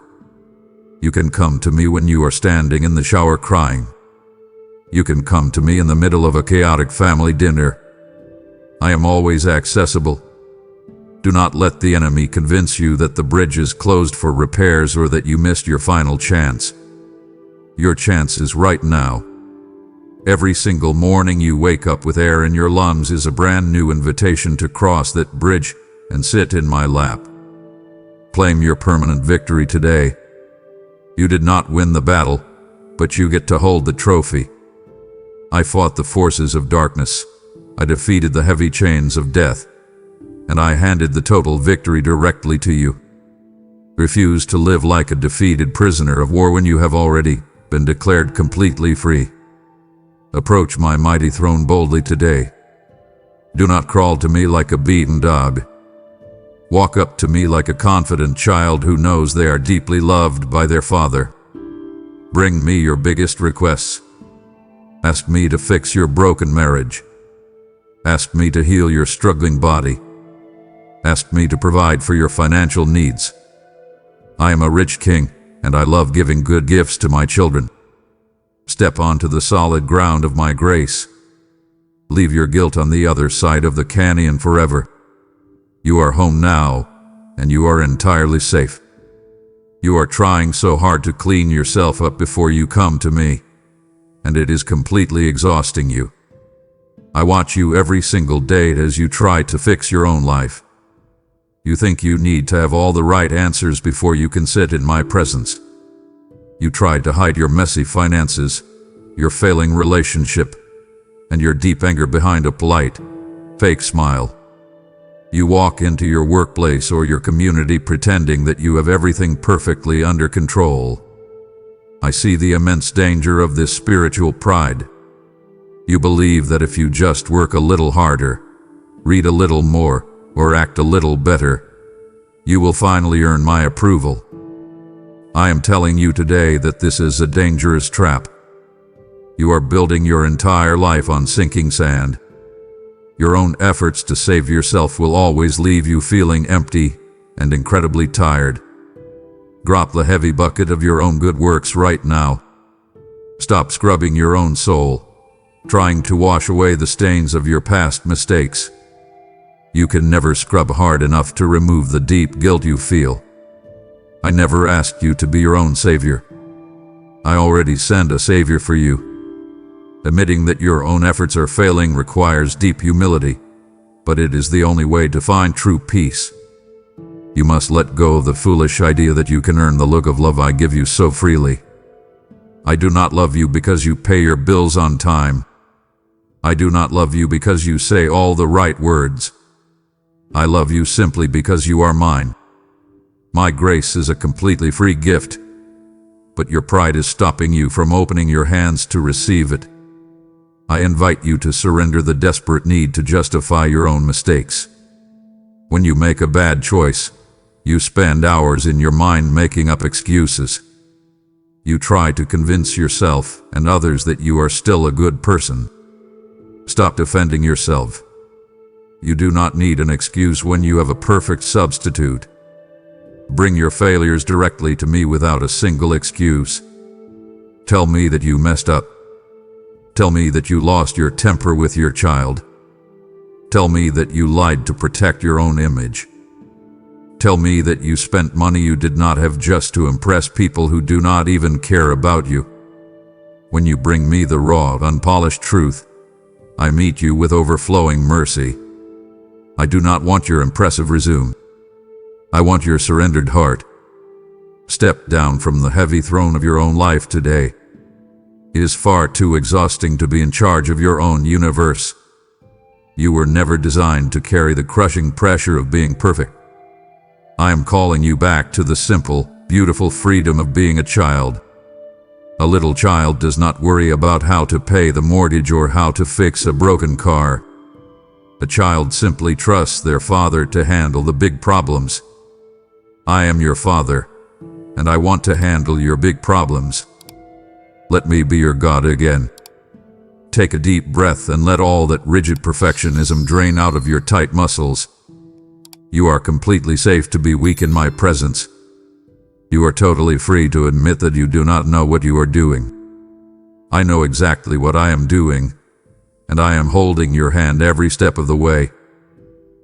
You can come to me when you are standing in the shower crying. You can come to me in the middle of a chaotic family dinner. I am always accessible. Do not let the enemy convince you that the bridge is closed for repairs or that you missed your final chance. Your chance is right now. Every single morning you wake up with air in your lungs is a brand new invitation to cross that bridge and sit in my lap. Claim your permanent victory today. You did not win the battle, but you get to hold the trophy. I fought the forces of darkness. I defeated the heavy chains of death, and I handed the total victory directly to you. Refuse to live like a defeated prisoner of war when you have already been declared completely free. Approach my mighty throne boldly today. Do not crawl to me like a beaten dog. Walk up to me like a confident child who knows they are deeply loved by their father. Bring me your biggest requests. Ask me to fix your broken marriage. Ask me to heal your struggling body. Ask me to provide for your financial needs. I am a rich king, and I love giving good gifts to my children. Step onto the solid ground of my grace. Leave your guilt on the other side of the canyon forever. You are home now, and you are entirely safe. You are trying so hard to clean yourself up before you come to me, and it is completely exhausting you. I watch you every single day as you try to fix your own life. You think you need to have all the right answers before you can sit in my presence. You tried to hide your messy finances, your failing relationship, and your deep anger behind a polite, fake smile. You walk into your workplace or your community pretending that you have everything perfectly under control. I see the immense danger of this spiritual pride. You believe that if you just work a little harder, read a little more, or act a little better, you will finally earn my approval. I am telling you today that this is a dangerous trap. You are building your entire life on sinking sand. Your own efforts to save yourself will always leave you feeling empty and incredibly tired. Drop the heavy bucket of your own good works right now. Stop scrubbing your own soul, trying to wash away the stains of your past mistakes. You can never scrub hard enough to remove the deep guilt you feel. I never asked you to be your own savior. I already sent a savior for you. Admitting that your own efforts are failing requires deep humility, but it is the only way to find true peace. You must let go of the foolish idea that you can earn the look of love I give you so freely. I do not love you because you pay your bills on time. I do not love you because you say all the right words. I love you simply because you are mine. My grace is a completely free gift, but your pride is stopping you from opening your hands to receive it. I invite you to surrender the desperate need to justify your own mistakes. When you make a bad choice, you spend hours in your mind making up excuses. You try to convince yourself and others that you are still a good person. Stop defending yourself. You do not need an excuse when you have a perfect substitute. Bring your failures directly to me without a single excuse. Tell me that you messed up. Tell me that you lost your temper with your child. Tell me that you lied to protect your own image. Tell me that you spent money you did not have just to impress people who do not even care about you. When you bring me the raw, unpolished truth, I meet you with overflowing mercy. I do not want your impressive resume. I want your surrendered heart. Step down from the heavy throne of your own life today. It is far too exhausting to be in charge of your own universe. You were never designed to carry the crushing pressure of being perfect. I am calling you back to the simple, beautiful freedom of being a child. A little child does not worry about how to pay the mortgage or how to fix a broken car. A child simply trusts their father to handle the big problems. I am your father, and I want to handle your big problems. Let me be your God again. Take a deep breath and let all that rigid perfectionism drain out of your tight muscles. You are completely safe to be weak in my presence. You are totally free to admit that you do not know what you are doing. I know exactly what I am doing, and I am holding your hand every step of the way.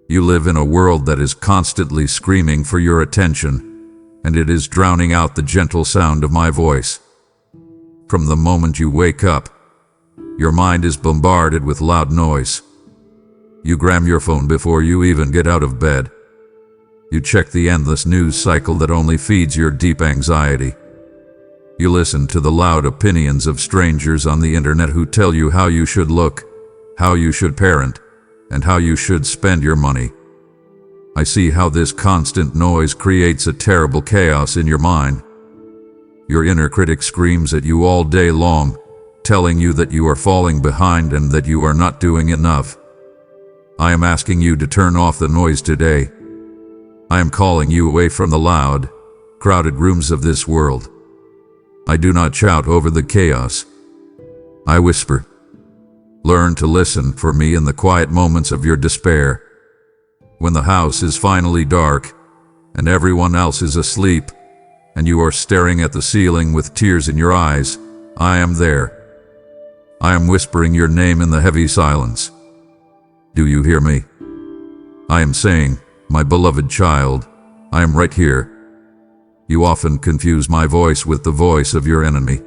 You live in a world that is constantly screaming for your attention, and it is drowning out the gentle sound of my voice. From the moment you wake up, your mind is bombarded with loud noise. You grab your phone before you even get out of bed. You check the endless news cycle that only feeds your deep anxiety. You listen to the loud opinions of strangers on the internet who tell you how you should look, how you should parent, and how you should spend your money. I see how this constant noise creates a terrible chaos in your mind. Your inner critic screams at you all day long, telling you that you are falling behind and that you are not doing enough. I am asking you to turn off the noise today. I am calling you away from the loud, crowded rooms of this world. I do not shout over the chaos. I whisper. Learn to listen for me in the quiet moments of your despair. When the house is finally dark, and everyone else is asleep, and you are staring at the ceiling with tears in your eyes, I am there. I am whispering your name in the heavy silence. Do you hear me? I am saying, my beloved child, I am right here. You often confuse my voice with the voice of your enemy.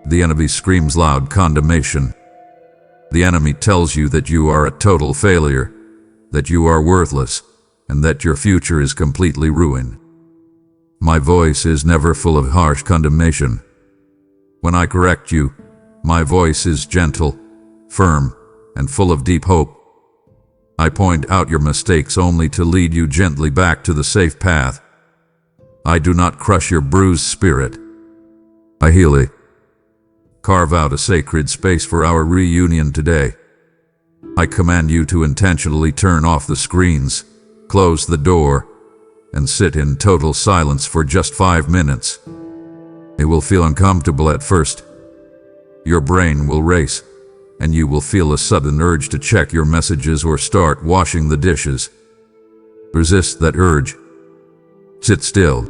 The enemy screams loud condemnation. The enemy tells you that you are a total failure, that you are worthless, and that your future is completely ruined. My voice is never full of harsh condemnation. When I correct you, my voice is gentle, firm, and full of deep hope. I point out your mistakes only to lead you gently back to the safe path. I do not crush your bruised spirit. I heal it. Carve out a sacred space for our reunion today. I command you to intentionally turn off the screens, close the door, and sit in total silence for just 5 minutes. It will feel uncomfortable at first. Your brain will race, and you will feel a sudden urge to check your messages or start washing the dishes. Resist that urge. Sit still.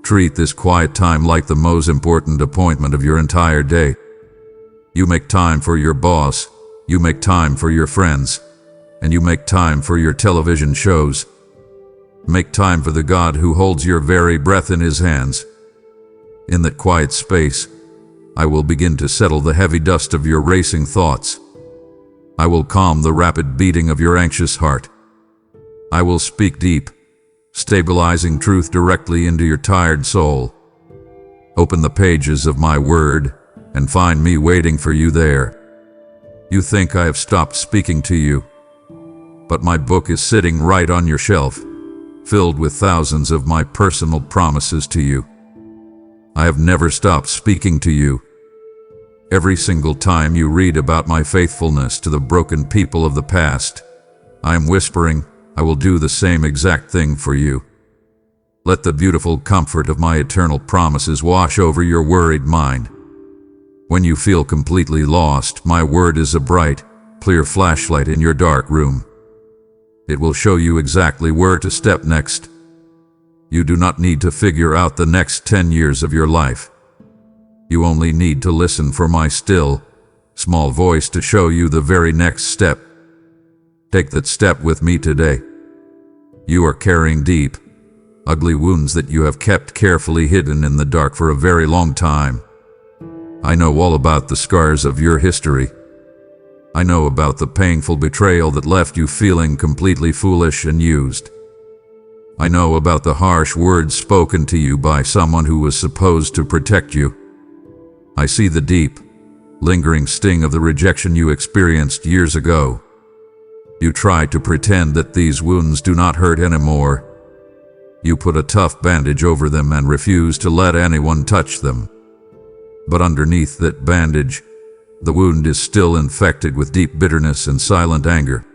Treat this quiet time like the most important appointment of your entire day. You make time for your boss, you make time for your friends, and you make time for your television shows. Make time for the God who holds your very breath in his hands. In that quiet space, I will begin to settle the heavy dust of your racing thoughts. I will calm the rapid beating of your anxious heart. I will speak deep, stabilizing truth directly into your tired soul. Open the pages of my word and find me waiting for you there. You think I have stopped speaking to you, but my book is sitting right on your shelf, filled with thousands of my personal promises to you. I have never stopped speaking to you. Every single time you read about my faithfulness to the broken people of the past, I am whispering, I will do the same exact thing for you. Let the beautiful comfort of my eternal promises wash over your worried mind. When you feel completely lost, my word is a bright, clear flashlight in your dark room. It will show you exactly where to step next. You do not need to figure out the next 10 years of your life. You only need to listen for my still, small voice to show you the very next step. Take that step with me today. You are carrying deep, ugly wounds that you have kept carefully hidden in the dark for a very long time. I know all about the scars of your history. I know about the painful betrayal that left you feeling completely foolish and used. I know about the harsh words spoken to you by someone who was supposed to protect you. I see the deep, lingering sting of the rejection you experienced years ago. You try to pretend that these wounds do not hurt anymore. You put a tough bandage over them and refuse to let anyone touch them. But underneath that bandage, the wound is still infected with deep bitterness and silent anger.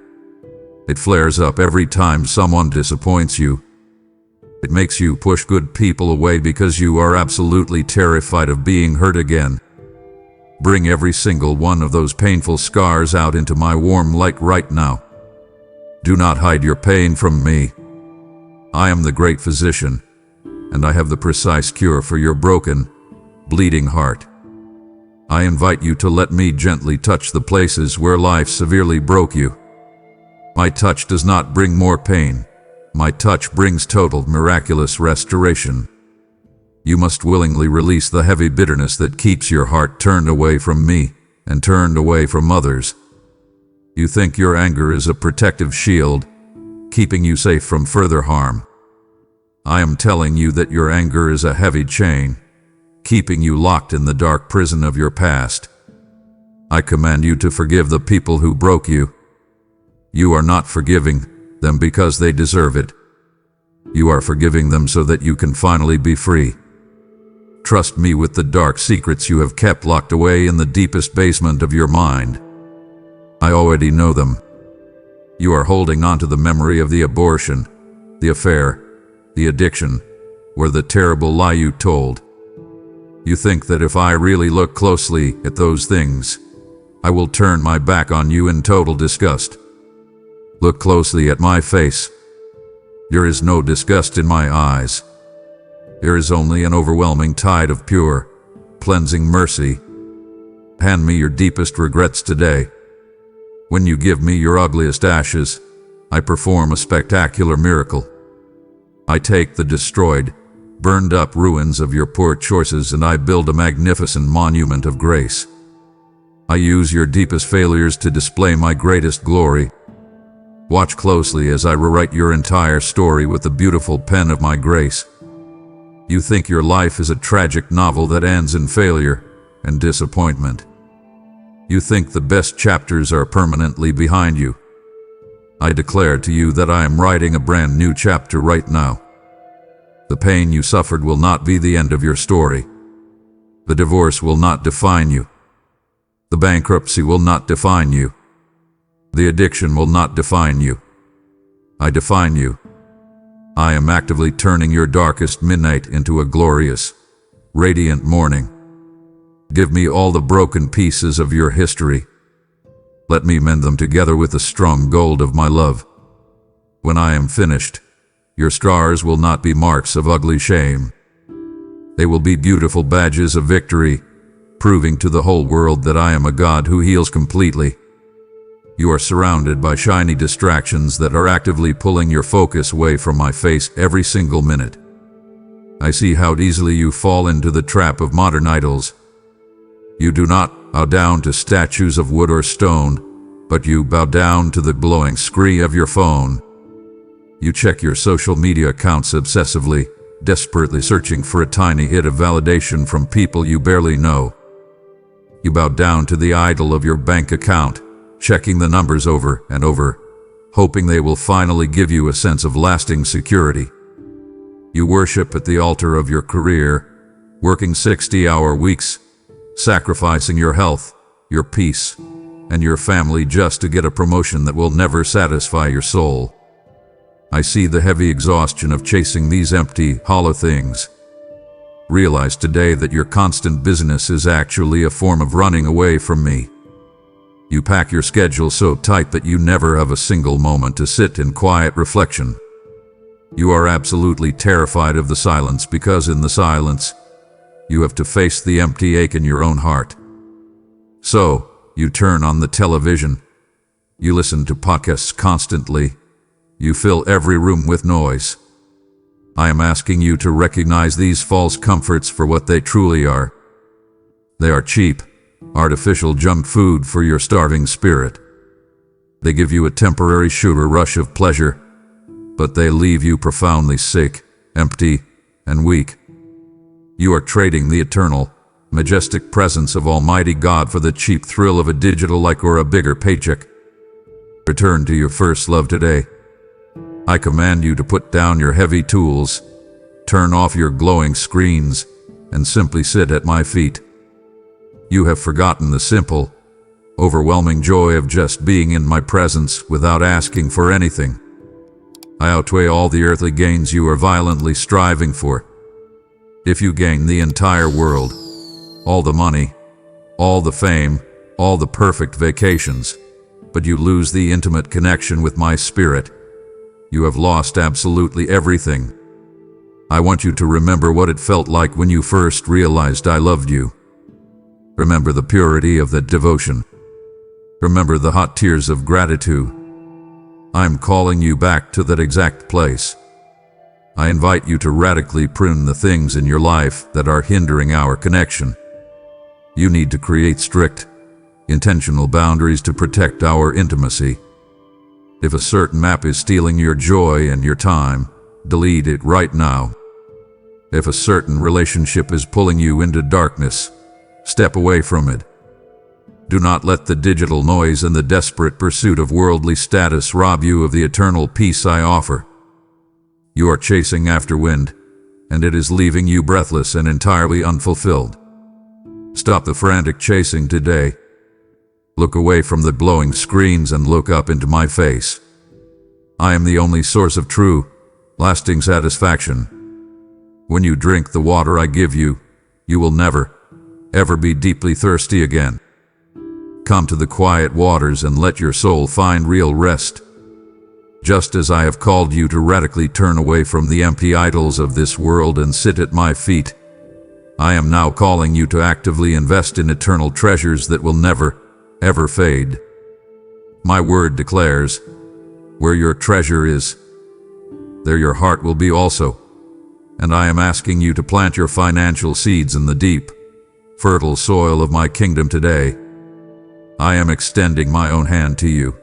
It flares up every time someone disappoints you. It makes you push good people away because you are absolutely terrified of being hurt again. Bring every single one of those painful scars out into my warm light right now. Do not hide your pain from me. I am the great physician, and I have the precise cure for your broken, bleeding heart. I invite you to let me gently touch the places where life severely broke you. My touch does not bring more pain. My touch brings total, miraculous restoration. You must willingly release the heavy bitterness that keeps your heart turned away from me and turned away from others. You think your anger is a protective shield, keeping you safe from further harm. I am telling you that your anger is a heavy chain, keeping you locked in the dark prison of your past. I command you to forgive the people who broke you. You are not forgiving them because they deserve it. You are forgiving them so that you can finally be free. Trust me with the dark secrets you have kept locked away in the deepest basement of your mind. I already know them. You are holding on to the memory of the abortion, the affair, the addiction, or the terrible lie you told. You think that if I really look closely at those things, I will turn my back on you in total disgust. Look closely at my face. There is no disgust in my eyes. There is only an overwhelming tide of pure, cleansing mercy. Hand me your deepest regrets today. When you give me your ugliest ashes, I perform a spectacular miracle. I take the destroyed, burned up ruins of your poor choices and I build a magnificent monument of grace. I use your deepest failures to display my greatest glory. Watch closely as I rewrite your entire story with the beautiful pen of my grace. You think your life is a tragic novel that ends in failure and disappointment. You think the best chapters are permanently behind you. I declare to you that I am writing a brand new chapter right now. The pain you suffered will not be the end of your story. The divorce will not define you. The bankruptcy will not define you. The addiction will not define you. I define you. I am actively turning your darkest midnight into a glorious, radiant morning. Give me all the broken pieces of your history. Let me mend them together with the strong gold of my love. When I am finished, your scars will not be marks of ugly shame. They will be beautiful badges of victory, proving to the whole world that I am a God who heals completely. You are surrounded by shiny distractions that are actively pulling your focus away from my face every single minute. I see how easily you fall into the trap of modern idols. You do not bow down to statues of wood or stone, but you bow down to the glowing screen of your phone. You check your social media accounts obsessively, desperately searching for a tiny hit of validation from people you barely know. You bow down to the idol of your bank account, checking the numbers over and over, hoping they will finally give you a sense of lasting security. You worship at the altar of your career, working 60-hour weeks, sacrificing your health, your peace, and your family just to get a promotion that will never satisfy your soul. I see the heavy exhaustion of chasing these empty, hollow things. Realize today that your constant business is actually a form of running away from me. You pack your schedule so tight that you never have a single moment to sit in quiet reflection. You are absolutely terrified of the silence because in the silence, you have to face the empty ache in your own heart. So, you turn on the television. You listen to podcasts constantly. You fill every room with noise. I am asking you to recognize these false comforts for what they truly are. They are cheap, artificial junk food for your starving spirit. They give you a temporary sugar rush of pleasure, but they leave you profoundly sick, empty, and weak. You are trading the eternal, majestic presence of Almighty God for the cheap thrill of a digital like or a bigger paycheck. Return to your first love today. I command you to put down your heavy tools, turn off your glowing screens, and simply sit at my feet. You have forgotten the simple, overwhelming joy of just being in my presence without asking for anything. I outweigh all the earthly gains you are violently striving for. If you gain the entire world, all the money, all the fame, all the perfect vacations, but you lose the intimate connection with my spirit, you have lost absolutely everything. I want you to remember what it felt like when you first realized I loved you. Remember the purity of that devotion. Remember the hot tears of gratitude. I'm calling you back to that exact place. I invite you to radically prune the things in your life that are hindering our connection. You need to create strict, intentional boundaries to protect our intimacy. If a certain map is stealing your joy and your time, delete it right now. If a certain relationship is pulling you into darkness, step away from it. Do not let the digital noise and the desperate pursuit of worldly status rob you of the eternal peace I offer. You are chasing after wind, and it is leaving you breathless and entirely unfulfilled. Stop the frantic chasing today. Look away from the glowing screens and look up into my face. I am the only source of true, lasting satisfaction. When you drink the water I give you, you will never, ever be deeply thirsty again. Come to the quiet waters and let your soul find real rest. Just as I have called you to radically turn away from the empty idols of this world and sit at my feet, I am now calling you to actively invest in eternal treasures that will never, ever fade. My word declares, where your treasure is, there your heart will be also. And I am asking you to plant your financial seeds in the deep, fertile soil of my kingdom today. I am extending my own hand to you,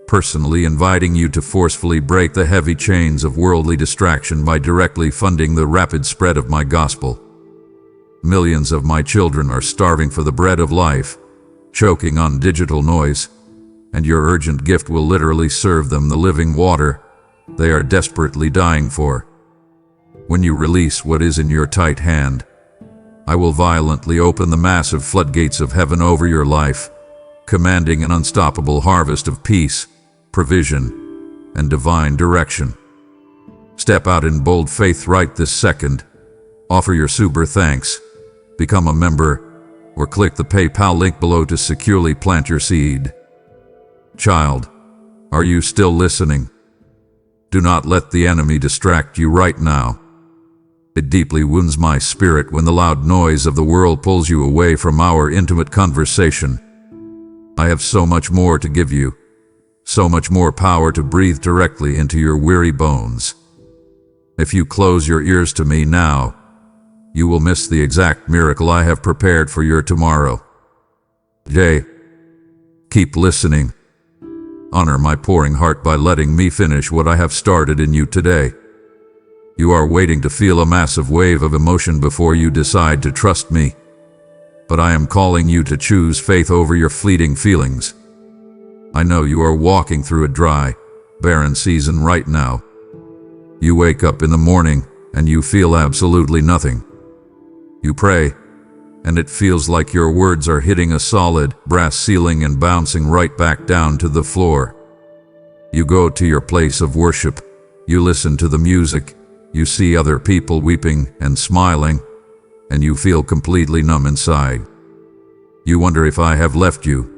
personally inviting you to forcefully break the heavy chains of worldly distraction by directly funding the rapid spread of my gospel. Millions of my children are starving for the bread of life, choking on digital noise, and your urgent gift will literally serve them the living water they are desperately dying for. When you release what is in your tight hand, I will violently open the massive floodgates of heaven over your life, commanding an unstoppable harvest of peace, provision, and divine direction. Step out in bold faith right this second. Offer your super thanks, become a member, or click the PayPal link below to securely plant your seed. Child, are you still listening? Do not let the enemy distract you right now. It deeply wounds my spirit when the loud noise of the world pulls you away from our intimate conversation. I have so much more to give you, so much more power to breathe directly into your weary bones. If you close your ears to me now, you will miss the exact miracle I have prepared for your tomorrow. Jay, keep listening. Honor my pouring heart by letting me finish what I have started in you today. You are waiting to feel a massive wave of emotion before you decide to trust me. But I am calling you to choose faith over your fleeting feelings. I know you are walking through a dry, barren season right now. You wake up in the morning and you feel absolutely nothing. You pray, and it feels like your words are hitting a solid, brass ceiling and bouncing right back down to the floor. You go to your place of worship, you listen to the music, you see other people weeping and smiling, and you feel completely numb inside. You wonder if I have left you.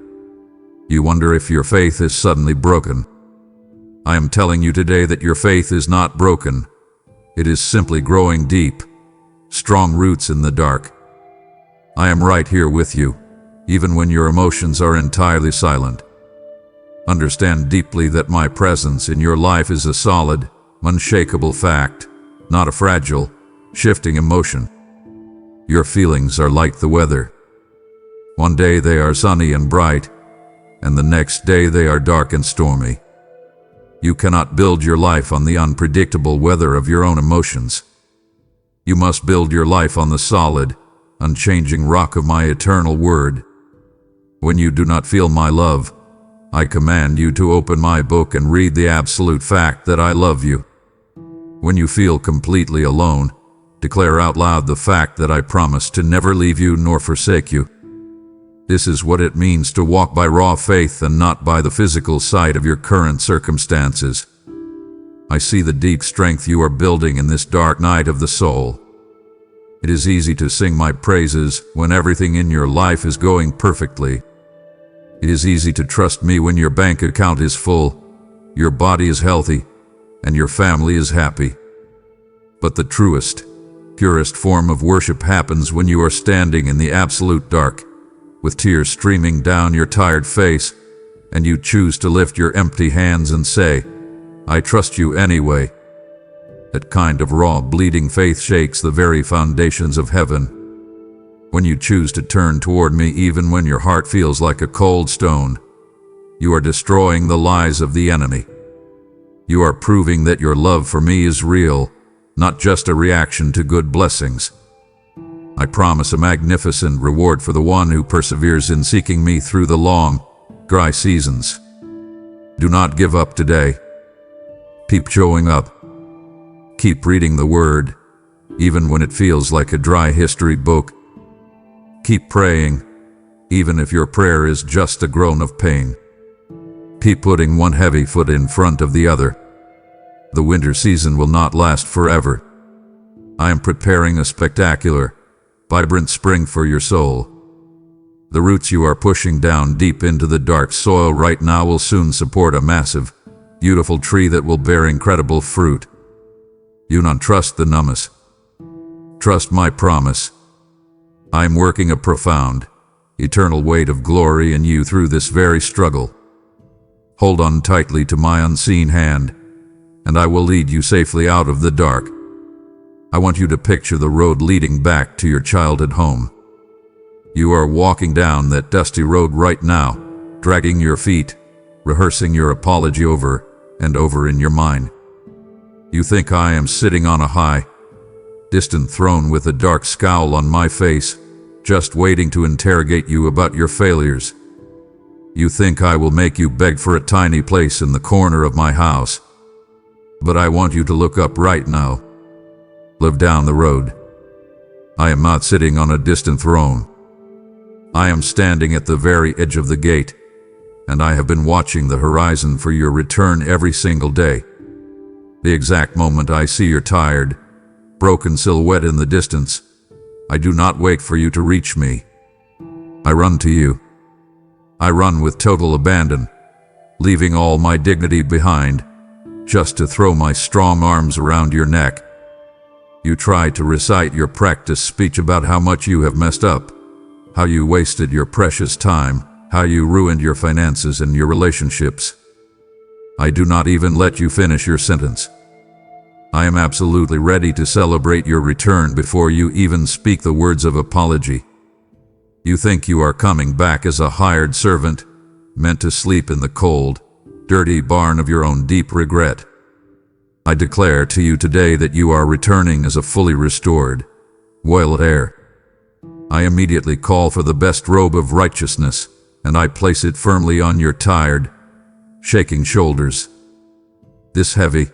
You wonder if your faith is suddenly broken. I am telling you today that your faith is not broken. It is simply growing deep, strong roots in the dark. I am right here with you, even when your emotions are entirely silent. Understand deeply that my presence in your life is a solid, unshakable fact, not a fragile, shifting emotion. Your feelings are like the weather. One day they are sunny and bright, and the next day they are dark and stormy. You cannot build your life on the unpredictable weather of your own emotions. You must build your life on the solid, unchanging rock of my eternal word. When you do not feel my love, I command you to open my book and read the absolute fact that I love you. When you feel completely alone, declare out loud the fact that I promise to never leave you nor forsake you. This is what it means to walk by raw faith and not by the physical sight of your current circumstances. I see the deep strength you are building in this dark night of the soul. It is easy to sing my praises when everything in your life is going perfectly. It is easy to trust me when your bank account is full, your body is healthy, and your family is happy. But the truest, purest form of worship happens when you are standing in the absolute dark, with tears streaming down your tired face, and you choose to lift your empty hands and say, "I trust you anyway." That kind of raw, bleeding faith shakes the very foundations of heaven. When you choose to turn toward me even when your heart feels like a cold stone, you are destroying the lies of the enemy. You are proving that your love for me is real, not just a reaction to good blessings. I promise a magnificent reward for the one who perseveres in seeking me through the long, dry seasons. Do not give up today. Keep showing up. Keep reading the Word, even when it feels like a dry history book. Keep praying, even if your prayer is just a groan of pain. Keep putting one heavy foot in front of the other. The winter season will not last forever. I am preparing a spectacular, vibrant spring for your soul. The roots you are pushing down deep into the dark soil right now will soon support a massive, beautiful tree that will bear incredible fruit. You don't trust the numbness. Trust my promise. I am working a profound, eternal weight of glory in you through this very struggle. Hold on tightly to my unseen hand, and I will lead you safely out of the dark. I want you to picture the road leading back to your childhood home. You are walking down that dusty road right now, dragging your feet, rehearsing your apology over and over in your mind. You think I am sitting on a high, distant throne with a dark scowl on my face, just waiting to interrogate you about your failures. You think I will make you beg for a tiny place in the corner of my house. But I want you to look up right now. Look down the road. I am not sitting on a distant throne. I am standing at the very edge of the gate, and I have been watching the horizon for your return every single day. The exact moment I see your tired, broken silhouette in the distance, I do not wait for you to reach me. I run to you. I run with total abandon, leaving all my dignity behind, just to throw my strong arms around your neck. You try to recite your practice speech about how much you have messed up, how you wasted your precious time, how you ruined your finances and your relationships. I do not even let you finish your sentence. I am absolutely ready to celebrate your return before you even speak the words of apology. You think you are coming back as a hired servant, meant to sleep in the cold, dirty barn of your own deep regret. I declare to you today that you are returning as a fully restored, royal heir. I immediately call for the best robe of righteousness, and I place it firmly on your tired, shaking shoulders. This heavy,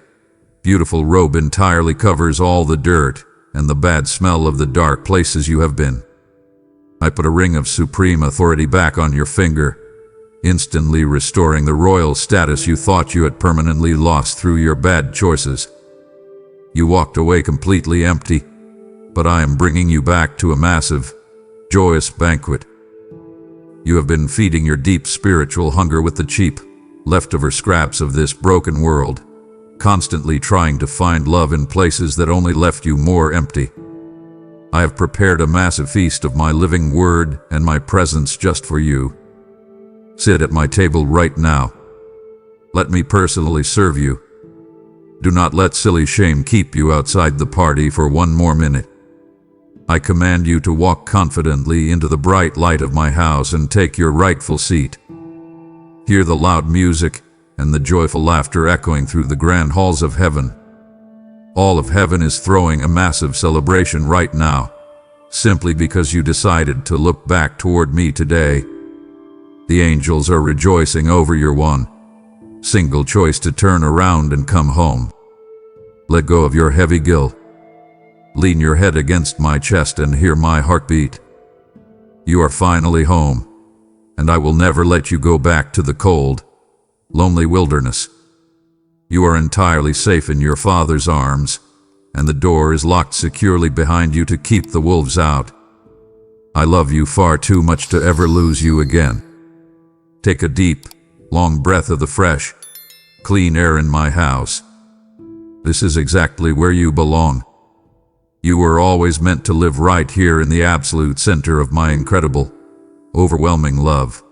beautiful robe entirely covers all the dirt and the bad smell of the dark places you have been. I put a ring of supreme authority back on your finger, instantly restoring the royal status you thought you had permanently lost through your bad choices. You walked away completely empty, but I am bringing you back to a massive, joyous banquet. You have been feeding your deep spiritual hunger with the cheap, leftover scraps of this broken world, constantly trying to find love in places that only left you more empty. I have prepared a massive feast of my living word and my presence just for you. Sit at my table right now. Let me personally serve you. Do not let silly shame keep you outside the party for one more minute. I command you to walk confidently into the bright light of my house and take your rightful seat. Hear the loud music and the joyful laughter echoing through the grand halls of heaven. All of heaven is throwing a massive celebration right now, simply because you decided to look back toward me today. The angels are rejoicing over your one single choice to turn around and come home. Let go of your heavy guilt. Lean your head against my chest and hear my heartbeat. You are finally home, and I will never let you go back to the cold, lonely wilderness. You are entirely safe in your Father's arms, and the door is locked securely behind you to keep the wolves out. I love you far too much to ever lose you again. Take a deep, long breath of the fresh, clean air in my house. This is exactly where you belong. You were always meant to live right here in the absolute center of my incredible, overwhelming love.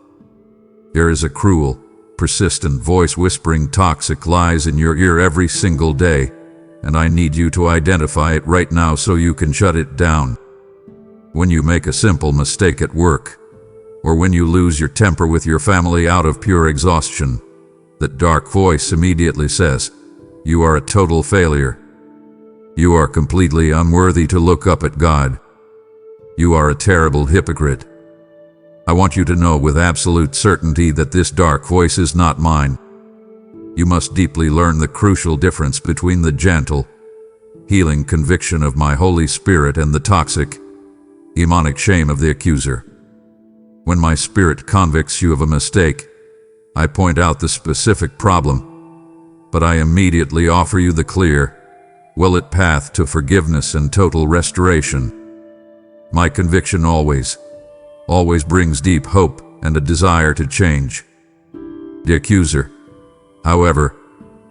There is a cruel, persistent voice whispering toxic lies in your ear every single day, and I need you to identify it right now so you can shut it down. When you make a simple mistake at work, or when you lose your temper with your family out of pure exhaustion, that dark voice immediately says, "You are a total failure. You are completely unworthy to look up at God. You are a terrible hypocrite." I want you to know with absolute certainty that this dark voice is not mine. You must deeply learn the crucial difference between the gentle, healing conviction of my Holy Spirit and the toxic, demonic shame of the accuser. When my Spirit convicts you of a mistake, I point out the specific problem, but I immediately offer you the clear, well-lit path to forgiveness and total restoration. My conviction always brings deep hope and a desire to change. The accuser, however,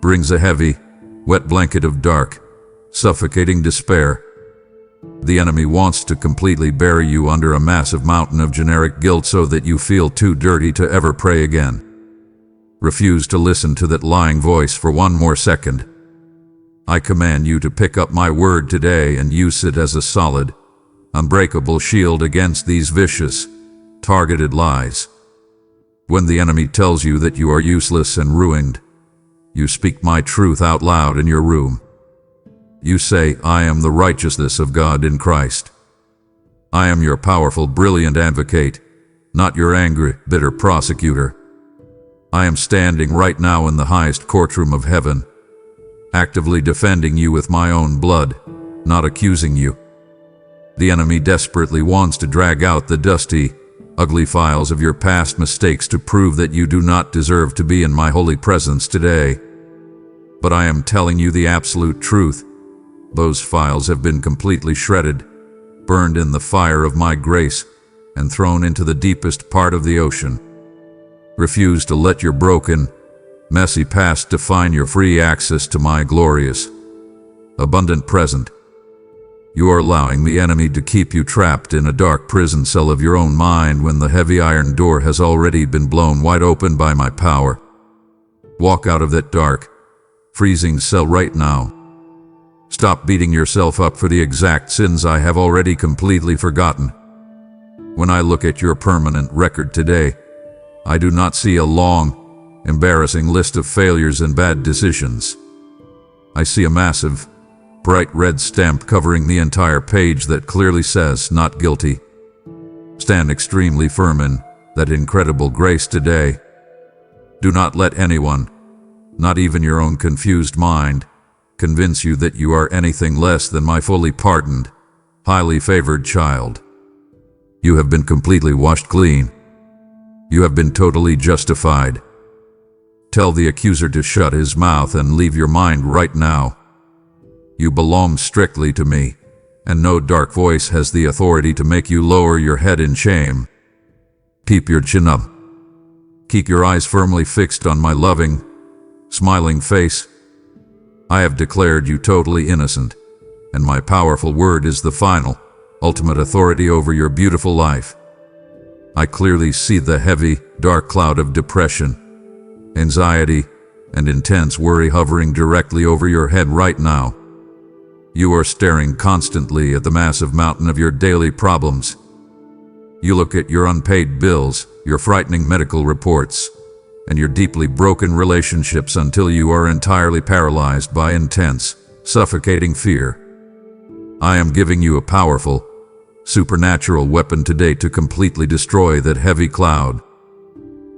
brings a heavy, wet blanket of dark, suffocating despair. The enemy wants to completely bury you under a massive mountain of generic guilt so that you feel too dirty to ever pray again. Refuse to listen to that lying voice for one more second. I command you to pick up my word today and use it as a solid, unbreakable shield against these vicious, targeted lies. When the enemy tells you that you are useless and ruined, you speak my truth out loud in your room. You say, "I am the righteousness of God in Christ." I am your powerful, brilliant advocate, not your angry, bitter prosecutor. I am standing right now in the highest courtroom of heaven, actively defending you with my own blood, not accusing you. The enemy desperately wants to drag out the dusty, ugly files of your past mistakes to prove that you do not deserve to be in my holy presence today. But I am telling you the absolute truth. Those files have been completely shredded, burned in the fire of my grace, and thrown into the deepest part of the ocean. Refuse to let your broken, messy past define your free access to my glorious, abundant present. You are allowing the enemy to keep you trapped in a dark prison cell of your own mind when the heavy iron door has already been blown wide open by my power. Walk out of that dark, freezing cell right now. Stop beating yourself up for the exact sins I have already completely forgotten. When I look at your permanent record today, I do not see a long, embarrassing list of failures and bad decisions. I see a massive, bright red stamp covering the entire page that clearly says, "Not guilty." Stand extremely firm in that incredible grace today. Do not let anyone, not even your own confused mind, convince you that you are anything less than my fully pardoned, highly favored child. You have been completely washed clean. You have been totally justified. Tell the accuser to shut his mouth and leave your mind right now. You belong strictly to me, and no dark voice has the authority to make you lower your head in shame. Keep your chin up. Keep your eyes firmly fixed on my loving, smiling face. I have declared you totally innocent, and my powerful word is the final, ultimate authority over your beautiful life. I clearly see the heavy, dark cloud of depression, anxiety, and intense worry hovering directly over your head right now. You are staring constantly at the massive mountain of your daily problems. You look at your unpaid bills, your frightening medical reports, and your deeply broken relationships until you are entirely paralyzed by intense, suffocating fear. I am giving you a powerful, supernatural weapon today to completely destroy that heavy cloud.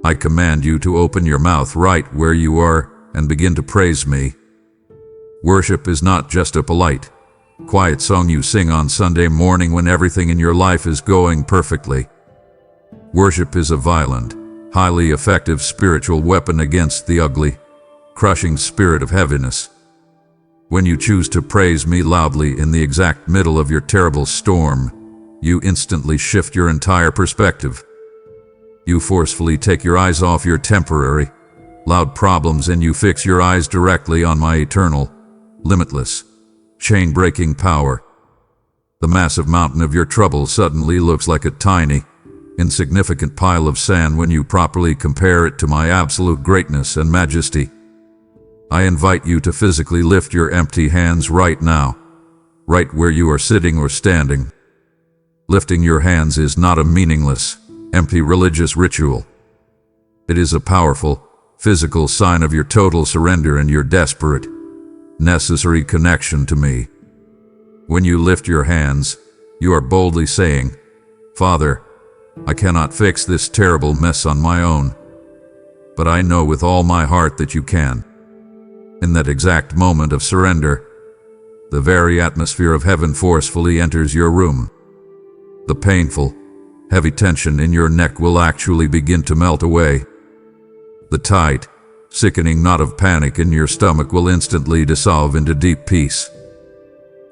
I command you to open your mouth right where you are and begin to praise me. Worship is not just a polite, quiet song you sing on Sunday morning when everything in your life is going perfectly. Worship is a violent, highly effective spiritual weapon against the ugly, crushing spirit of heaviness. When you choose to praise me loudly in the exact middle of your terrible storm, you instantly shift your entire perspective. You forcefully take your eyes off your temporary, loud problems and you fix your eyes directly on my eternal, limitless, chain-breaking power. The massive mountain of your trouble suddenly looks like a tiny, insignificant pile of sand when you properly compare it to my absolute greatness and majesty. I invite you to physically lift your empty hands right now, right where you are sitting or standing. Lifting your hands is not a meaningless, empty religious ritual. It is a powerful, physical sign of your total surrender and your desperate, necessary connection to me. When you lift your hands, you are boldly saying, "Father, I cannot fix this terrible mess on my own, but I know with all my heart that you can." In that exact moment of surrender, the very atmosphere of heaven forcefully enters your room. The painful, heavy tension in your neck will actually begin to melt away. The tight, sickening knot of panic in your stomach will instantly dissolve into deep peace.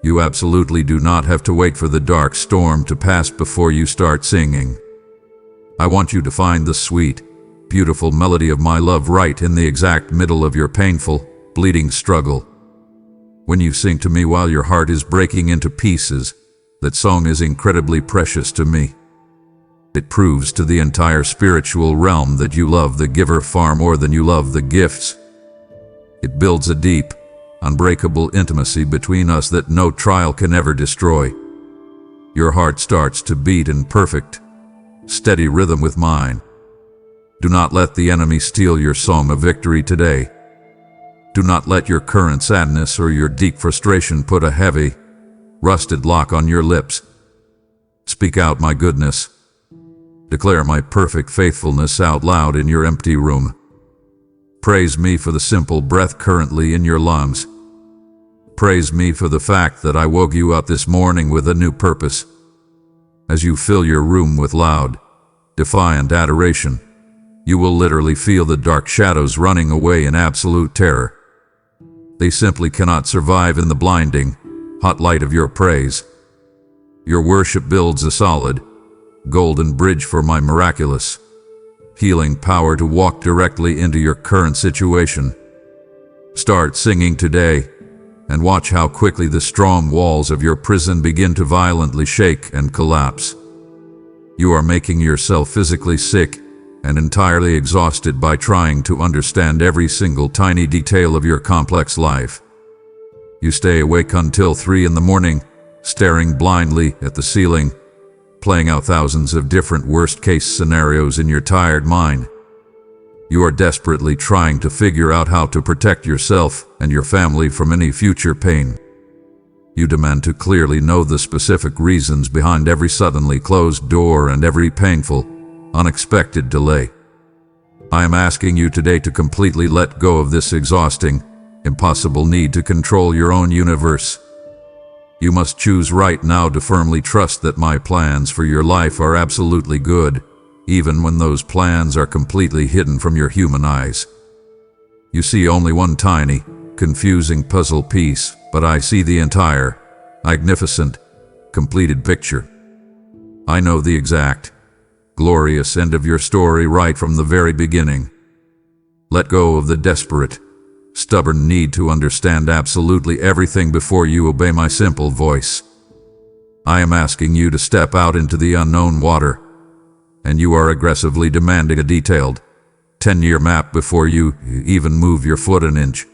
You absolutely do not have to wait for the dark storm to pass before you start singing. I want you to find the sweet, beautiful melody of my love right in the exact middle of your painful, bleeding struggle. When you sing to me while your heart is breaking into pieces, that song is incredibly precious to me. It proves to the entire spiritual realm that you love the giver far more than you love the gifts. It builds a deep, unbreakable intimacy between us that no trial can ever destroy. Your heart starts to beat in perfect, steady rhythm with mine. Do not let the enemy steal your song of victory today. Do not let your current sadness or your deep frustration put a heavy, rusted lock on your lips. Speak out my goodness. Declare my perfect faithfulness out loud in your empty room. Praise me for the simple breath currently in your lungs. Praise me for the fact that I woke you up this morning with a new purpose. As you fill your room with loud, defiant adoration, you will literally feel the dark shadows running away in absolute terror. They simply cannot survive in the blinding, hot light of your praise. Your worship builds a solid, golden bridge for my miraculous, healing power to walk directly into your current situation. Start singing today, and watch how quickly the strong walls of your prison begin to violently shake and collapse. You are making yourself physically sick and entirely exhausted by trying to understand every single tiny detail of your complex life. You stay awake until 3 in the morning, staring blindly at the ceiling, playing out thousands of different worst-case scenarios in your tired mind. You are desperately trying to figure out how to protect yourself and your family from any future pain. You demand to clearly know the specific reasons behind every suddenly closed door and every painful, unexpected delay. I am asking you today to completely let go of this exhausting, impossible need to control your own universe. You must choose right now to firmly trust that my plans for your life are absolutely good, even when those plans are completely hidden from your human eyes. You see only one tiny, confusing puzzle piece, but I see the entire, magnificent, completed picture. I know the exact, glorious end of your story right from the very beginning. Let go of the desperate, stubborn need to understand absolutely everything before you obey my simple voice. I am asking you to step out into the unknown water, and you are aggressively demanding a detailed, 10-year map before you even move your foot an inch.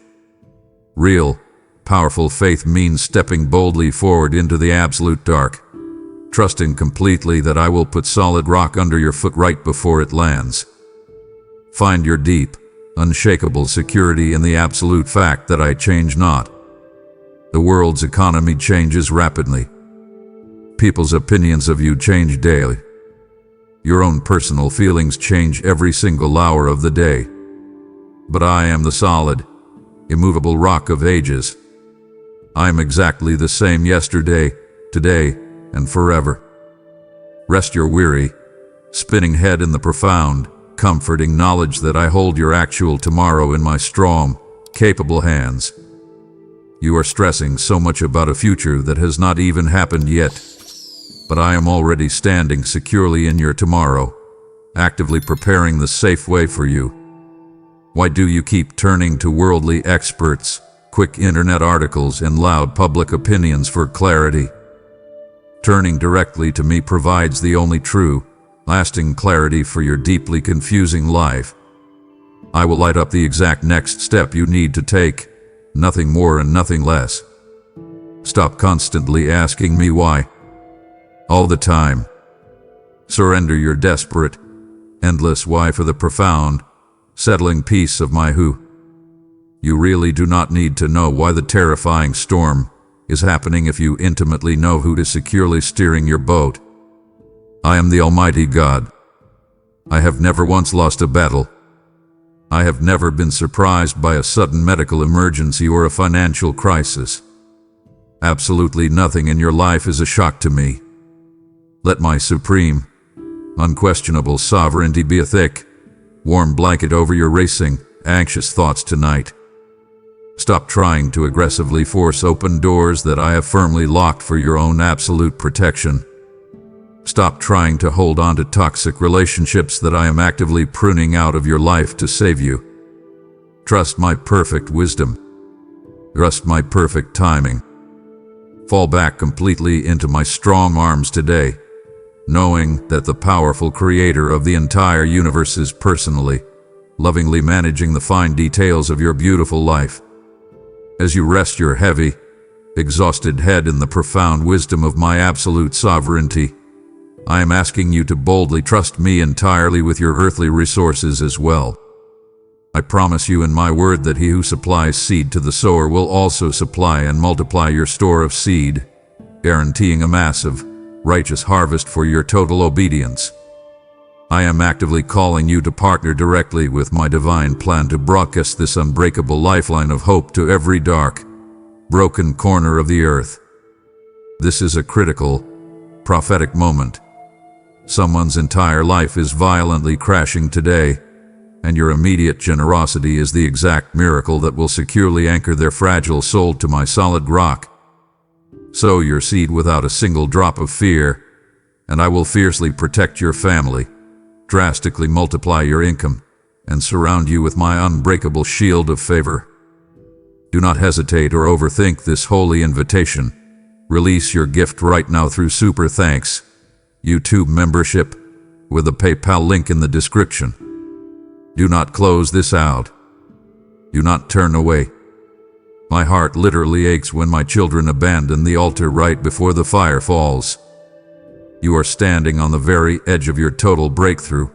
Real, powerful faith means stepping boldly forward into the absolute dark, trusting completely that I will put solid rock under your foot right before it lands. Find your deep, unshakable security in the absolute fact that I change not. The world's economy changes rapidly. People's opinions of you change daily. Your own personal feelings change every single hour of the day. But I am the solid, immovable rock of ages. I am exactly the same yesterday, today, and forever. Rest your weary, spinning head in the profound, comforting knowledge that I hold your actual tomorrow in my strong, capable hands. You are stressing so much about a future that has not even happened yet, but I am already standing securely in your tomorrow, actively preparing the safe way for you. Why do you keep turning to worldly experts, quick internet articles, and loud public opinions for clarity? Turning directly to me provides the only true, lasting clarity for your deeply confusing life. I will light up the exact next step you need to take, nothing more and nothing less. Stop constantly asking me why. All the time. Surrender your desperate, endless why for the profound, settling peace of my who. You really do not need to know why the terrifying storm is happening if you intimately know who is securely steering your boat. I am the Almighty God. I have never once lost a battle. I have never been surprised by a sudden medical emergency or a financial crisis. Absolutely nothing in your life is a shock to me. Let my supreme, unquestionable sovereignty be a thick, warm blanket over your racing, anxious thoughts tonight. Stop trying to aggressively force open doors that I have firmly locked for your own absolute protection. Stop trying to hold on to toxic relationships that I am actively pruning out of your life to save you. Trust my perfect wisdom. Trust my perfect timing. Fall back completely into my strong arms today, knowing that the powerful creator of the entire universe is personally, lovingly managing the fine details of your beautiful life. As you rest your heavy, exhausted head in the profound wisdom of my absolute sovereignty, I am asking you to boldly trust me entirely with your earthly resources as well. I promise you in my word that he who supplies seed to the sower will also supply and multiply your store of seed, guaranteeing a massive, righteous harvest for your total obedience. I am actively calling you to partner directly with my divine plan to broadcast this unbreakable lifeline of hope to every dark, broken corner of the earth. This is a critical, prophetic moment. Someone's entire life is violently crashing today, and your immediate generosity is the exact miracle that will securely anchor their fragile soul to my solid rock. Sow your seed without a single drop of fear, and I will fiercely protect your family, drastically multiply your income, and surround you with my unbreakable shield of favor. Do not hesitate or overthink this holy invitation. Release your gift right now through Super Thanks YouTube membership with a PayPal link in the description. Do not close this out. Do not turn away. My heart literally aches when my children abandon the altar right before the fire falls. You are standing on the very edge of your total breakthrough,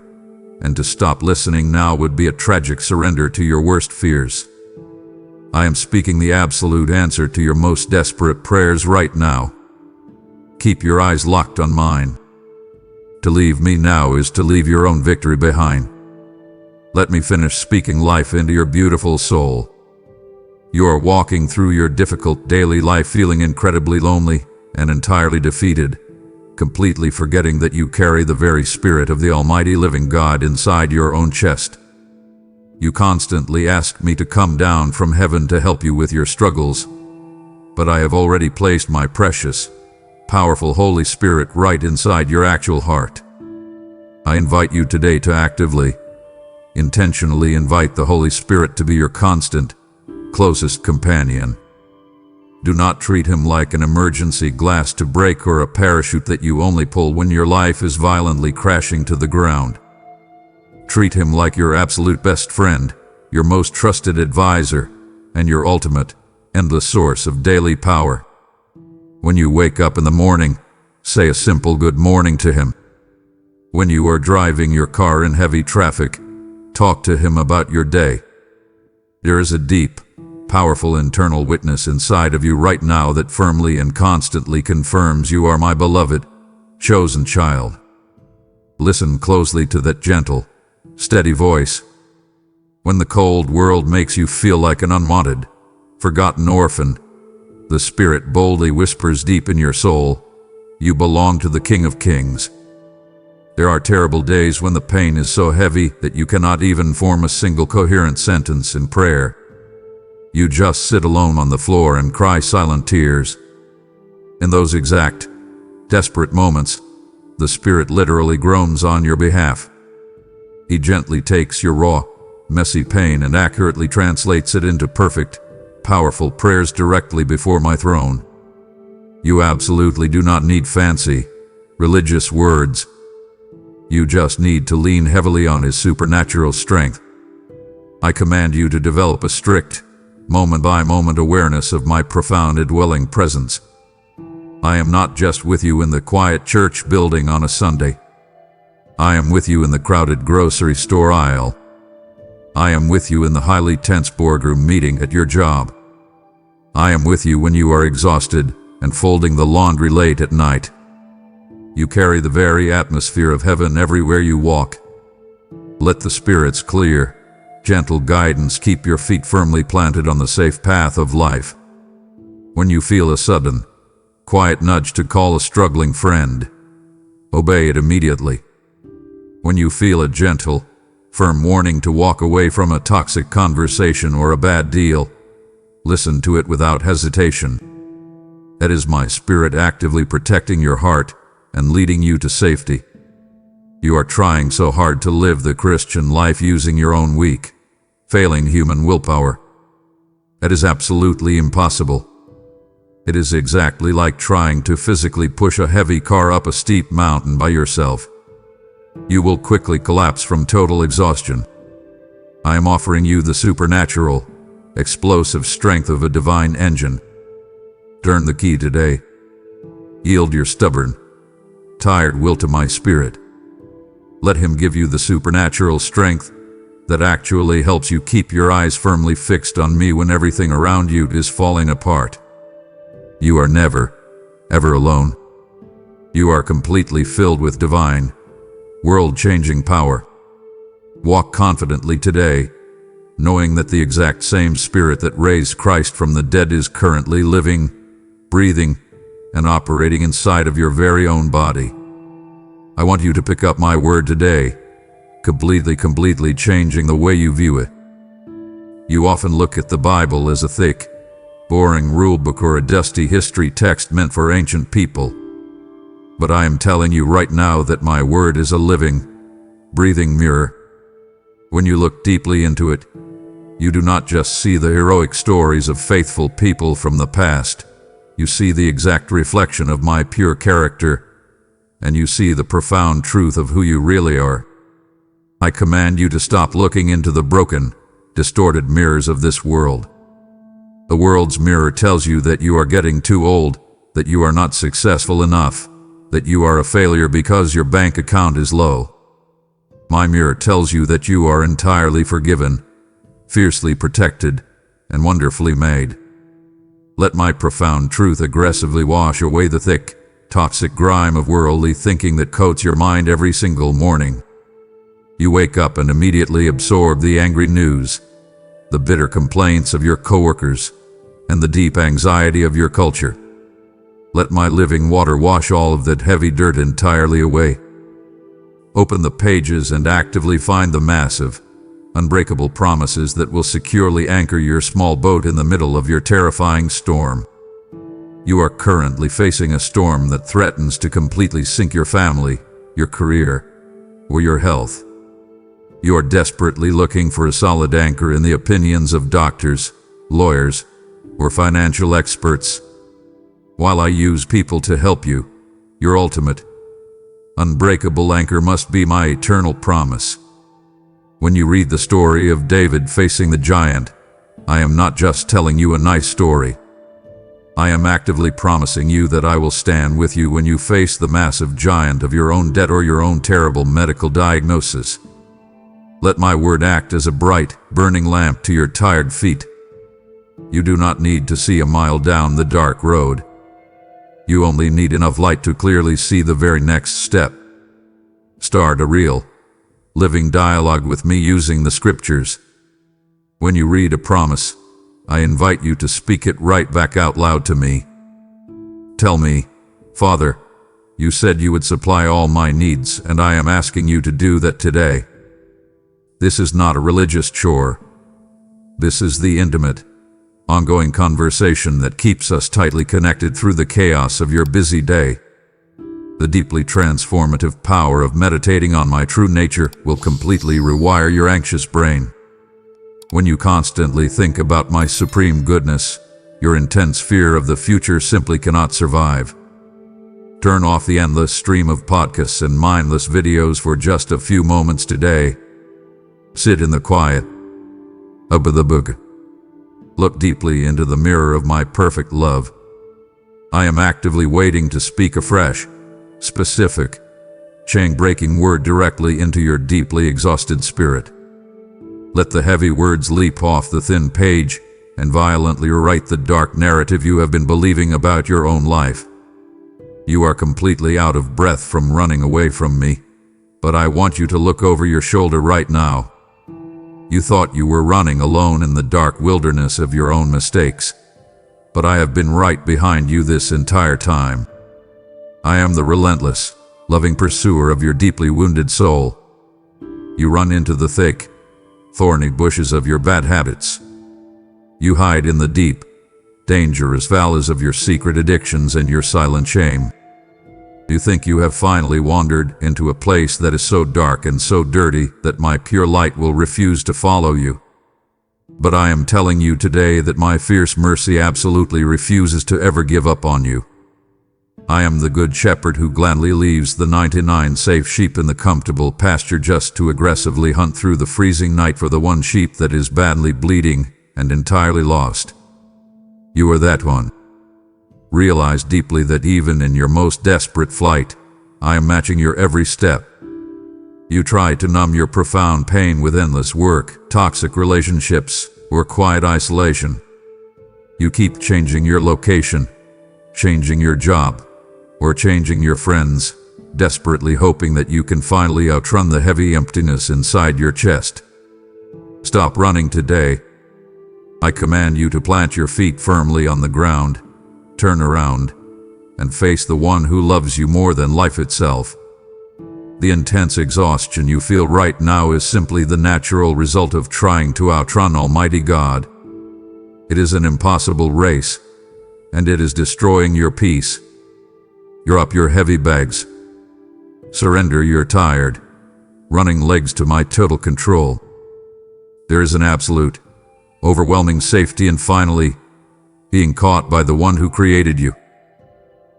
and to stop listening now would be a tragic surrender to your worst fears. I am speaking the absolute answer to your most desperate prayers right now. Keep your eyes locked on mine. To leave me now is to leave your own victory behind. Let me finish speaking life into your beautiful soul. You are walking through your difficult daily life feeling incredibly lonely and entirely defeated, completely forgetting that you carry the very spirit of the Almighty Living God inside your own chest. You constantly ask me to come down from heaven to help you with your struggles, but I have already placed my precious, powerful Holy Spirit right inside your actual heart. I invite you today to actively, intentionally invite the Holy Spirit to be your constant, closest companion. Do not treat him like an emergency glass to break or a parachute that you only pull when your life is violently crashing to the ground. Treat him like your absolute best friend, your most trusted advisor, and your ultimate, endless source of daily power. When you wake up in the morning, say a simple good morning to him. When you are driving your car in heavy traffic, talk to him about your day. There is a deep, powerful internal witness inside of you right now that firmly and constantly confirms you are my beloved, chosen child. Listen closely to that gentle, steady voice. When the cold world makes you feel like an unwanted, forgotten orphan, the Spirit boldly whispers deep in your soul, you belong to the King of Kings. There are terrible days when the pain is so heavy that you cannot even form a single coherent sentence in prayer. You just sit alone on the floor and cry silent tears. In those exact, desperate moments, the Spirit literally groans on your behalf. He gently takes your raw, messy pain and accurately translates it into perfect, powerful prayers directly before my throne. You absolutely do not need fancy, religious words. You just need to lean heavily on His supernatural strength. I command you to develop a strict, moment-by-moment awareness of my profound indwelling presence. I am not just with you in the quiet church building on a Sunday. I am with you in the crowded grocery store aisle. I am with you in the highly tense boardroom meeting at your job. I am with you when you are exhausted and folding the laundry late at night. You carry the very atmosphere of heaven everywhere you walk. Let the Spirit's clear, gentle guidance keep your feet firmly planted on the safe path of life. When you feel a sudden, quiet nudge to call a struggling friend, obey it immediately. When you feel a gentle, firm warning to walk away from a toxic conversation or a bad deal, listen to it without hesitation. That is my Spirit actively protecting your heart and leading you to safety. You are trying so hard to live the Christian life using your own weak, failing human willpower. That is absolutely impossible. It is exactly like trying to physically push a heavy car up a steep mountain by yourself. You will quickly collapse from total exhaustion. I am offering you the supernatural, explosive strength of a divine engine. Turn the key today. Yield your stubborn, tired will to my Spirit. Let Him give you the supernatural strength that actually helps you keep your eyes firmly fixed on me when everything around you is falling apart. You are never, ever alone. You are completely filled with divine, world-changing power. Walk confidently today, knowing that the exact same Spirit that raised Christ from the dead is currently living, breathing, and operating inside of your very own body. I want you to pick up my word today, completely changing the way you view it. You often look at the Bible as a thick, boring rulebook or a dusty history text meant for ancient people. But I am telling you right now that my word is a living, breathing mirror. When you look deeply into it, you do not just see the heroic stories of faithful people from the past. You see the exact reflection of my pure character, and you see the profound truth of who you really are. I command you to stop looking into the broken, distorted mirrors of this world. The world's mirror tells you that you are getting too old, that you are not successful enough, that you are a failure because your bank account is low. My mirror tells you that you are entirely forgiven, fiercely protected, and wonderfully made. Let my profound truth aggressively wash away the thick, toxic grime of worldly thinking that coats your mind every single morning. You wake up and immediately absorb the angry news, the bitter complaints of your coworkers, and the deep anxiety of your culture. Let my living water wash all of that heavy dirt entirely away. Open the pages and actively find the massive, unbreakable promises that will securely anchor your small boat in the middle of your terrifying storm. You are currently facing a storm that threatens to completely sink your family, your career, or your health. You are desperately looking for a solid anchor in the opinions of doctors, lawyers, or financial experts. While I use people to help you, your ultimate, unbreakable anchor must be my eternal promise. When you read the story of David facing the giant, I am not just telling you a nice story. I am actively promising you that I will stand with you when you face the massive giant of your own debt or your own terrible medical diagnosis. Let my word act as a bright, burning lamp to your tired feet. You do not need to see a mile down the dark road. You only need enough light to clearly see the very next step. Start a real, living dialogue with me using the scriptures. When you read a promise, I invite you to speak it right back out loud to me. Tell me, Father, You said you would supply all my needs, and I am asking you to do that today. This is not a religious chore. This is the intimate, ongoing conversation that keeps us tightly connected through the chaos of your busy day. The deeply transformative power of meditating on my true nature will completely rewire your anxious brain. When you constantly think about my supreme goodness, your intense fear of the future simply cannot survive. Turn off the endless stream of podcasts and mindless videos for just a few moments today. Sit in the quiet of the book. Look deeply into the mirror of my perfect love. I am actively waiting to speak a fresh, specific, chain-breaking word directly into your deeply exhausted spirit. Let the heavy words leap off the thin page and violently rewrite the dark narrative you have been believing about your own life. You are completely out of breath from running away from me, but I want you to look over your shoulder right now. You thought you were running alone in the dark wilderness of your own mistakes, but I have been right behind you this entire time. I am the relentless, loving pursuer of your deeply wounded soul. You run into the thick, thorny bushes of your bad habits. You hide in the deep, dangerous valleys of your secret addictions and your silent shame. You think you have finally wandered into a place that is so dark and so dirty that my pure light will refuse to follow you. But I am telling you today that my fierce mercy absolutely refuses to ever give up on you. I am the good shepherd who gladly leaves the 99 safe sheep in the comfortable pasture just to aggressively hunt through the freezing night for the one sheep that is badly bleeding and entirely lost. You are that one. Realize deeply that even in your most desperate flight, I am matching your every step. You try to numb your profound pain with endless work, toxic relationships, or quiet isolation. You keep changing your location, changing your job, or changing your friends, desperately hoping that you can finally outrun the heavy emptiness inside your chest. Stop running today. I command you to plant your feet firmly on the ground, turn around, and face the one who loves you more than life itself. The intense exhaustion you feel right now is simply the natural result of trying to outrun Almighty God. It is an impossible race, and it is destroying your peace. You're up your heavy bags. Surrender your tired, running legs to my total control. There is an absolute, overwhelming safety in finally being caught by the one who created you.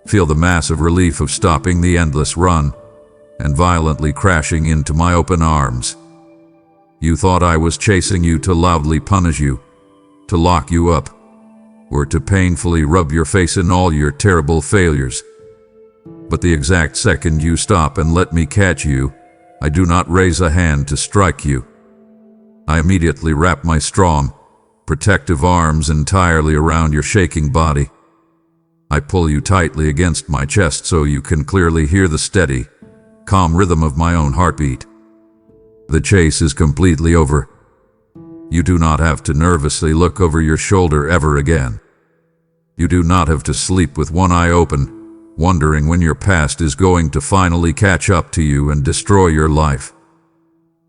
Feel the massive relief of stopping the endless run and violently crashing into my open arms. You thought I was chasing you to loudly punish you, to lock you up, or to painfully rub your face in all your terrible failures. But the exact second you stop and let me catch you, I do not raise a hand to strike you. I immediately wrap my strong, protective arms entirely around your shaking body. I pull you tightly against my chest so you can clearly hear the steady, calm rhythm of my own heartbeat. The chase is completely over. You do not have to nervously look over your shoulder ever again. You do not have to sleep with one eye open, wondering when your past is going to finally catch up to you and destroy your life.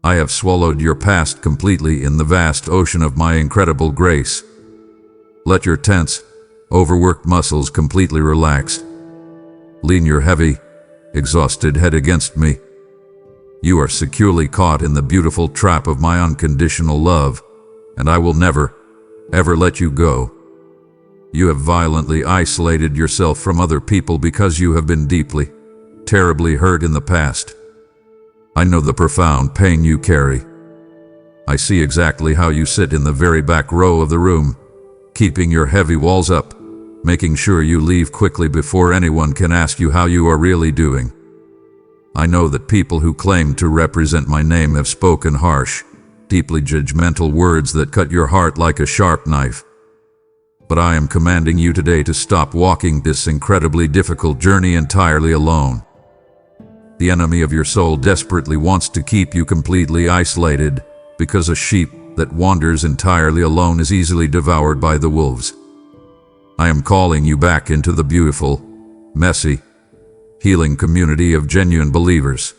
I have swallowed your past completely in the vast ocean of my incredible grace. Let your tense, overworked muscles completely relax. Lean your heavy, exhausted head against me. You are securely caught in the beautiful trap of my unconditional love, and I will never, ever let you go. You have violently isolated yourself from other people because you have been deeply, terribly hurt in the past. I know the profound pain you carry. I see exactly how you sit in the very back row of the room, keeping your heavy walls up, making sure you leave quickly before anyone can ask you how you are really doing. I know that people who claim to represent my name have spoken harsh, deeply judgmental words that cut your heart like a sharp knife. But I am commanding you today to stop walking this incredibly difficult journey entirely alone. The enemy of your soul desperately wants to keep you completely isolated, because a sheep that wanders entirely alone is easily devoured by the wolves. I am calling you back into the beautiful, messy, healing community of genuine believers.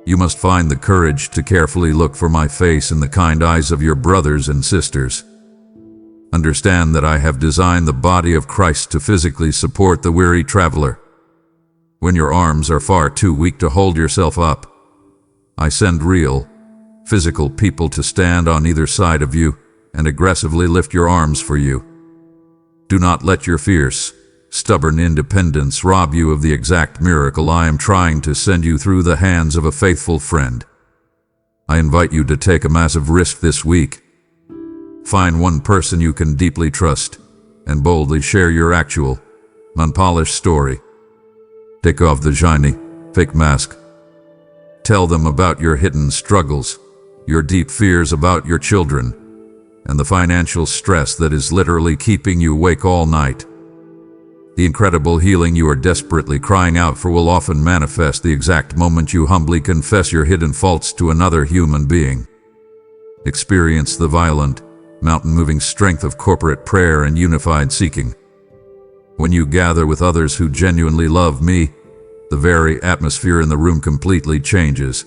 You must find the courage to carefully look for my face in the kind eyes of your brothers and sisters. Understand that I have designed the body of Christ to physically support the weary traveler. When your arms are far too weak to hold yourself up, I send real, physical people to stand on either side of you and aggressively lift your arms for you. Do not let your fierce, stubborn independence rob you of the exact miracle I am trying to send you through the hands of a faithful friend. I invite you to take a massive risk this week. Find one person you can deeply trust and boldly share your actual, unpolished story. Take off the shiny, fake mask. Tell them about your hidden struggles, your deep fears about your children, and the financial stress that is literally keeping you awake all night. The incredible healing you are desperately crying out for will often manifest the exact moment you humbly confess your hidden faults to another human being. Experience the violent, mountain-moving strength of corporate prayer and unified seeking. When you gather with others who genuinely love me, the very atmosphere in the room completely changes.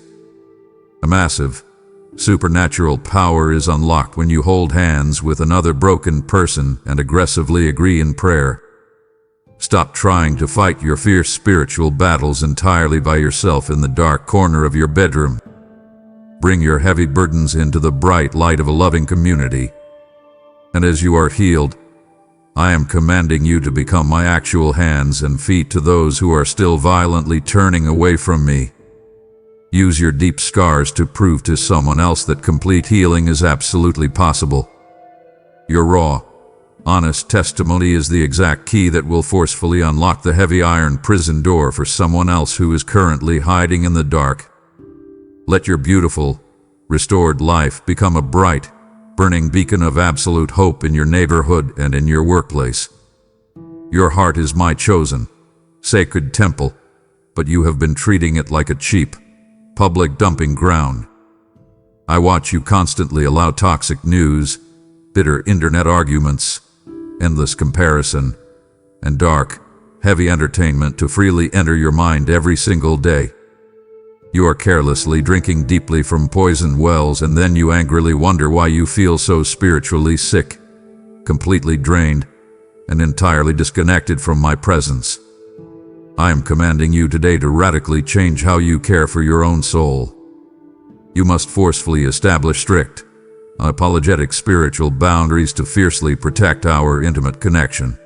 A massive, supernatural power is unlocked when you hold hands with another broken person and aggressively agree in prayer. Stop trying to fight your fierce spiritual battles entirely by yourself in the dark corner of your bedroom. Bring your heavy burdens into the bright light of a loving community. And as you are healed, I am commanding you to become my actual hands and feet to those who are still violently turning away from me. Use your deep scars to prove to someone else that complete healing is absolutely possible. Your raw, honest testimony is the exact key that will forcefully unlock the heavy iron prison door for someone else who is currently hiding in the dark. Let your beautiful, restored life become a bright, burning beacon of absolute hope in your neighborhood and in your workplace. Your heart is my chosen, sacred temple, but you have been treating it like a cheap, public dumping ground. I watch you constantly allow toxic news, bitter internet arguments, endless comparison, and dark, heavy entertainment to freely enter your mind every single day. You are carelessly drinking deeply from poison wells, and then you angrily wonder why you feel so spiritually sick, completely drained, and entirely disconnected from my presence. I am commanding you today to radically change how you care for your own soul. You must forcefully establish strict, unapologetic spiritual boundaries to fiercely protect our intimate connection.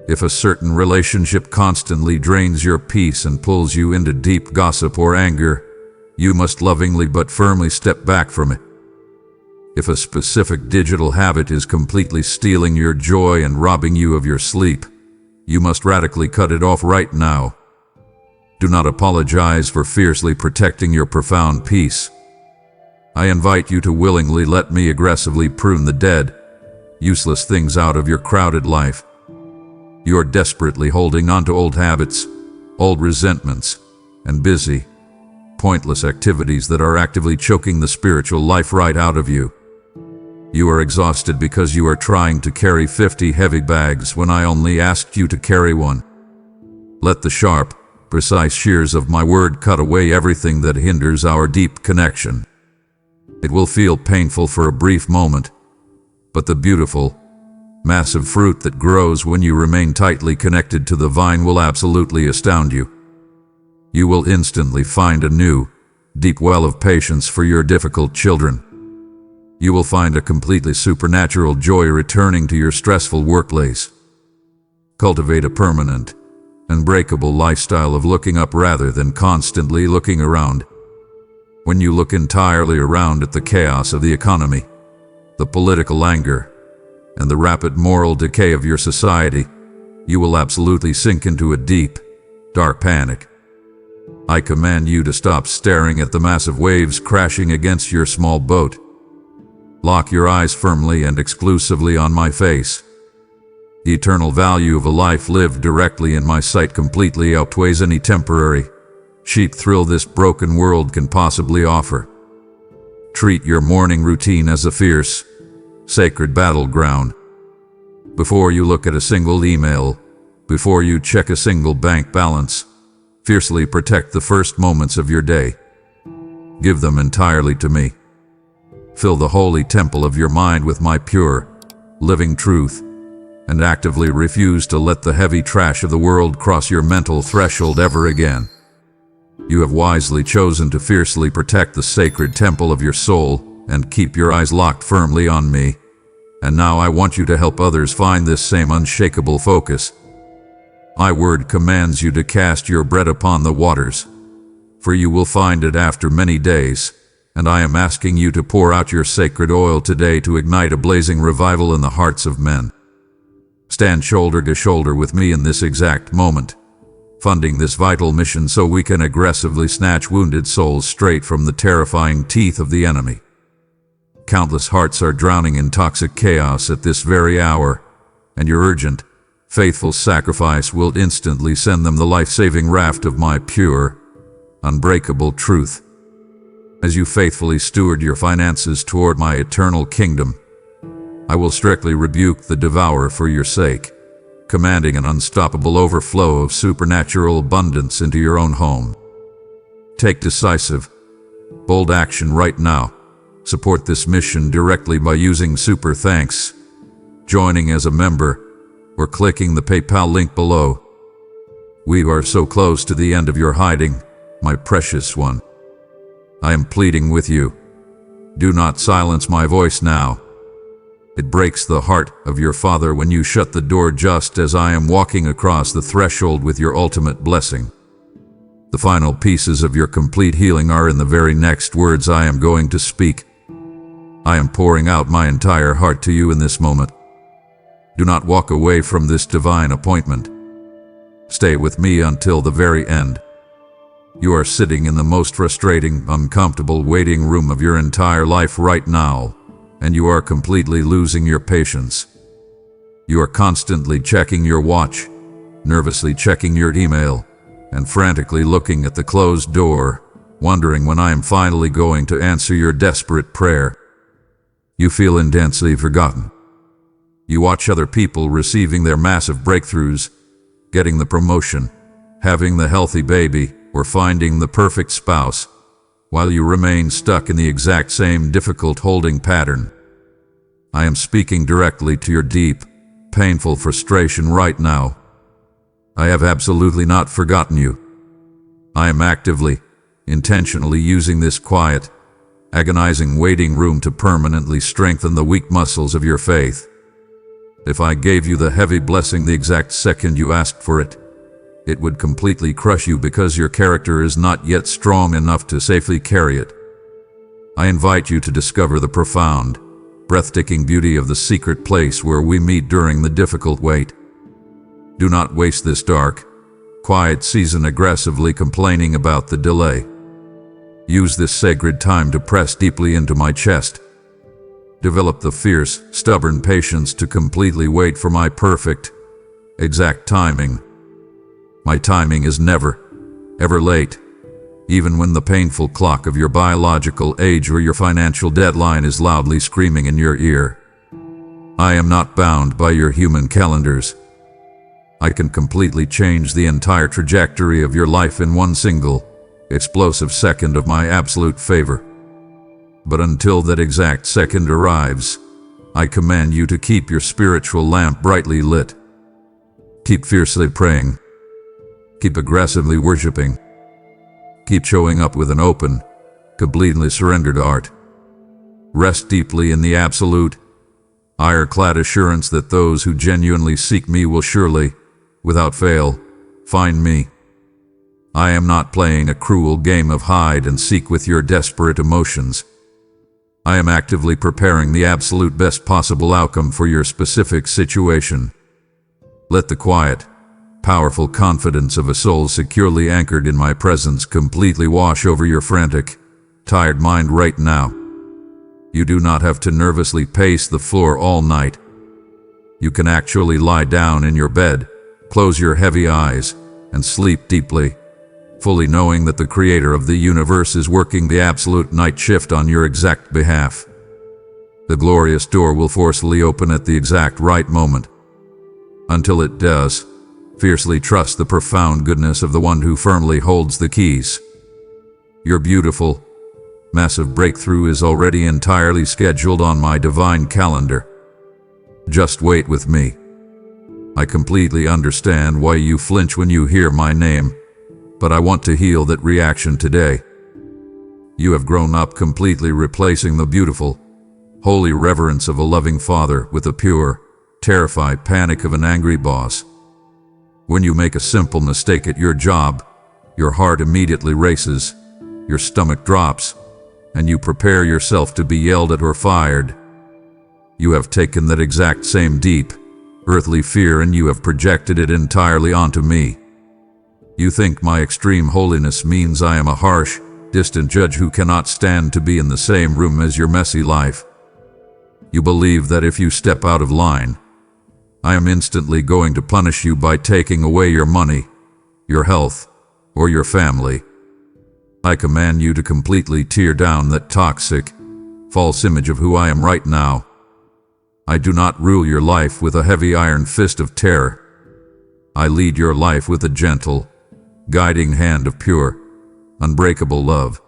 If a certain relationship constantly drains your peace and pulls you into deep gossip or anger, you must lovingly but firmly step back from it. If a specific digital habit is completely stealing your joy and robbing you of your sleep, you must radically cut it off right now. Do not apologize for fiercely protecting your profound peace. I invite you to willingly let me aggressively prune the dead, useless things out of your crowded life. You are desperately holding on to old habits, old resentments, and busy, pointless activities that are actively choking the spiritual life right out of you. You are exhausted because you are trying to carry 50 heavy bags when I only asked you to carry one. Let the sharp, precise shears of my word cut away everything that hinders our deep connection. It will feel painful for a brief moment, but the beautiful, massive fruit that grows when you remain tightly connected to the vine will absolutely astound you. You will instantly find a new, deep well of patience for your difficult children. You will find a completely supernatural joy returning to your stressful workplace. Cultivate a permanent, unbreakable lifestyle of looking up rather than constantly looking around. When you look entirely around at the chaos of the economy, the political anger, and the rapid moral decay of your society, you will absolutely sink into a deep, dark panic. I command you to stop staring at the massive waves crashing against your small boat. Lock your eyes firmly and exclusively on my face. The eternal value of a life lived directly in my sight completely outweighs any temporary, cheap thrill this broken world can possibly offer. Treat your morning routine as a fierce, sacred battleground. Before you look at a single email, before you check a single bank balance, Fiercely protect the first moments of your day. Give them entirely to me. Fill the holy temple of your mind with my pure, living truth, and actively refuse to let the heavy trash of the world cross your mental threshold ever again. You have wisely chosen to fiercely protect the sacred temple of your soul and keep your eyes locked firmly on me. And now I want you to help others find this same unshakable focus. My word commands you to cast your bread upon the waters, for you will find it after many days, and I am asking you to pour out your sacred oil today to ignite a blazing revival in the hearts of men. Stand shoulder to shoulder with me in this exact moment, funding this vital mission so we can aggressively snatch wounded souls straight from the terrifying teeth of the enemy. Countless hearts are drowning in toxic chaos at this very hour, and your urgent, faithful sacrifice will instantly send them the life-saving raft of my pure, unbreakable truth. As you faithfully steward your finances toward my eternal kingdom, I will strictly rebuke the devourer for your sake, commanding an unstoppable overflow of supernatural abundance into your own home. Take decisive, bold action right now. Support this mission directly by using Super Thanks, joining as a member, or clicking the PayPal link below. We are so close to the end of your hiding, my precious one. I am pleading with you. Do not silence my voice now. It breaks the heart of your Father when you shut the door just as I am walking across the threshold with your ultimate blessing. The final pieces of your complete healing are in the very next words I am going to speak. I am pouring out my entire heart to you in this moment. Do not walk away from this divine appointment. Stay with me until the very end. You are sitting in the most frustrating, uncomfortable waiting room of your entire life right now, and you are completely losing your patience. You are constantly checking your watch, nervously checking your email, and frantically looking at the closed door, wondering when I am finally going to answer your desperate prayer. You feel intensely forgotten. You watch other people receiving their massive breakthroughs, getting the promotion, having the healthy baby, or finding the perfect spouse, while you remain stuck in the exact same difficult holding pattern. I am speaking directly to your deep, painful frustration right now. I have absolutely not forgotten you. I am actively, intentionally using this quiet, agonizing waiting room to permanently strengthen the weak muscles of your faith. If I gave you the heavy blessing the exact second you asked for it, it would completely crush you because your character is not yet strong enough to safely carry it. I invite you to discover the profound, breathtaking beauty of the secret place where we meet during the difficult wait. Do not waste this dark, quiet season aggressively complaining about the delay. Use this sacred time to press deeply into my chest. Develop the fierce, stubborn patience to completely wait for my perfect, exact timing. My timing is never, ever late, even when the painful clock of your biological age or your financial deadline is loudly screaming in your ear. I am not bound by your human calendars. I can completely change the entire trajectory of your life in one single, explosive second of my absolute favor. But until that exact second arrives, I command you to keep your spiritual lamp brightly lit. Keep fiercely praying. Keep aggressively worshiping. Keep showing up with an open, completely surrendered heart. Rest deeply in the absolute, ironclad assurance that those who genuinely seek me will surely, without fail, find me. I am not playing a cruel game of hide and seek with your desperate emotions. I am actively preparing the absolute best possible outcome for your specific situation. Let the quiet, powerful confidence of a soul securely anchored in my presence completely wash over your frantic, tired mind right now. You do not have to nervously pace the floor all night. You can actually lie down in your bed, close your heavy eyes, and sleep deeply, fully knowing that the Creator of the universe is working the absolute night shift on your exact behalf. The glorious door will forcefully open at the exact right moment. Until it does, Fiercely trust the profound goodness of the one who firmly holds the keys. Your beautiful, massive breakthrough is already entirely scheduled on my divine calendar. Just wait with me. I completely understand why you flinch when you hear my name, but I want to heal that reaction today. You have grown up completely, replacing the beautiful, holy reverence of a loving father with the pure, terrified panic of an angry boss. When you make a simple mistake at your job, your heart immediately races, your stomach drops, and you prepare yourself to be yelled at or fired. You have taken that exact same deep, earthly fear and you have projected it entirely onto me. You think my extreme holiness means I am a harsh, distant judge who cannot stand to be in the same room as your messy life. You believe that if you step out of line, I am instantly going to punish you by taking away your money, your health, or your family. I command you to completely tear down that toxic, false image of who I am right now. I do not rule your life with a heavy iron fist of terror. I lead your life with a gentle, guiding hand of pure, unbreakable love.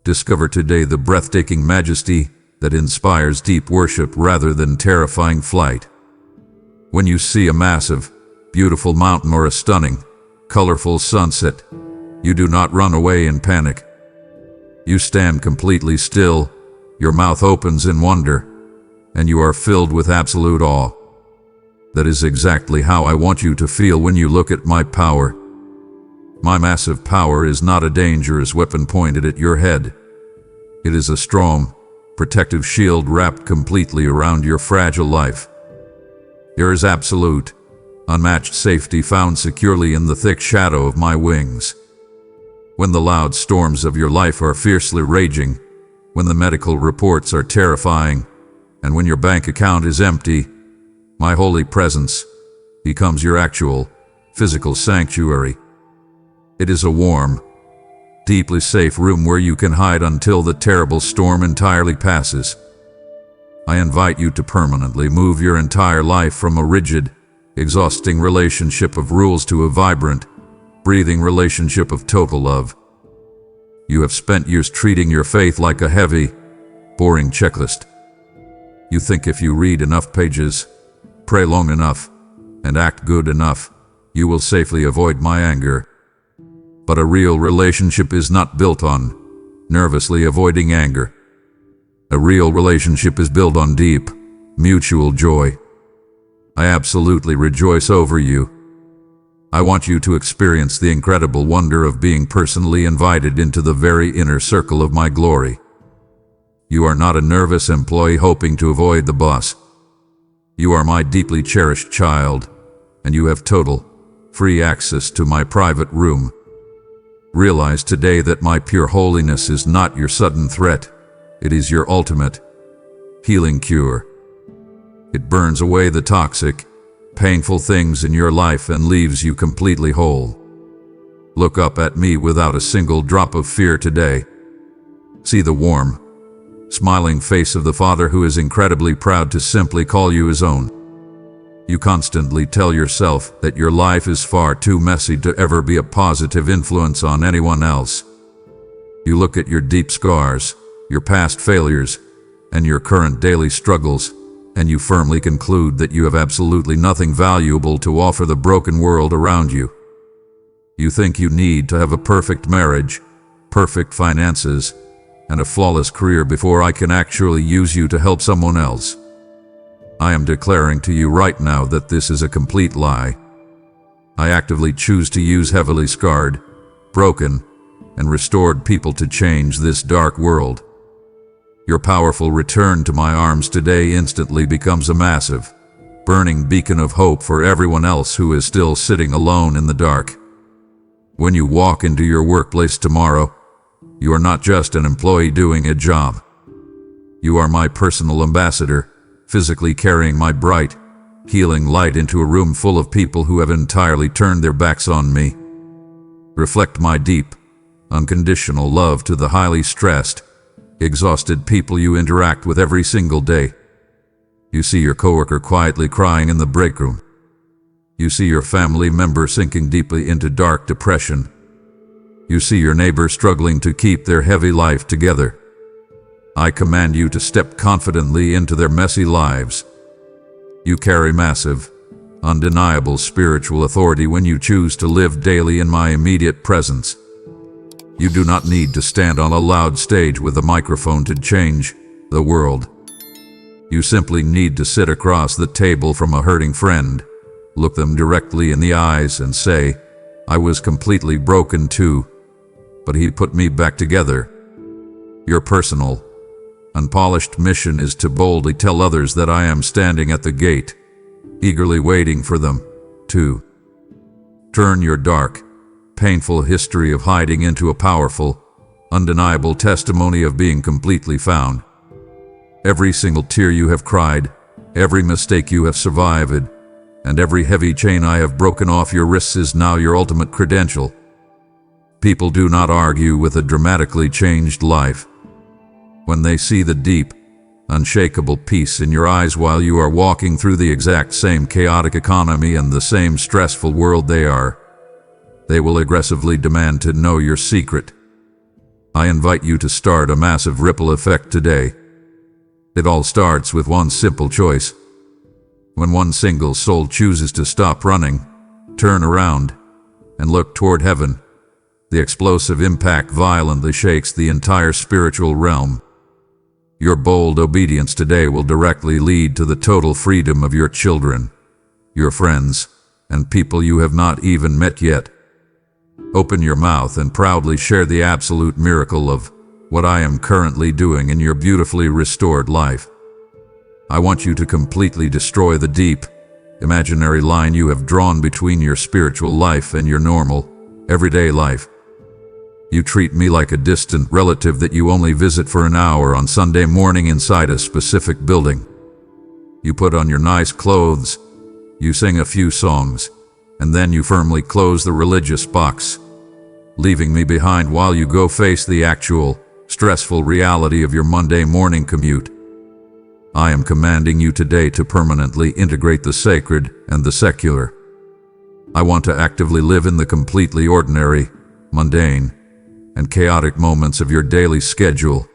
Discover today the breathtaking majesty that inspires deep worship rather than terrifying flight. When you see a massive, beautiful mountain or a stunning, colorful sunset, you do not run away in panic. You stand completely still, your mouth opens in wonder, and you are filled with absolute awe. That is exactly how I want you to feel when you look at my power. My massive power is not a dangerous weapon pointed at your head. It is a strong, protective shield wrapped completely around your fragile life. There is absolute, unmatched safety found securely in the thick shadow of my wings. When the loud storms of your life are fiercely raging, when the medical reports are terrifying, and when your bank account is empty, my holy presence becomes your actual, physical sanctuary. It is a warm, deeply safe room where you can hide until the terrible storm entirely passes. I invite you to permanently move your entire life from a rigid, exhausting relationship of rules to a vibrant, breathing relationship of total love. You have spent years treating your faith like a heavy, boring checklist. You think if you read enough pages, pray long enough, and act good enough, you will safely avoid my anger. But a real relationship is not built on nervously avoiding anger. A real relationship is built on deep, mutual joy. I absolutely rejoice over you. I want you to experience the incredible wonder of being personally invited into the very inner circle of my glory. You are not a nervous employee hoping to avoid the boss. You are my deeply cherished child, and you have total, free access to my private room. Realize today that my pure holiness is not your sudden threat. It is your ultimate, healing cure. It burns away the toxic, painful things in your life and leaves you completely whole. Look up at me without a single drop of fear today. See the warm, smiling face of the Father who is incredibly proud to simply call you his own. You constantly tell yourself that your life is far too messy to ever be a positive influence on anyone else. You look at your deep scars, your past failures, and your current daily struggles, and you firmly conclude that you have absolutely nothing valuable to offer the broken world around you. You think you need to have a perfect marriage, perfect finances, and a flawless career before I can actually use you to help someone else. I am declaring to you right now that this is a complete lie. I actively choose to use heavily scarred, broken, and restored people to change this dark world. Your powerful return to my arms today instantly becomes a massive, burning beacon of hope for everyone else who is still sitting alone in the dark. When you walk into your workplace tomorrow, you are not just an employee doing a job. You are my personal ambassador, physically carrying my bright, healing light into a room full of people who have entirely turned their backs on me. Reflect my deep, unconditional love to the highly stressed, exhausted people you interact with every single day. You see your coworker quietly crying in the break room. You see your family member sinking deeply into dark depression. You see your neighbor struggling to keep their heavy life together. I command you to step confidently into their messy lives. You carry massive, undeniable spiritual authority when you choose to live daily in my immediate presence. You do not need to stand on a loud stage with a microphone to change the world. You simply need to sit across the table from a hurting friend, look them directly in the eyes and say, "I was completely broken too, but he put me back together." Your personal, unpolished mission is to boldly tell others that I am standing at the gate, eagerly waiting for them to turn your dark, painful history of hiding into a powerful, undeniable testimony of being completely found. Every single tear you have cried, every mistake you have survived, and every heavy chain I have broken off your wrists is now your ultimate credential. People do not argue with a dramatically changed life. When they see the deep, unshakable peace in your eyes while you are walking through the exact same chaotic economy and the same stressful world they will aggressively demand to know your secret. I invite you to start a massive ripple effect today. It all starts with one simple choice. When one single soul chooses to stop running, turn around, and look toward heaven, the explosive impact violently shakes the entire spiritual realm. Your bold obedience today will directly lead to the total freedom of your children, your friends, and people you have not even met yet. Open your mouth and proudly share the absolute miracle of what I am currently doing in your beautifully restored life. I want you to completely destroy the deep, imaginary line you have drawn between your spiritual life and your normal, everyday life. You treat me like a distant relative that you only visit for an hour on Sunday morning inside a specific building. You put on your nice clothes, you sing a few songs, and then you firmly close the religious box, leaving me behind while you go face the actual, stressful reality of your Monday morning commute. I am commanding you today to permanently integrate the sacred and the secular. I want to actively live in the completely ordinary, mundane, and chaotic moments of your daily schedule.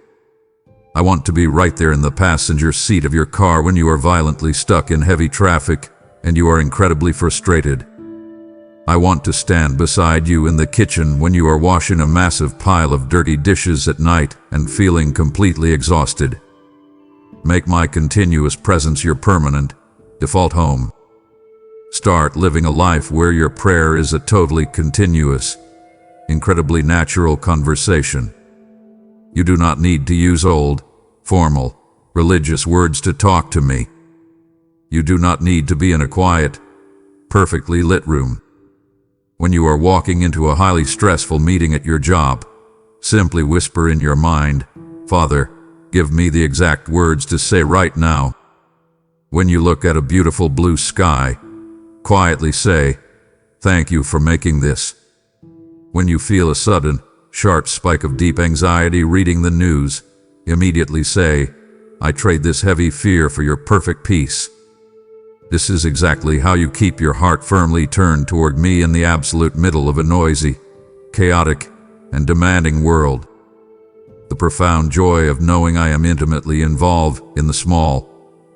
I want to be right there in the passenger seat of your car when you are violently stuck in heavy traffic and you are incredibly frustrated. I want to stand beside you in the kitchen when you are washing a massive pile of dirty dishes at night and feeling completely exhausted. Make my continuous presence your permanent, default home. Start living a life where your prayer is a totally continuous, incredibly natural conversation. You do not need to use old, formal, religious words to talk to me. You do not need to be in a quiet, perfectly lit room. When you are walking into a highly stressful meeting at your job, simply whisper in your mind, "Father, give me the exact words to say right now." When you look at a beautiful blue sky, quietly say, "Thank you for making this." When you feel a sudden, sharp spike of deep anxiety reading the news, immediately say, "I trade this heavy fear for your perfect peace." This is exactly how you keep your heart firmly turned toward me in the absolute middle of a noisy, chaotic, and demanding world. The profound joy of knowing I am intimately involved in the small,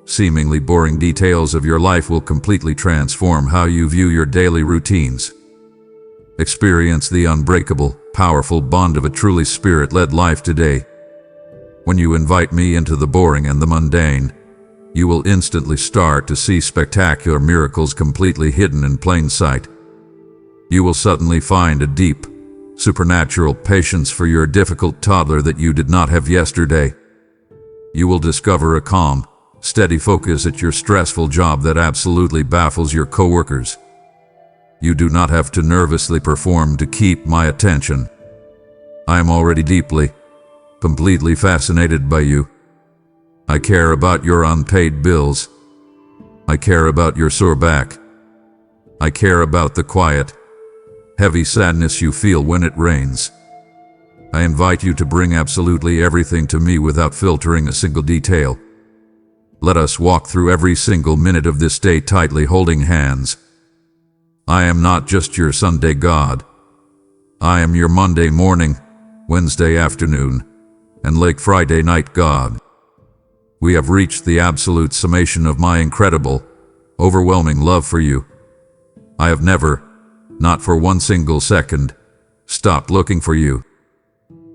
seemingly boring details of your life will completely transform how you view your daily routines. Experience the unbreakable, powerful bond of a truly spirit-led life today. When you invite me into the boring and the mundane, you will instantly start to see spectacular miracles completely hidden in plain sight. You will suddenly find a deep, supernatural patience for your difficult toddler that you did not have yesterday. You will discover a calm, steady focus at your stressful job that absolutely baffles your coworkers. You do not have to nervously perform to keep my attention. I am already deeply, completely fascinated by you. I care about your unpaid bills. I care about your sore back. I care about the quiet, heavy sadness you feel when it rains. I invite you to bring absolutely everything to me without filtering a single detail. Let us walk through every single minute of this day tightly holding hands. I am not just your Sunday God. I am your Monday morning, Wednesday afternoon, and late Friday night God. We have reached the absolute summation of my incredible, overwhelming love for you. I have never, not for one single second, stopped looking for you.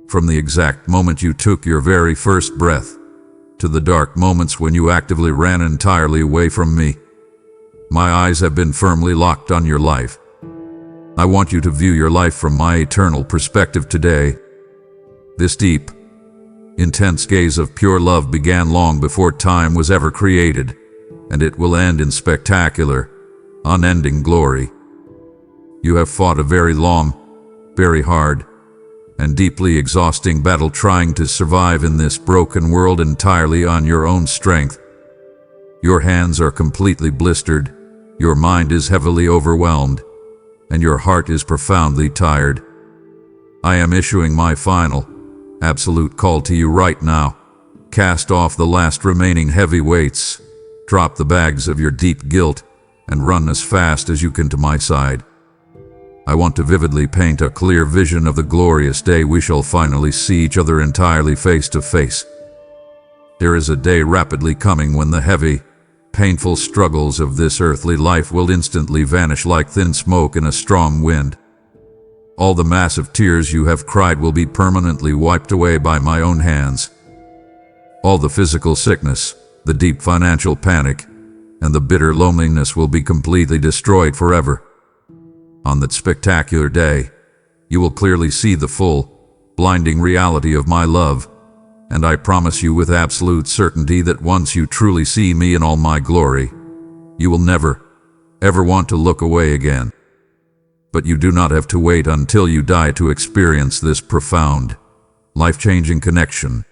From the exact moment you took your very first breath, to the dark moments when you actively ran entirely away from me, my eyes have been firmly locked on your life. I want you to view your life from my eternal perspective today. This deep, intense gaze of pure love began long before time was ever created, and it will end in spectacular, unending glory. You have fought a very long, very hard, and deeply exhausting battle trying to survive in this broken world entirely on your own strength. Your hands are completely blistered, your mind is heavily overwhelmed, and your heart is profoundly tired. I am issuing my final, absolute call to you right now. Cast off the last remaining heavy weights, drop the bags of your deep guilt, and run as fast as you can to my side. I want to vividly paint a clear vision of the glorious day we shall finally see each other entirely face to face. There is a day rapidly coming when the heavy, painful struggles of this earthly life will instantly vanish like thin smoke in a strong wind. All the massive tears you have cried will be permanently wiped away by my own hands. All the physical sickness, the deep financial panic, and the bitter loneliness will be completely destroyed forever. On that spectacular day, you will clearly see the full, blinding reality of my love, and I promise you with absolute certainty that once you truly see me in all my glory, you will never, ever want to look away again. But you do not have to wait until you die to experience this profound, life-changing connection.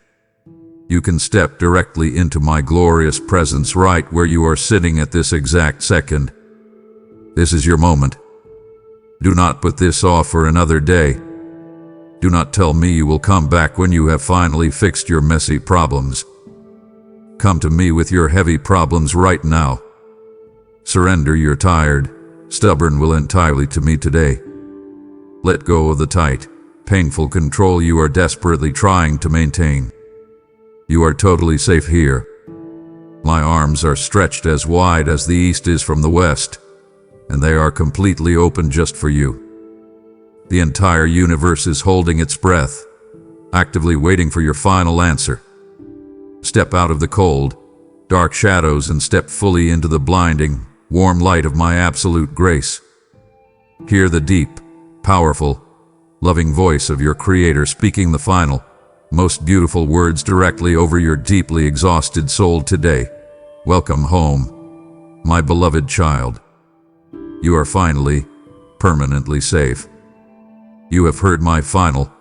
You can step directly into my glorious presence right where you are sitting at this exact second. This is your moment. Do not put this off for another day. Do not tell me you will come back when you have finally fixed your messy problems. Come to me with your heavy problems right now. Surrender your tired, stubborn will entirely to me today. Let go of the tight, painful control you are desperately trying to maintain. You are totally safe here. My arms are stretched as wide as the east is from the west, and they are completely open just for you. The entire universe is holding its breath, actively waiting for your final answer. Step out of the cold, dark shadows and step fully into the blinding, warm light of my absolute grace. Hear the deep, powerful, loving voice of your Creator speaking the final, most beautiful words directly over your deeply exhausted soul today. Welcome home, my beloved child. You are finally, permanently safe. You have heard my final,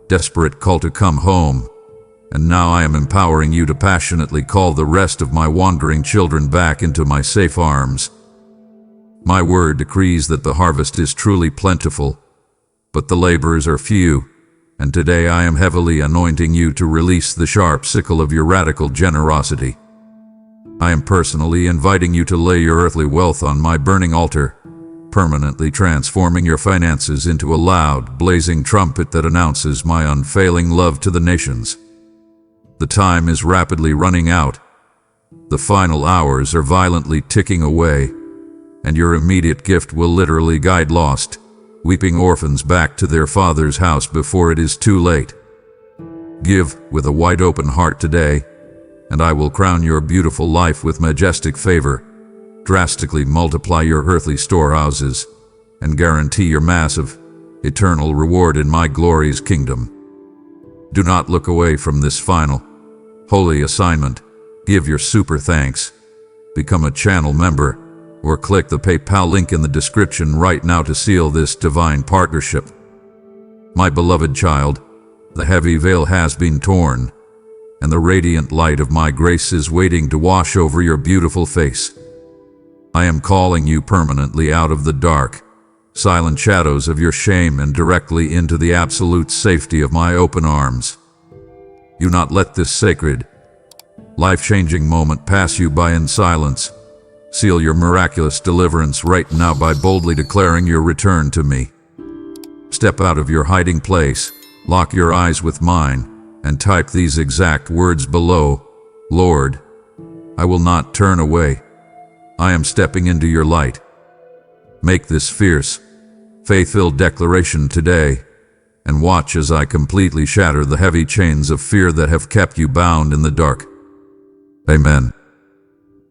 desperate call to come home, and now I am empowering you to passionately call the rest of my wandering children back into my safe arms. My word decrees that the harvest is truly plentiful, but the laborers are few, and today I am heavily anointing you to release the sharp sickle of your radical generosity. I am personally inviting you to lay your earthly wealth on my burning altar, permanently transforming your finances into a loud, blazing trumpet that announces my unfailing love to the nations. The time is rapidly running out. The final hours are violently ticking away, and your immediate gift will literally guide lost, weeping orphans back to their father's house before it is too late. Give with a wide open heart today, and I will crown your beautiful life with majestic favor, drastically multiply your earthly storehouses, and guarantee your massive, eternal reward in my glorious kingdom. Do not look away from this final, holy assignment. Give your super thanks, become a channel member, or click the PayPal link in the description right now to seal this divine partnership. My beloved child, the heavy veil has been torn, and the radiant light of my grace is waiting to wash over your beautiful face. I am calling you permanently out of the dark, silent shadows of your shame and directly into the absolute safety of my open arms. Do not let this sacred, life-changing moment pass you by in silence, Seal your miraculous deliverance right now by boldly declaring your return to me. Step out of your hiding place, lock your eyes with mine, and type these exact words below. Lord, I will not turn away. I am stepping into your light. Make this fierce, faith-filled declaration today, and watch as I completely shatter the heavy chains of fear that have kept you bound in the dark. Amen.